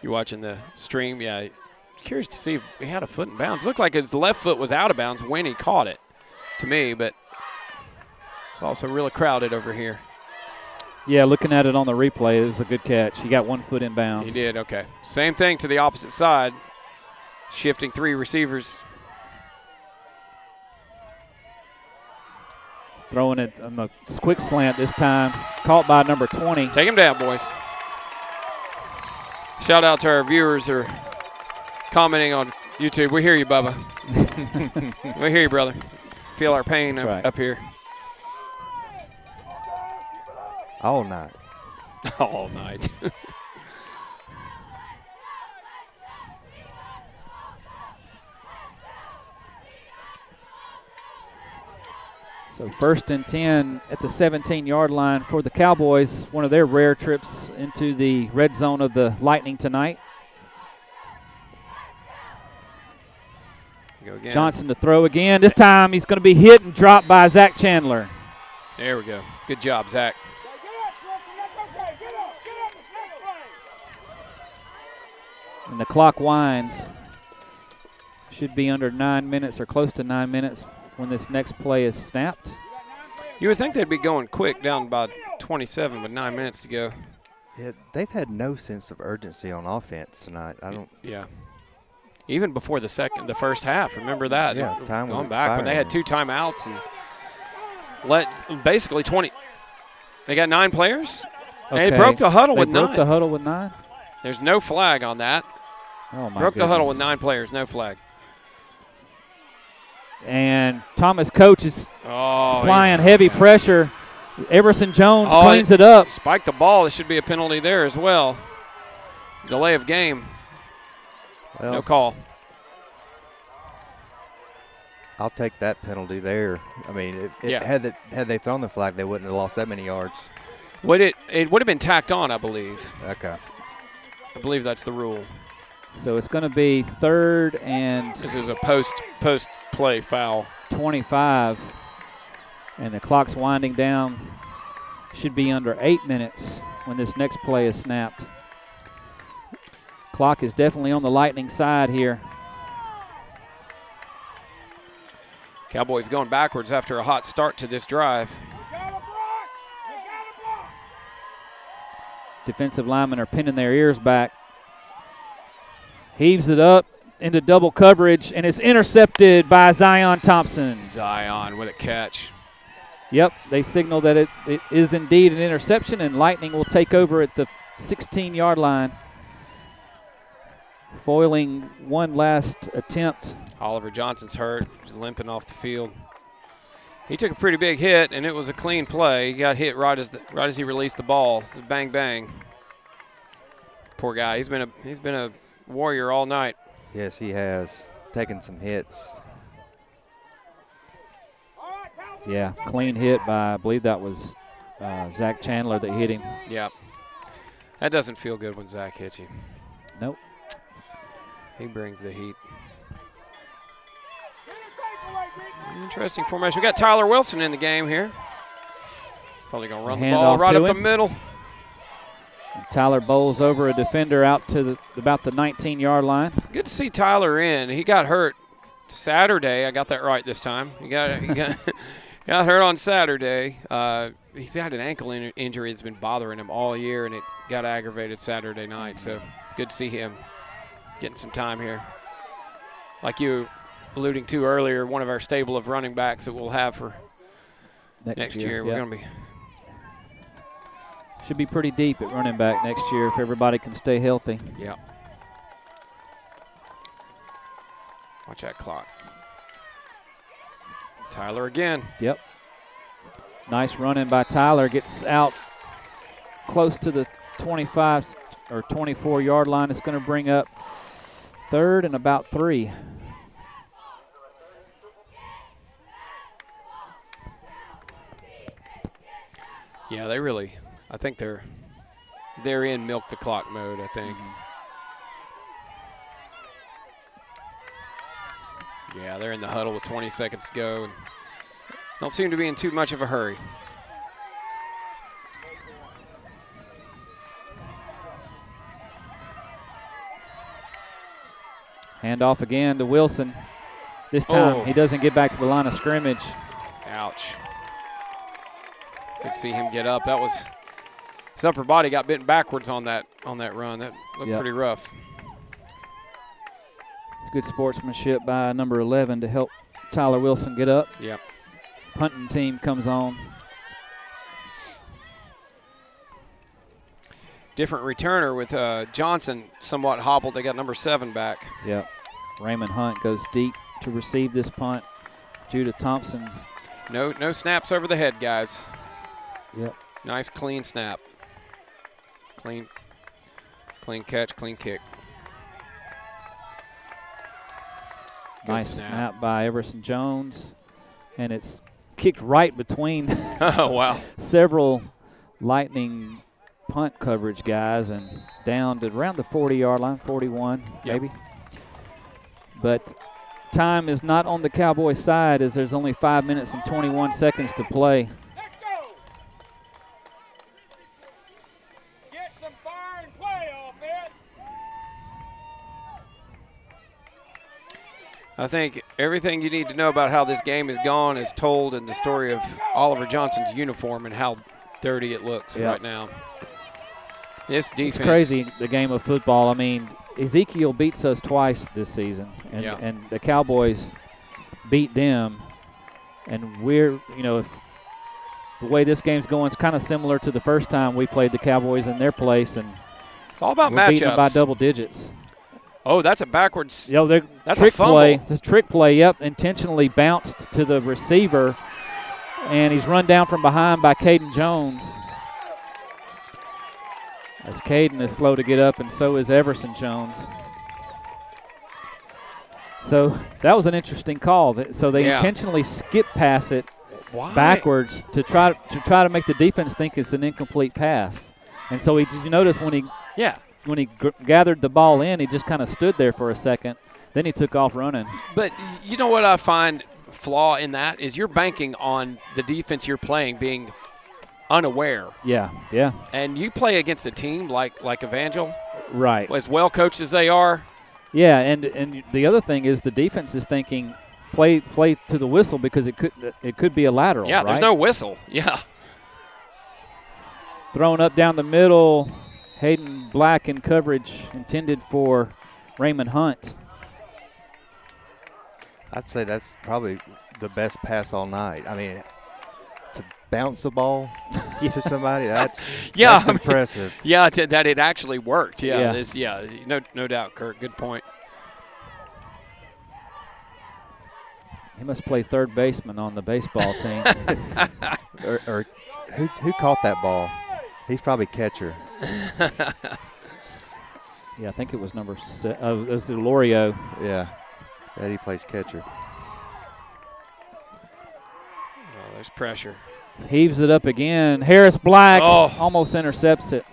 You watching the stream? Yeah. Curious to see if he had a foot in bounds. Looked like his left foot was out of bounds when he caught it, to me, but it's also really crowded over here. Yeah, looking at it on the replay, it was a good catch. He got 1 foot in bounds. He did, okay. Same thing to the opposite side. Shifting 3 receivers. Throwing it on the quick slant this time. Caught by number 20. Take him down, boys. Shout out to our viewers who are commenting on YouTube. We hear you, Bubba. We hear you, brother. Feel our pain up here. All night. All night. So 1st and 10 at the 17-yard line for the Cowboys, one of their rare trips into the red zone of the Lightning tonight. Go again. Johnson to throw again. This time he's going to be hit and dropped by Zach Chandler. There we go. Good job, Zach. And the clock winds. Should be under 9 minutes or close to 9 minutes when this next play is snapped. You would think they'd be going quick down by 27 with 9 minutes to go. Yeah, they've had no sense of urgency on offense tonight. I don't. Yeah. Even before the first half. Remember that? Yeah, time was going back when they had 2 timeouts and let basically 20. They got 9 players. Okay. They broke the huddle with 9. Broke the huddle with 9. There's no flag on that. Oh my! Broke the huddle with goodness. 9 players, no flag. And Thomas Coach is Oh, applying heavy pressure. Everson Jones Oh, cleans it up. Spiked the ball. There should be a penalty there as well. Delay of game. Well, No call. I'll take that penalty there. I mean, Yeah. had they thrown the flag, they wouldn't have lost that many yards. It would have been tacked on, I believe. Okay. I believe that's the rule. So it's going to be 3rd and This is a post play foul. 25. And the clock's winding down. Should be under 8 minutes when this next play is snapped. Clock is definitely on the Lightning side here. Cowboys going backwards after a hot start to this drive. Defensive linemen are pinning their ears back. Heaves it up into double coverage, and it's intercepted by Zion Thompson. Zion with a catch. Yep, they signal that it is indeed an interception, and Lightning will take over at the 16-yard line, foiling one last attempt. Oliver Johnson's hurt, he's limping off the field. He took a pretty big hit, and it was a clean play. He got hit right as he released the ball. Just bang bang. Poor guy. He's been a warrior all night. Yes, he has taken some hits. Yeah, clean hit by, I believe that was Zach Chandler that hit him. Yeah. That doesn't feel good when Zach hits you. Nope. He brings the heat. Interesting formation. We got Tyler Wilson in the game here. Probably going to run the ball Handoff right to up the him. middle. And Tyler bowls over a defender out to about the 19-yard line. Good to see Tyler in. He got hurt Saturday. I got that right this time. He got got hurt on Saturday. He's had an ankle injury that's been bothering him all year, and it got aggravated Saturday night. So good to see him getting some time here. Like you alluding to earlier, one of our stable of running backs that we'll have for next year. We're going to be should be pretty deep at running back next year if everybody can stay healthy. Yeah. Watch that clock. Tyler again. Yep. Nice running by Tyler. Gets out close to the 25 or 24-yard line. It's going to bring up 3rd and about 3. Yeah, they really, I think they're in milk the clock mode, I think. Yeah, they're in the huddle with 20 seconds to go. And don't seem to be in too much of a hurry. Handoff again to Wilson. This time he doesn't get back to the line of scrimmage. Ouch. Good to see him get up. That was his upper body got bent backwards on that run. That looked pretty rough. It's good sportsmanship by number 11 to help Tyler Wilson get up. Yep. Punting team comes on. Different returner with Johnson somewhat hobbled. They got number 7 back. Yep. Raymond Hunt goes deep to receive this punt. Judah Thompson. No snaps over the head, guys. Yep. Nice clean snap. Clean catch, clean kick. Nice snap by Everson Jones. And it's kicked right between Oh, wow. several Lightning punt coverage guys and down to around the 40-yard line, 41 maybe. But time is not on the Cowboys' side as there's only 5 minutes and 21 seconds to play. Let's go. Get some fire and play off it. I think everything you need to know about how this game has gone is told in the story of Oliver Johnson's uniform and how dirty it looks right now. This defense. It's crazy, the game of football. I mean, Ezekiel beats us twice this season, and the Cowboys beat them. And we're, if the way this game's going is kind of similar to the first time we played the Cowboys in their place, and it's all about we're matchups. beating them by double digits. Oh, that's a backwards. That's trick a play. This trick play, intentionally bounced to the receiver, and he's run down from behind by Caden Jones. As Caden is slow to get up, and so is Everson Jones. So that was an interesting call. So they intentionally skip pass it backwards to try to make the defense think it's an incomplete pass. And so did you notice when he gathered the ball in, he just kind of stood there for a second. Then he took off running. But you know what I find flaw in that is you're banking on the defense you're playing being unaware. Yeah. And you play against a team like Evangel, right? As well coached as they are. Yeah, and the other thing is the defense is thinking play to the whistle because it could be a lateral. Yeah, right? There's no whistle. Yeah. Thrown up down the middle. Hayden Black in coverage intended for Raymond Hunt. I'd say that's probably the best pass all night. I mean, to bounce the ball to somebody, that's impressive. Yeah, that it actually worked. Yeah. No doubt, Kirk. Good point. He must play third baseman on the baseball team. or who caught that ball? He's probably catcher. Yeah, I think it was number 6. Oh, it was Lorio. Yeah, Eddie plays catcher. Oh, there's pressure. Heaves it up again. Harris Black almost intercepts it.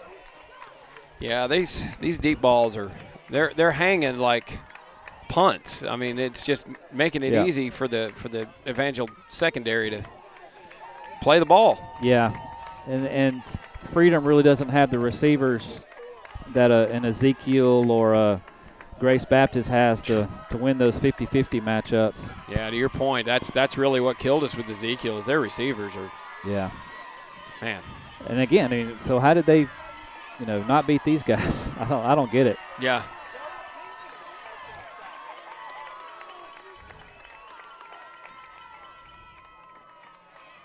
Yeah, these deep balls they're hanging like punts. I mean, it's just making it easy for the Evangel secondary to play the ball. Yeah, and Freedom really doesn't have the receivers that an Ezekiel or a Grace Baptist has to win those 50-50 matchups. Yeah, to your point, that's really what killed us with Ezekiel is their receivers are. Yeah. Man. And again, so how did they, not beat these guys? I don't get it. Yeah.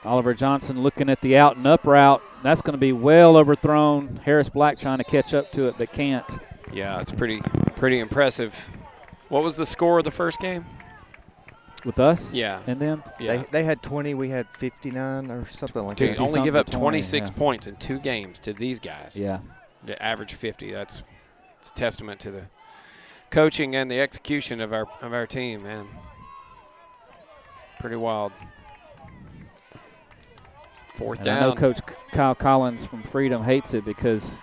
Oliver Johnson looking at the out and up route. That's going to be well overthrown. Harris Black trying to catch up to it, but can't. Yeah, it's pretty impressive. What was the score of the first game? With us? Yeah. And them? Yeah. They had 20, we had 59 or something like to that. only give up 26 points in 2 games to these guys. Yeah. The average 50. It's a testament to the coaching and the execution of our team, man. Pretty wild. Fourth down. I know Coach Kyle Collins from Freedom hates it because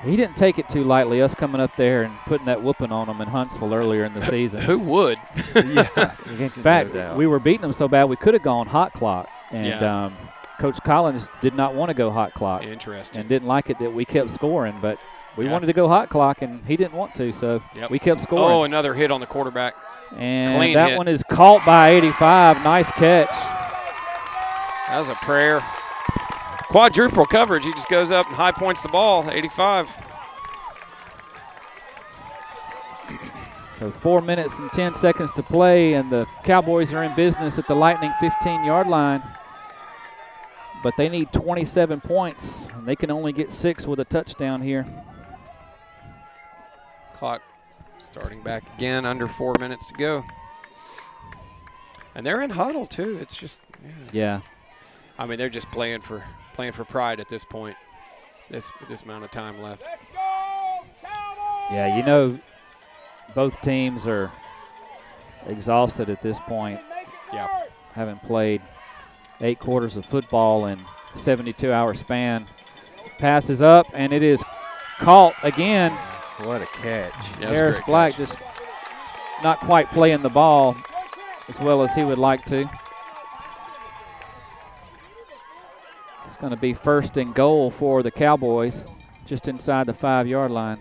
he didn't take it too lightly, us coming up there and putting that whooping on them in Huntsville earlier in the season. Who would? Yeah. In fact, we were beating them so bad we could have gone hot clock. And Coach Collins did not want to go hot clock. Interesting. And didn't like it that we kept scoring, but we wanted to go hot clock, and he didn't want to, so we kept scoring. Oh, another hit on the quarterback. And Clean that hit. one is caught by 85. Nice catch. That was a prayer. Quadruple coverage. He just goes up and high points the ball, 85. So 4 minutes and 10 seconds to play, and the Cowboys are in business at the Lightning 15-yard line. But they need 27 points, and they can only get 6 with a touchdown here. Clock starting back again, under 4 minutes to go. And they're in huddle, too. It's just, yeah. I mean, they're just playing for pride at this point, this amount of time left. Let's go, Cowboys! Yeah, both teams are exhausted at this point. Yeah. Haven't played 8 quarters of football in 72-hour span. Pass is up, and it is caught again. What a catch. Yeah, Harris Black just not quite playing the ball as well as he would like to. It's going to be 1st and goal for the Cowboys, just inside the 5-yard line.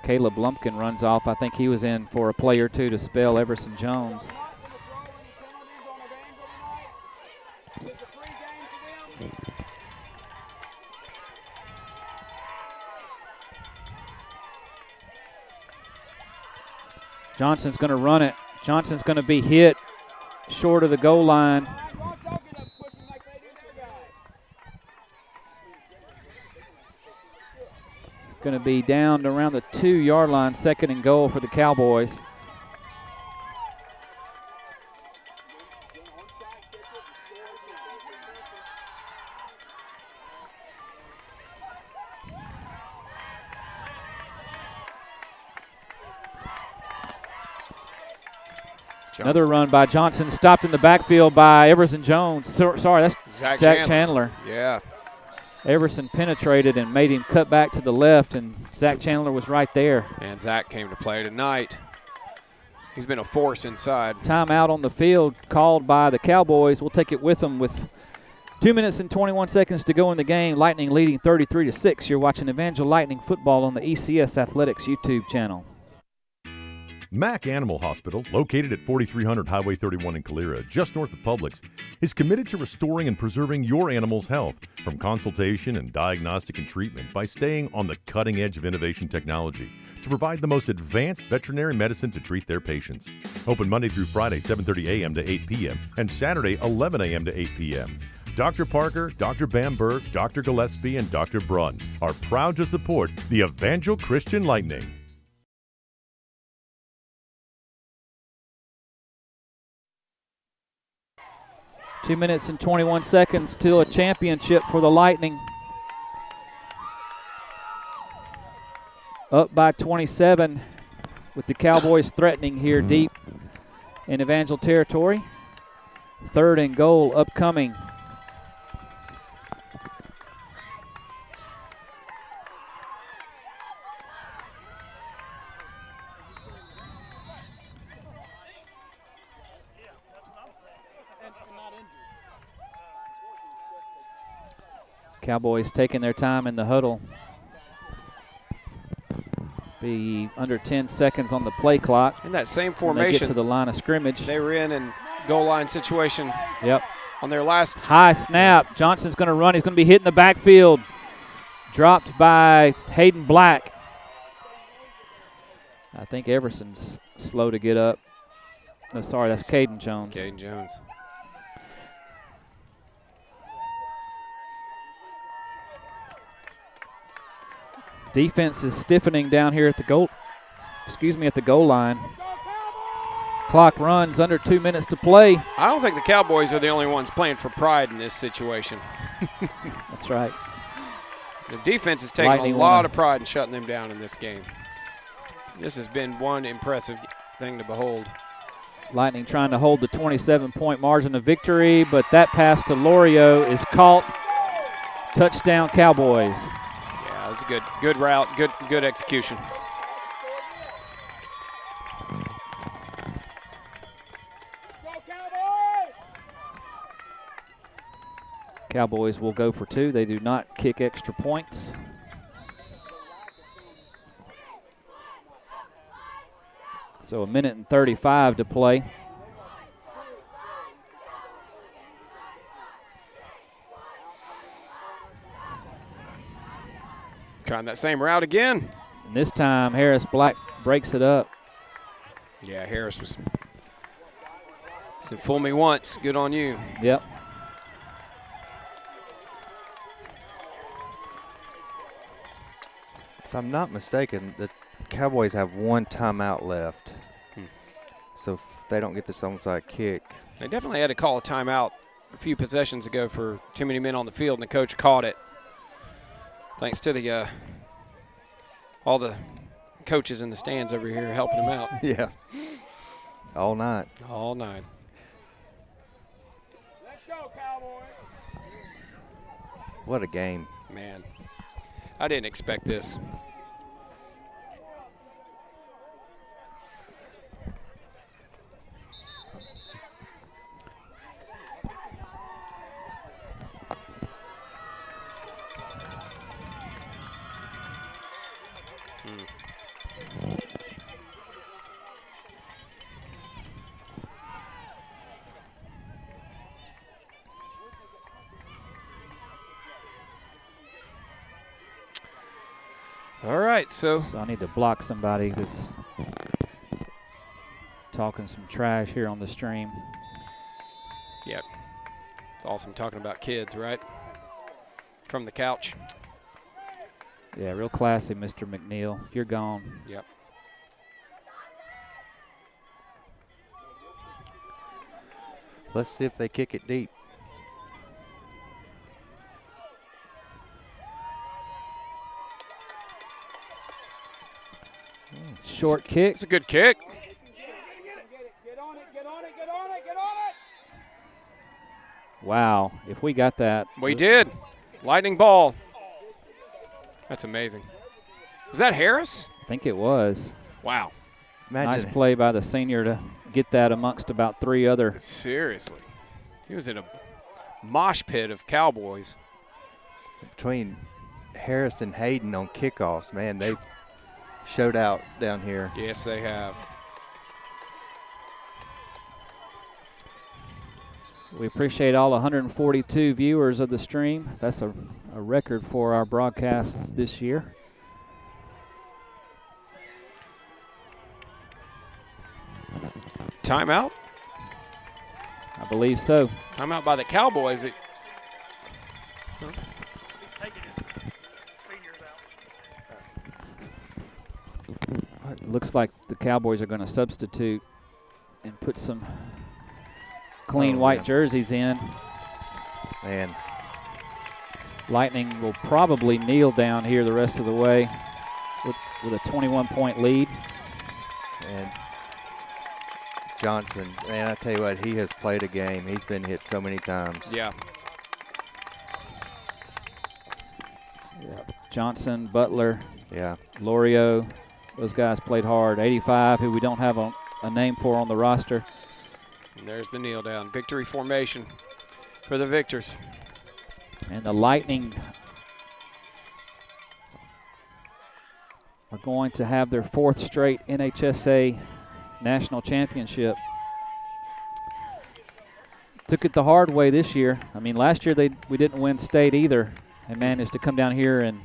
Caleb Lumpkin runs off. I think he was in for a play or two to spell Everson Jones. Johnson's going to run it. Johnson's going to be hit short of the goal line. It's going to be down to around the 2-yard line, 2nd and goal for the Cowboys. Another run by Johnson, stopped in the backfield by Everson Jones. Sorry, that's Zach Chandler. Yeah. Everson penetrated and made him cut back to the left, and Zach Chandler was right there. And Zach came to play tonight. He's been a force inside. Timeout on the field called by the Cowboys. We'll take it with them with 2 minutes and 21 seconds to go in the game. Lightning leading 33-6. You're watching Evangel Lightning football on the ECS Athletics YouTube channel. Mack Animal Hospital, located at 4300 Highway 31 in Calera, just north of Publix, is committed to restoring and preserving your animal's health from consultation and diagnostic and treatment by staying on the cutting edge of innovation technology to provide the most advanced veterinary medicine to treat their patients. Open Monday through Friday, 7:30 a.m. to 8 p.m. and Saturday, 11 a.m. to 8 p.m. Dr. Parker, Dr. Bamberg, Dr. Gillespie, and Dr. Brunn are proud to support the Evangel Christian Lightning. 2 minutes and 21 seconds till a championship for the Lightning. Up by 27 with the Cowboys threatening here deep in Evangel territory. 3rd and goal upcoming. Cowboys taking their time in the huddle. Be under 10 seconds on the play clock. In that same They formation, get to the line of scrimmage. they were in goal line situation. Yep. On their last. High snap. Johnson's going to run. He's going to be hit in the backfield. Dropped by Hayden Black. I think Everson's slow to get up. No, sorry, that's Caden Jones. Caden Jones. Defense is stiffening down here at the goal. At the goal line. Clock runs, under 2 minutes to play. I don't think the Cowboys are the only ones playing for pride in this situation. That's right. The defense is taking Lightning a lot of pride in shutting them down in this game. This has been one impressive thing to behold. Lightning trying to hold the 27-point margin of victory, but that pass to Lorio is caught. Touchdown Cowboys. Yeah, that's a good route, good execution. Cowboys will go for 2. They do not kick extra points. So 1 minute and 35 to play. Trying that same route again. And this time Harris Black breaks it up. Yeah, Harris said, "Fool me once, good on you." Yep. If I'm not mistaken, the Cowboys have 1 timeout left. So if they don't get this onside kick. They definitely had to call a timeout a few possessions ago for too many men on the field, and the coach caught it. Thanks to the all the coaches in the stands over here helping him out. Yeah. All night. All night. Let's go, Cowboys. What a game. Man, I didn't expect this. All right, so I need to block somebody that's talking some trash here on the stream. yeah, it's awesome talking about kids, right? From the couch. Yeah, real classy, Mr. McNeil. You're gone. Yep. Let's see if they kick it deep. Short kick. It's a good kick. Get on it, get on it, get on it, get on it. Wow, if we got that. We did. Lightning ball. That's amazing. Is that Harris? I think it was. Wow. Imagine Nice play by the senior to get that amongst about 3 other. Seriously. He was in a mosh pit of Cowboys. between Harris and Hayden on kickoffs. Man, they showed out down here. Yes, they have. We appreciate all 142 viewers of the stream. That's a record for our broadcasts this year. Timeout? I believe so. Timeout by the Cowboys. It looks like the Cowboys are going to substitute and put some clean white jerseys in. Man. Lightning will probably kneel down here the rest of the way with a 21-point lead. And Johnson, man, I tell you what, he has played a game. He's been hit so many times. Yeah. Johnson, Butler, Yeah. Lorio, those guys played hard. 85, who we don't have a name for on the roster. And there's the kneel down. Victory formation for the Victors. And the Lightning are going to have their 4th straight NHSA National Championship. Took it the hard way this year. I mean, last year we didn't win state either, and managed to come down here and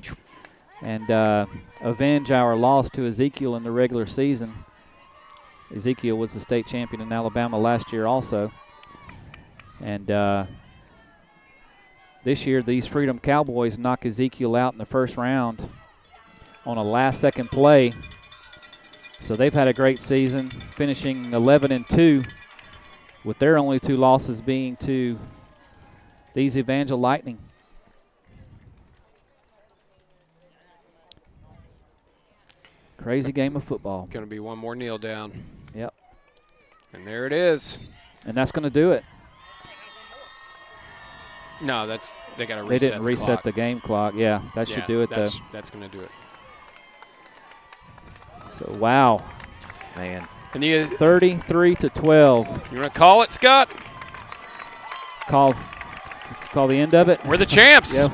avenge our loss to Ezekiel in the regular season. Ezekiel was the state champion in Alabama last year also. And this year, these Freedom Cowboys knock Ezekiel out in the first round on a last-second play. So they've had a great season, finishing 11-2, with their only 2 losses being to these Evangel Lightning. Crazy game of football. Going to be one more kneel down. Yep. And there it is. And that's going to do it. No, they got to reset. They didn't reset the game clock. Yeah, that should do it though. That's going to do it. So wow. Man. And you 33-12. want to call it, Scott? Call the end of it. We're the champs. Yep.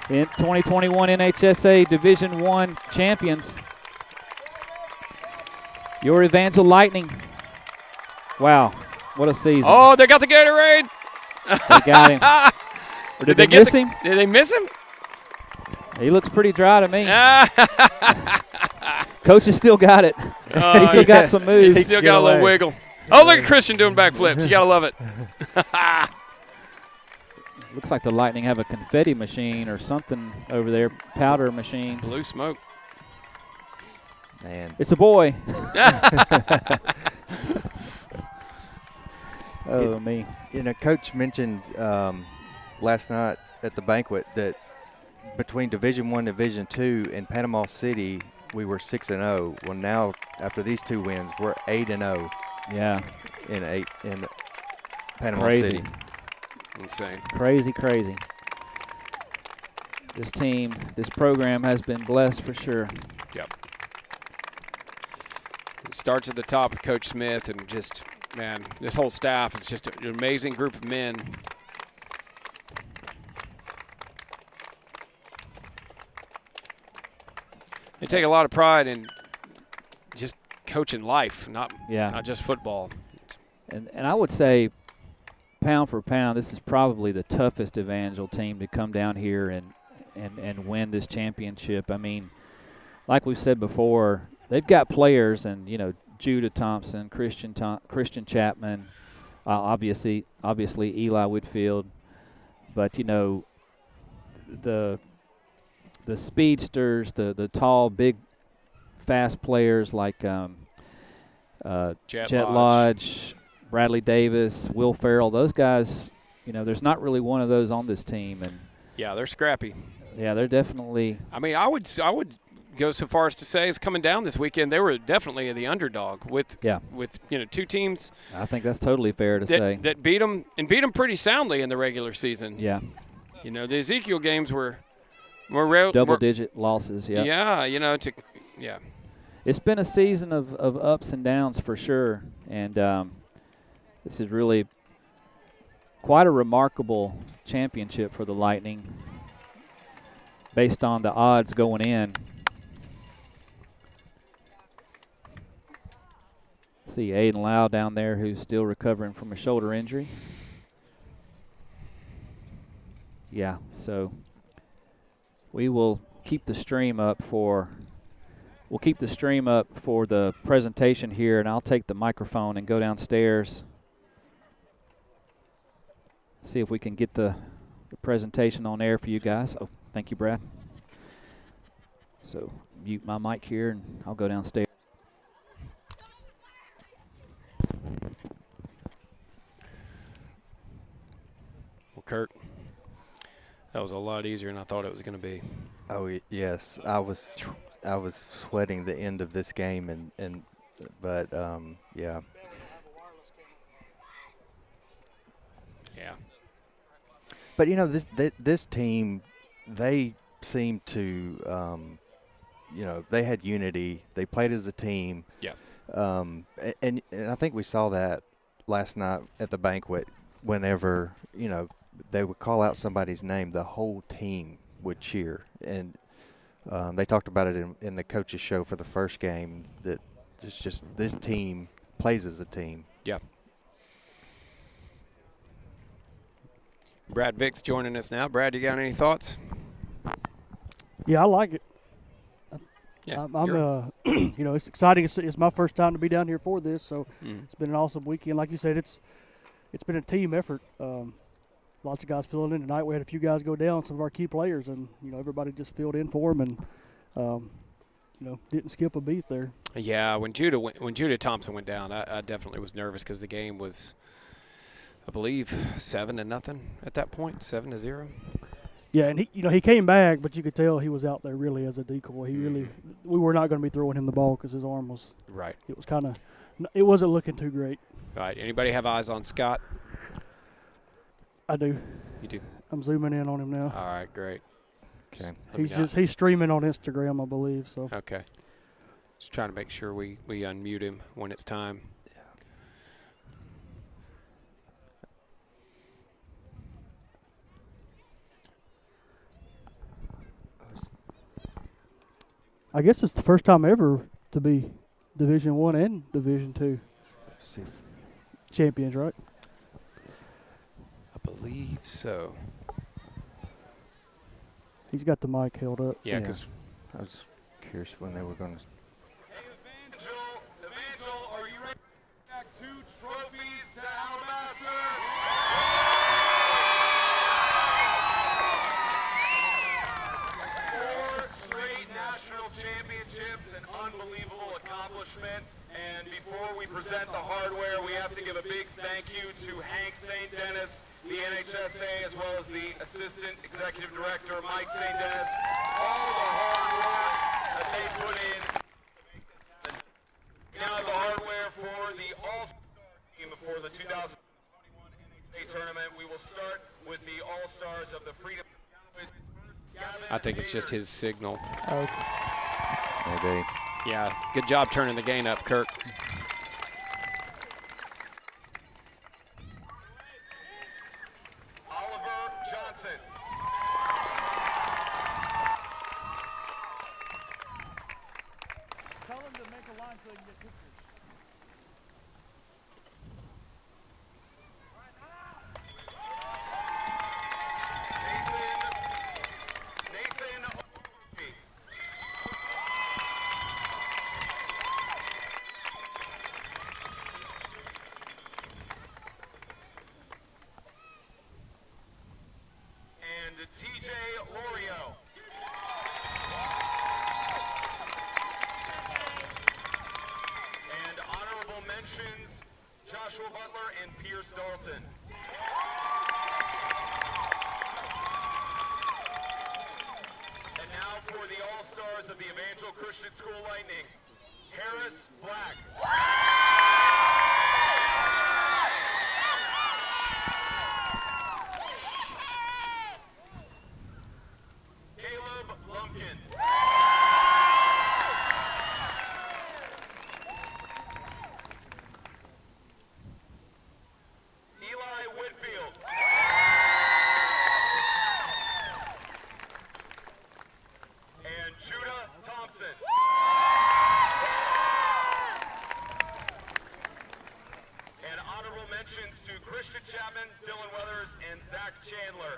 In 2021 NHSA Division I champions. Your Evangel Lightning. Wow, what a season. Oh, they got the Gatorade. They got him. Or did they miss him? Did they miss him? He looks pretty dry to me. Coach has still got it. He's still got some moves. He's still got a little wiggle. Oh, look at Christian doing backflips. You got to love it. Looks like the Lightning have a confetti machine or something over there, powder machine. Blue smoke. Man. It's a boy. Me. You know, Coach mentioned last night at the banquet that between Division I, Division II, and Panama City, we were 6-0. Well, now after these 2 wins, we're 8-0. Yeah. in Panama Crazy. City. Insane. Crazy. This team, this program has been blessed for sure. Yep. It starts at the top with Coach Smith, and just, man, this whole staff is just an amazing group of men. They take a lot of pride in just coaching life, not just football. And I would say, pound for pound, this is probably the toughest Evangel team to come down here and win this championship. I mean, like we've said before, they've got players, and Judah Thompson, Christian Chapman, obviously Eli Whitfield, but the speedsters, the tall, big, fast players like Jet Lodge, Bradley Davis, Will Farrell, those guys, there's not really one of those on this team. And yeah, they're scrappy. Yeah, they're definitely. I mean, I would go so far as to say, is coming down this weekend, they were definitely the underdog with two teams. I think that's totally fair to say. That beat them pretty soundly in the regular season. Yeah. The Ezekiel games were double-digit losses. Yeah. Yeah. It's been a season of ups and downs for sure, and this is really quite a remarkable championship for the Lightning based on the odds going in. See Aiden Lau down there, who's still recovering from a shoulder injury. Yeah, so we will keep the stream up for the presentation here, and I'll take the microphone and go downstairs. See if we can get the presentation on air for you guys. Oh, thank you, Brad. So mute my mic here, and I'll go downstairs. Well, Kirk, that was a lot easier than I thought it was going to be. Oh yes, I was sweating the end of this game, but yeah. Yeah. But this team, they seemed to, they had unity. They played as a team. Yeah. And I think we saw that last night at the banquet. Whenever they would call out somebody's name, the whole team would cheer. And they talked about it in the coaches' show for the first game, that it's just this team plays as a team. Yeah. Brad Vick's joining us now. Brad, you got any thoughts? Yeah, I like it. Yeah, I'm it's exciting. It's my first time to be down here for this, so it's been an awesome weekend. Like you said, it's been a team effort. Lots of guys filling in tonight. We had a few guys go down, some of our key players, and everybody just filled in for them, and didn't skip a beat there. Yeah, when Judah Thompson went down, I definitely was nervous because the game was, I believe, 7-0 at that point, 7-0. Yeah, and he came back, but you could tell he was out there really as a decoy. We were not going to be throwing him the ball because his arm was right. It wasn't looking too great. Right. Anybody have eyes on Scott? I do. You do. I'm zooming in on him now. All right, great. Okay. He's streaming on Instagram, I believe. So. Okay. Just trying to make sure we unmute him when it's time. I guess it's the first time ever to be Division I and Division II champions, right? I believe so. He's got the mic held up. Yeah, because I was curious when they were going to. Evangel, are you ready? Back 2 trophies to Alabaster. 4 straight national championships, an unbelievable accomplishment. And before we present the hardware, we have to give a big thank you to Hank St. Dennis, the NHSA, as well as the Assistant Executive Director, Mike St. Dennis, all the hard work that they put in to make this happen. Now the hardware for the all I think it's just his signal. Maybe. Yeah, good job turning the gain up, Kirk. Oliver Johnson. Tell him to make a line so he can get pictures. Nathan Ogilvie. And TJ Lorio. And honorable mentions, Joshua Butler and Pierce Dalton. And now for the All-Stars of the Evangel Christian School Lightning, Harris Black. Caleb Lumpkin. Eli Whitfield. And Judah Thompson. And honorable mentions to Christian Chapman, Dylan Weathers, and Zach Chandler.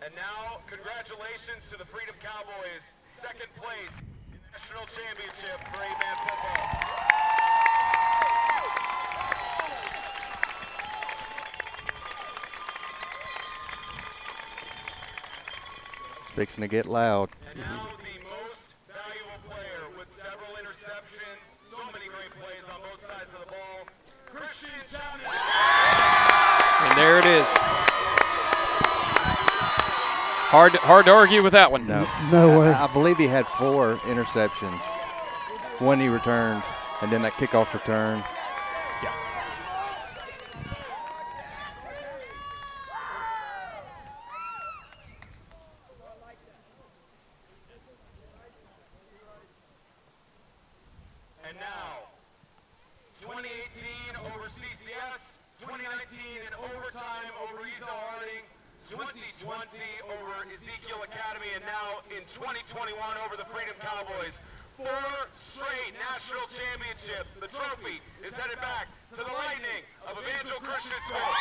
And now, congratulations to the Freedom Cowboys, second place in the national championship for 8-man football. Fixing to get loud. And now the most valuable player with several interceptions, so many great plays on both sides of the ball, Christian Chapman. And there it is. Hard to argue with that one. No way. I believe he had 4 interceptions. One he returned, and then that kickoff return. And now, 2018 over CCS, 2019 in overtime over Isa Harding, 2020 over Ezekiel Academy, and now in 2021 over the Freedom Cowboys. 4 straight national championships. The trophy is headed back to the Lightning of Evangel Christian School.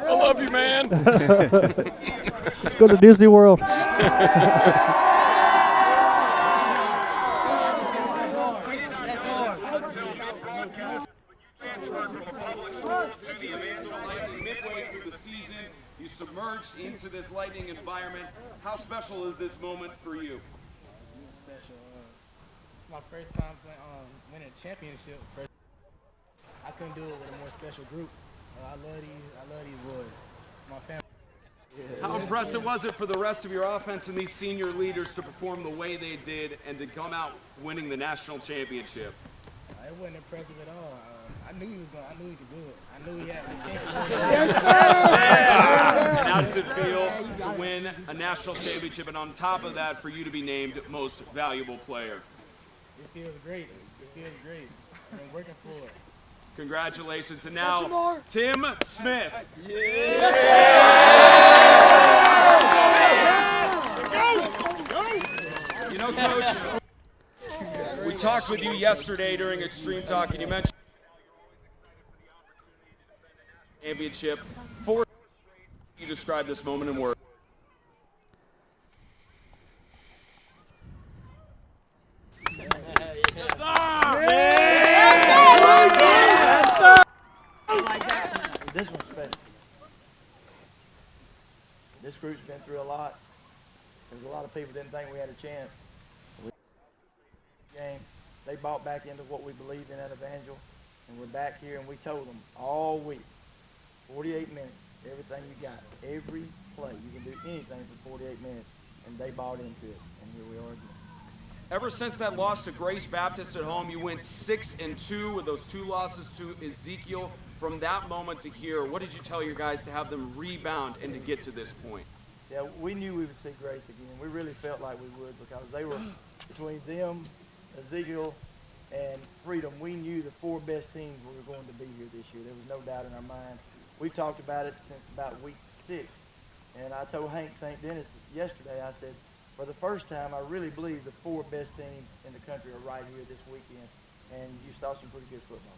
I love you, man. Let's go to Disney World. Midway through the season, you submerged into this Lightning environment. How special is this moment for you? Special. My first time winning a championship. I couldn't do it with a more special group. I love these boys. My family. How impressive was it for the rest of your offense and these senior leaders to perform the way they did and to come out winning the national championship? It wasn't impressive at all. I knew he could do it. I knew he had the And how does it feel to win a national championship and on top of that for you to be named most valuable player? It feels great. I've been working for it. Congratulations. And now, Tim Smith. You know, Coach, we talked with you yesterday during Extreme Talk, and you mentioned championship. For you describe this moment in words. This one's special. This group's been through a lot. Because a lot of people didn't think we had a chance. Game, they bought back into what we believed in at Evangel, and we're back here, and we told them all week, 48 minutes, everything you got, every play, you can do anything for 48 minutes, and they bought into it, and here we are again. Ever since that loss to Grace Baptist at home, you went 6-2 with those 2 losses to Ezekiel. From that moment to here, what did you tell your guys to have them rebound and to get to this point? Yeah, we knew we would see Grace again. We really felt like we would because they were between them, Ezekiel, and Freedom. We knew the 4 best teams were going to be here this year. There was no doubt in our mind. We talked about it since about week 6, and I told Hank St. Dennis yesterday, I said, for the first time, I really believe the 4 best teams in the country are right here this weekend, and you saw some pretty good football.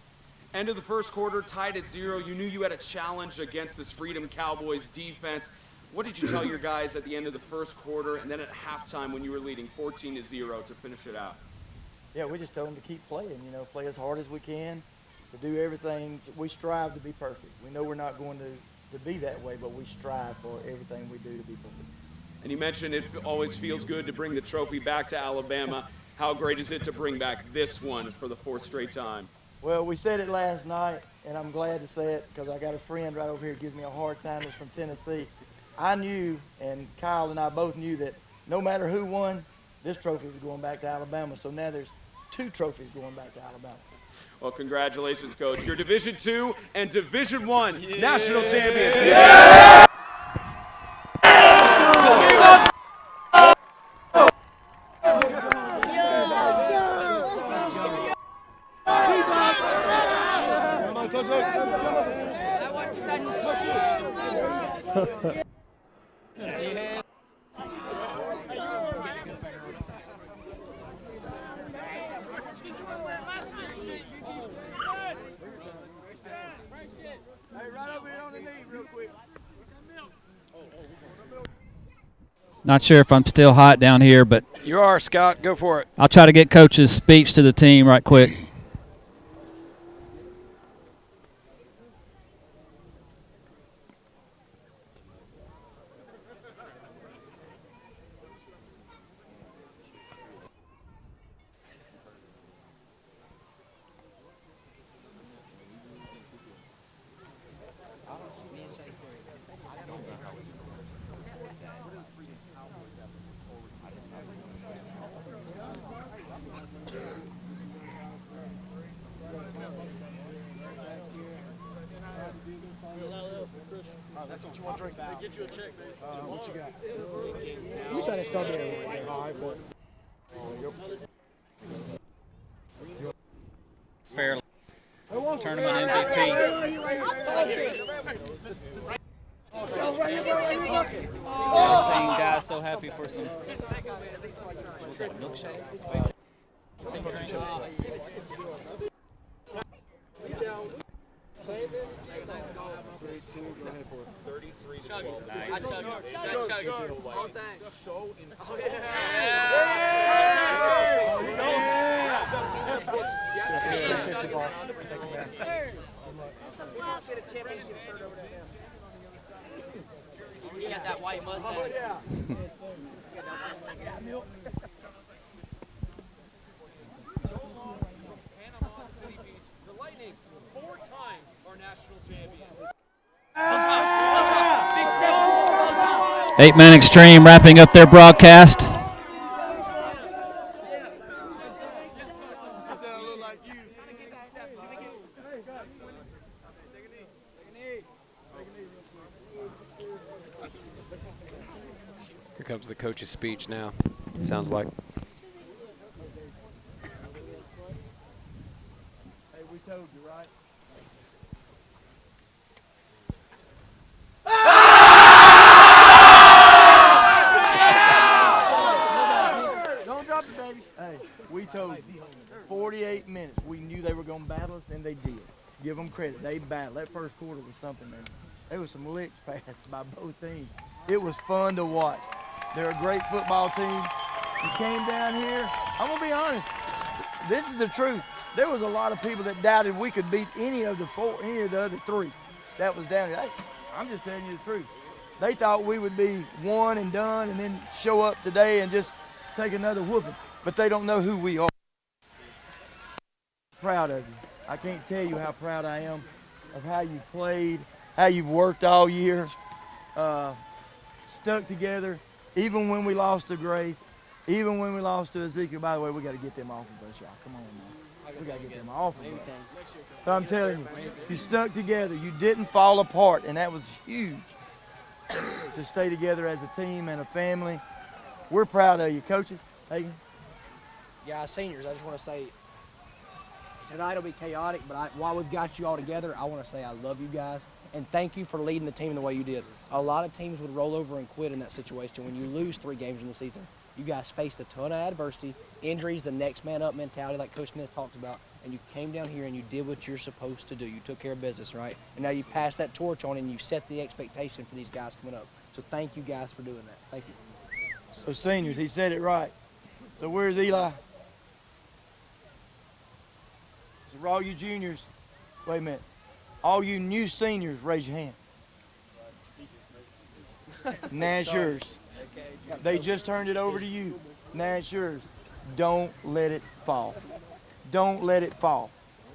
End of the first quarter, tied at 0. You knew you had a challenge against this Freedom Cowboys defense. What did you tell your guys at the end of the first quarter and then at halftime when you were leading 14-0 to finish it out? Yeah, we just told them to keep playing, play as hard as we can, to do everything. We strive to be perfect. We know we're not going to be that way, but we strive for everything we do to be perfect. And you mentioned it always feels good to bring the trophy back to Alabama. How great is it to bring back this one for the 4th straight time? Well, we said it last night, and I'm glad to say it because I got a friend right over here who gives me a hard time. He's from Tennessee. I knew, and Kyle and I both knew, that no matter who won, this trophy was going back to Alabama. So now there's 2 trophies going back to Alabama. Well, congratulations, Coach. You're Division II and Division I national champions. Yeah! Not sure if I'm still hot down here, but You are, Scott. Go for it. I'll try to get Coach's speech to the team right quick. That's what you want to drink. They get you a check, baby. What you got? We try to start there. All right, boy. Fairly. Tournament MVP. I've seen guys so happy for some milkshake. You got that white mustache. The Lightning, 4 times our national champions. 8-Man Extreme wrapping up their broadcast. Here comes the coach's speech now, sounds like. Hey, we told you, right? Don't drop it, baby. Hey, we told you. 48 minutes. We knew they were going to battle us, and they did. Give them credit. They battled. That first quarter was something, man. There was some licks passed by both teams. It was fun to watch. They're a great football team. You came down here. I'm going to be honest. This is the truth. There was a lot of people that doubted we could beat any of the other 3 that was down here. Hey, I'm just telling you the truth. They thought we would be one and done and then show up today and just take another whooping. But they don't know who we are. Proud of you. I can't tell you how proud I am of how you played, how you've worked all year, stuck together, even when we lost to Grace, even when we lost to Ezekiel. By the way, we got to get them off of us, y'all. Come on, man. We got to get them off of us. So I'm telling you, you stuck together. You didn't fall apart, and that was huge to stay together as a team and a family. We're proud of you, coaches. Hagan? Yeah, seniors, I just want to say, tonight will be chaotic, but while we've got you all together, I want to say I love you guys, and thank you for leading the team the way you did. A lot of teams would roll over and quit in that situation when you lose 3 games in the season. You guys faced a ton of adversity, injuries, the next man up mentality like Coach Smith talked about, and you came down here and you did what you're supposed to do. You took care of business, right? And now you passed that torch on and you set the expectation for these guys coming up. So thank you guys for doing that. Thank you. So seniors, he said it right. So where's Eli? So for all you juniors, wait a minute. All you new seniors, raise your hand. Now it's yours. They just turned it over to you. Now it's yours. Don't let it fall. Don't let it fall.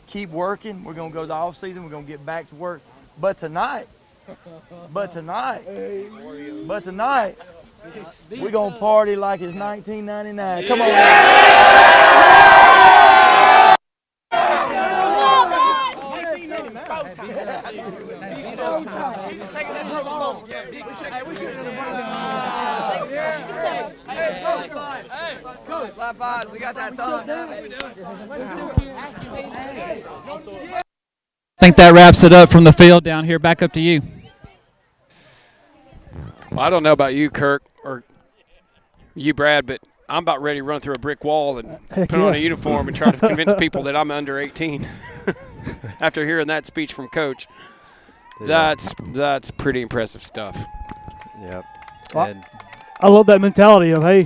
Keep working. We're going to go to the off season. We're going to get back to work. But tonight, we're going to party like it's 1999. Come on. We got that thumb. I think that wraps it up from the field down here. Back up to you. Well, I don't know about you, Kirk, or you, Brad, but I'm about ready to run through a brick wall and put on a uniform and try to convince people that I'm under 18 after hearing that speech from Coach. Yeah. That's pretty impressive stuff. Yep. Well, And I love that mentality of, hey,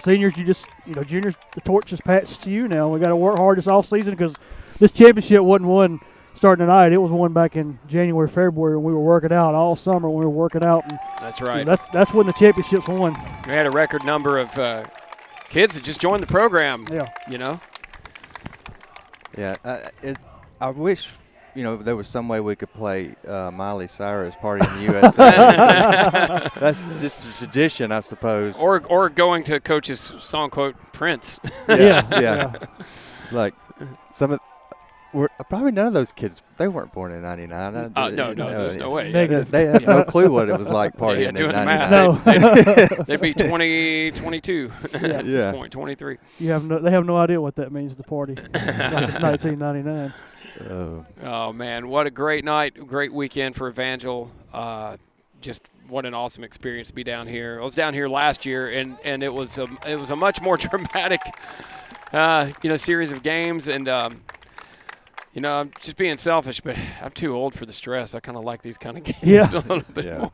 seniors, juniors, the torch is passed to you now. We got to work hard this off season because this championship wasn't won starting tonight. It was won back in January, February, when we were working out all summer. When we were working out. And, that's right. That's when the championships won. We had a record number of kids that just joined the program. Yeah. You know. yeah, I wish there was some way we could play Miley Cyrus Party in the USA. That's just a tradition, I suppose. Or going to Coach's song quote Prince. Yeah. Like probably none of those kids, they weren't born in 99. No, there's no way. They had no clue what it was like partying in doing 99. The math. They'd be 22 at this point, 23. They have no idea what that means to party. Like it's 1999. Oh, man, what a great night, great weekend for Evangel. Just what an awesome experience to be down here. I was down here last year, and it was a much more dramatic, series of games. And, I'm just being selfish, but I'm too old for the stress. I kind of like these kind of games a little bit more.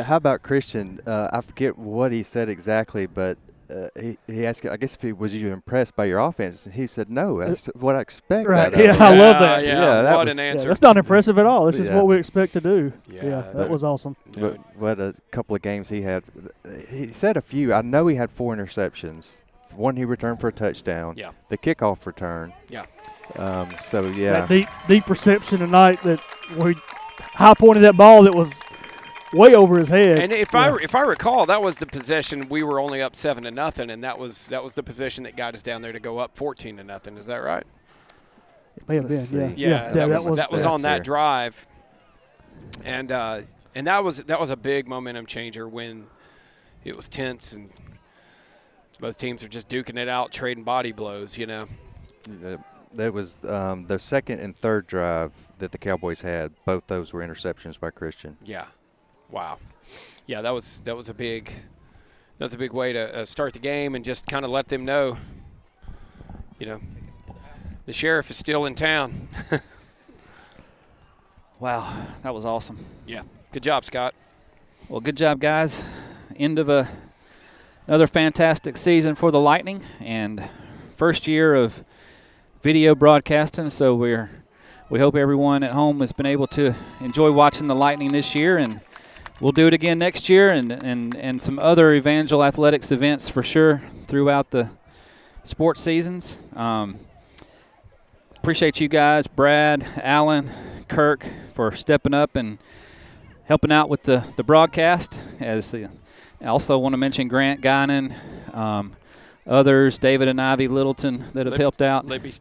How about Christian? I forget what he said exactly, but he asked, I guess, was you impressed by your offense? And he said, no, that's what I expect. Right. Yeah, I love that. What an answer. That's not impressive at all. This is what we expect to do. Yeah, that was awesome. But what a couple of games he had. He said a few. I know he had 4 interceptions. One he returned for a touchdown. Yeah. The kickoff return. Yeah. That deep reception tonight that we high pointed that ball that was way over his head. And if I recall, that was the possession we were only up 7-0, and that was the possession that got us down there to go up 14-0. Is that right? It may have been. Yeah. That was on that drive, and that was a big momentum changer when it was tense and both teams are just duking it out, trading body blows. That was the second and third drive that the Cowboys had. Both those were interceptions by Christian. Yeah. Wow. Yeah, that was a big way to start the game and just kind of let them know, the sheriff is still in town. Wow, that was awesome. Yeah. Good job, Scott. Well, good job, guys. End of another fantastic season for the Lightning and first year of video broadcasting. So we hope everyone at home has been able to enjoy watching the Lightning this year, and we'll do it again next year, and some other Evangel athletics events for sure throughout the sports seasons. Appreciate you guys, Brad, Alan, Kirk, for stepping up and helping out with the broadcast. I also want to mention Grant Guinan, others, David and Ivy Littleton, that have helped out. Libby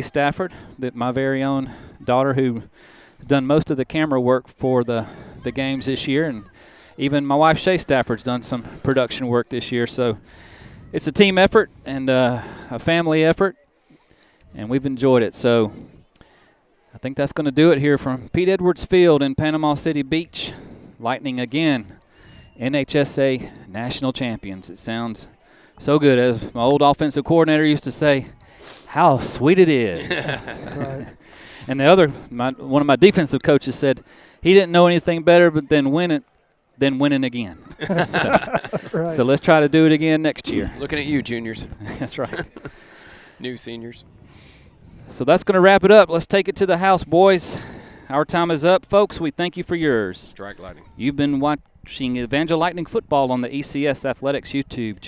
Stafford, that my very own daughter, who has done most of the camera work for the games this year, and even my wife Shay Stafford's done some production work this year. So it's a team effort and a family effort, and we've enjoyed it. So I think that's going to do it here from Pete Edwards Field in Panama City Beach. Lightning again, NHSA national champions. It sounds so good. As my old offensive coordinator used to say, how sweet it is. Right. And one of my defensive coaches said he didn't know anything better but then winning again. Right. So let's try to do it again next year. looking at you, juniors. That's right. New seniors. So that's going to wrap it up. Let's take it to the house, boys. Our time is up, folks. We thank you for yours. Strike Lightning. You've been watching Evangel Lightning football on the ECS Athletics YouTube channel.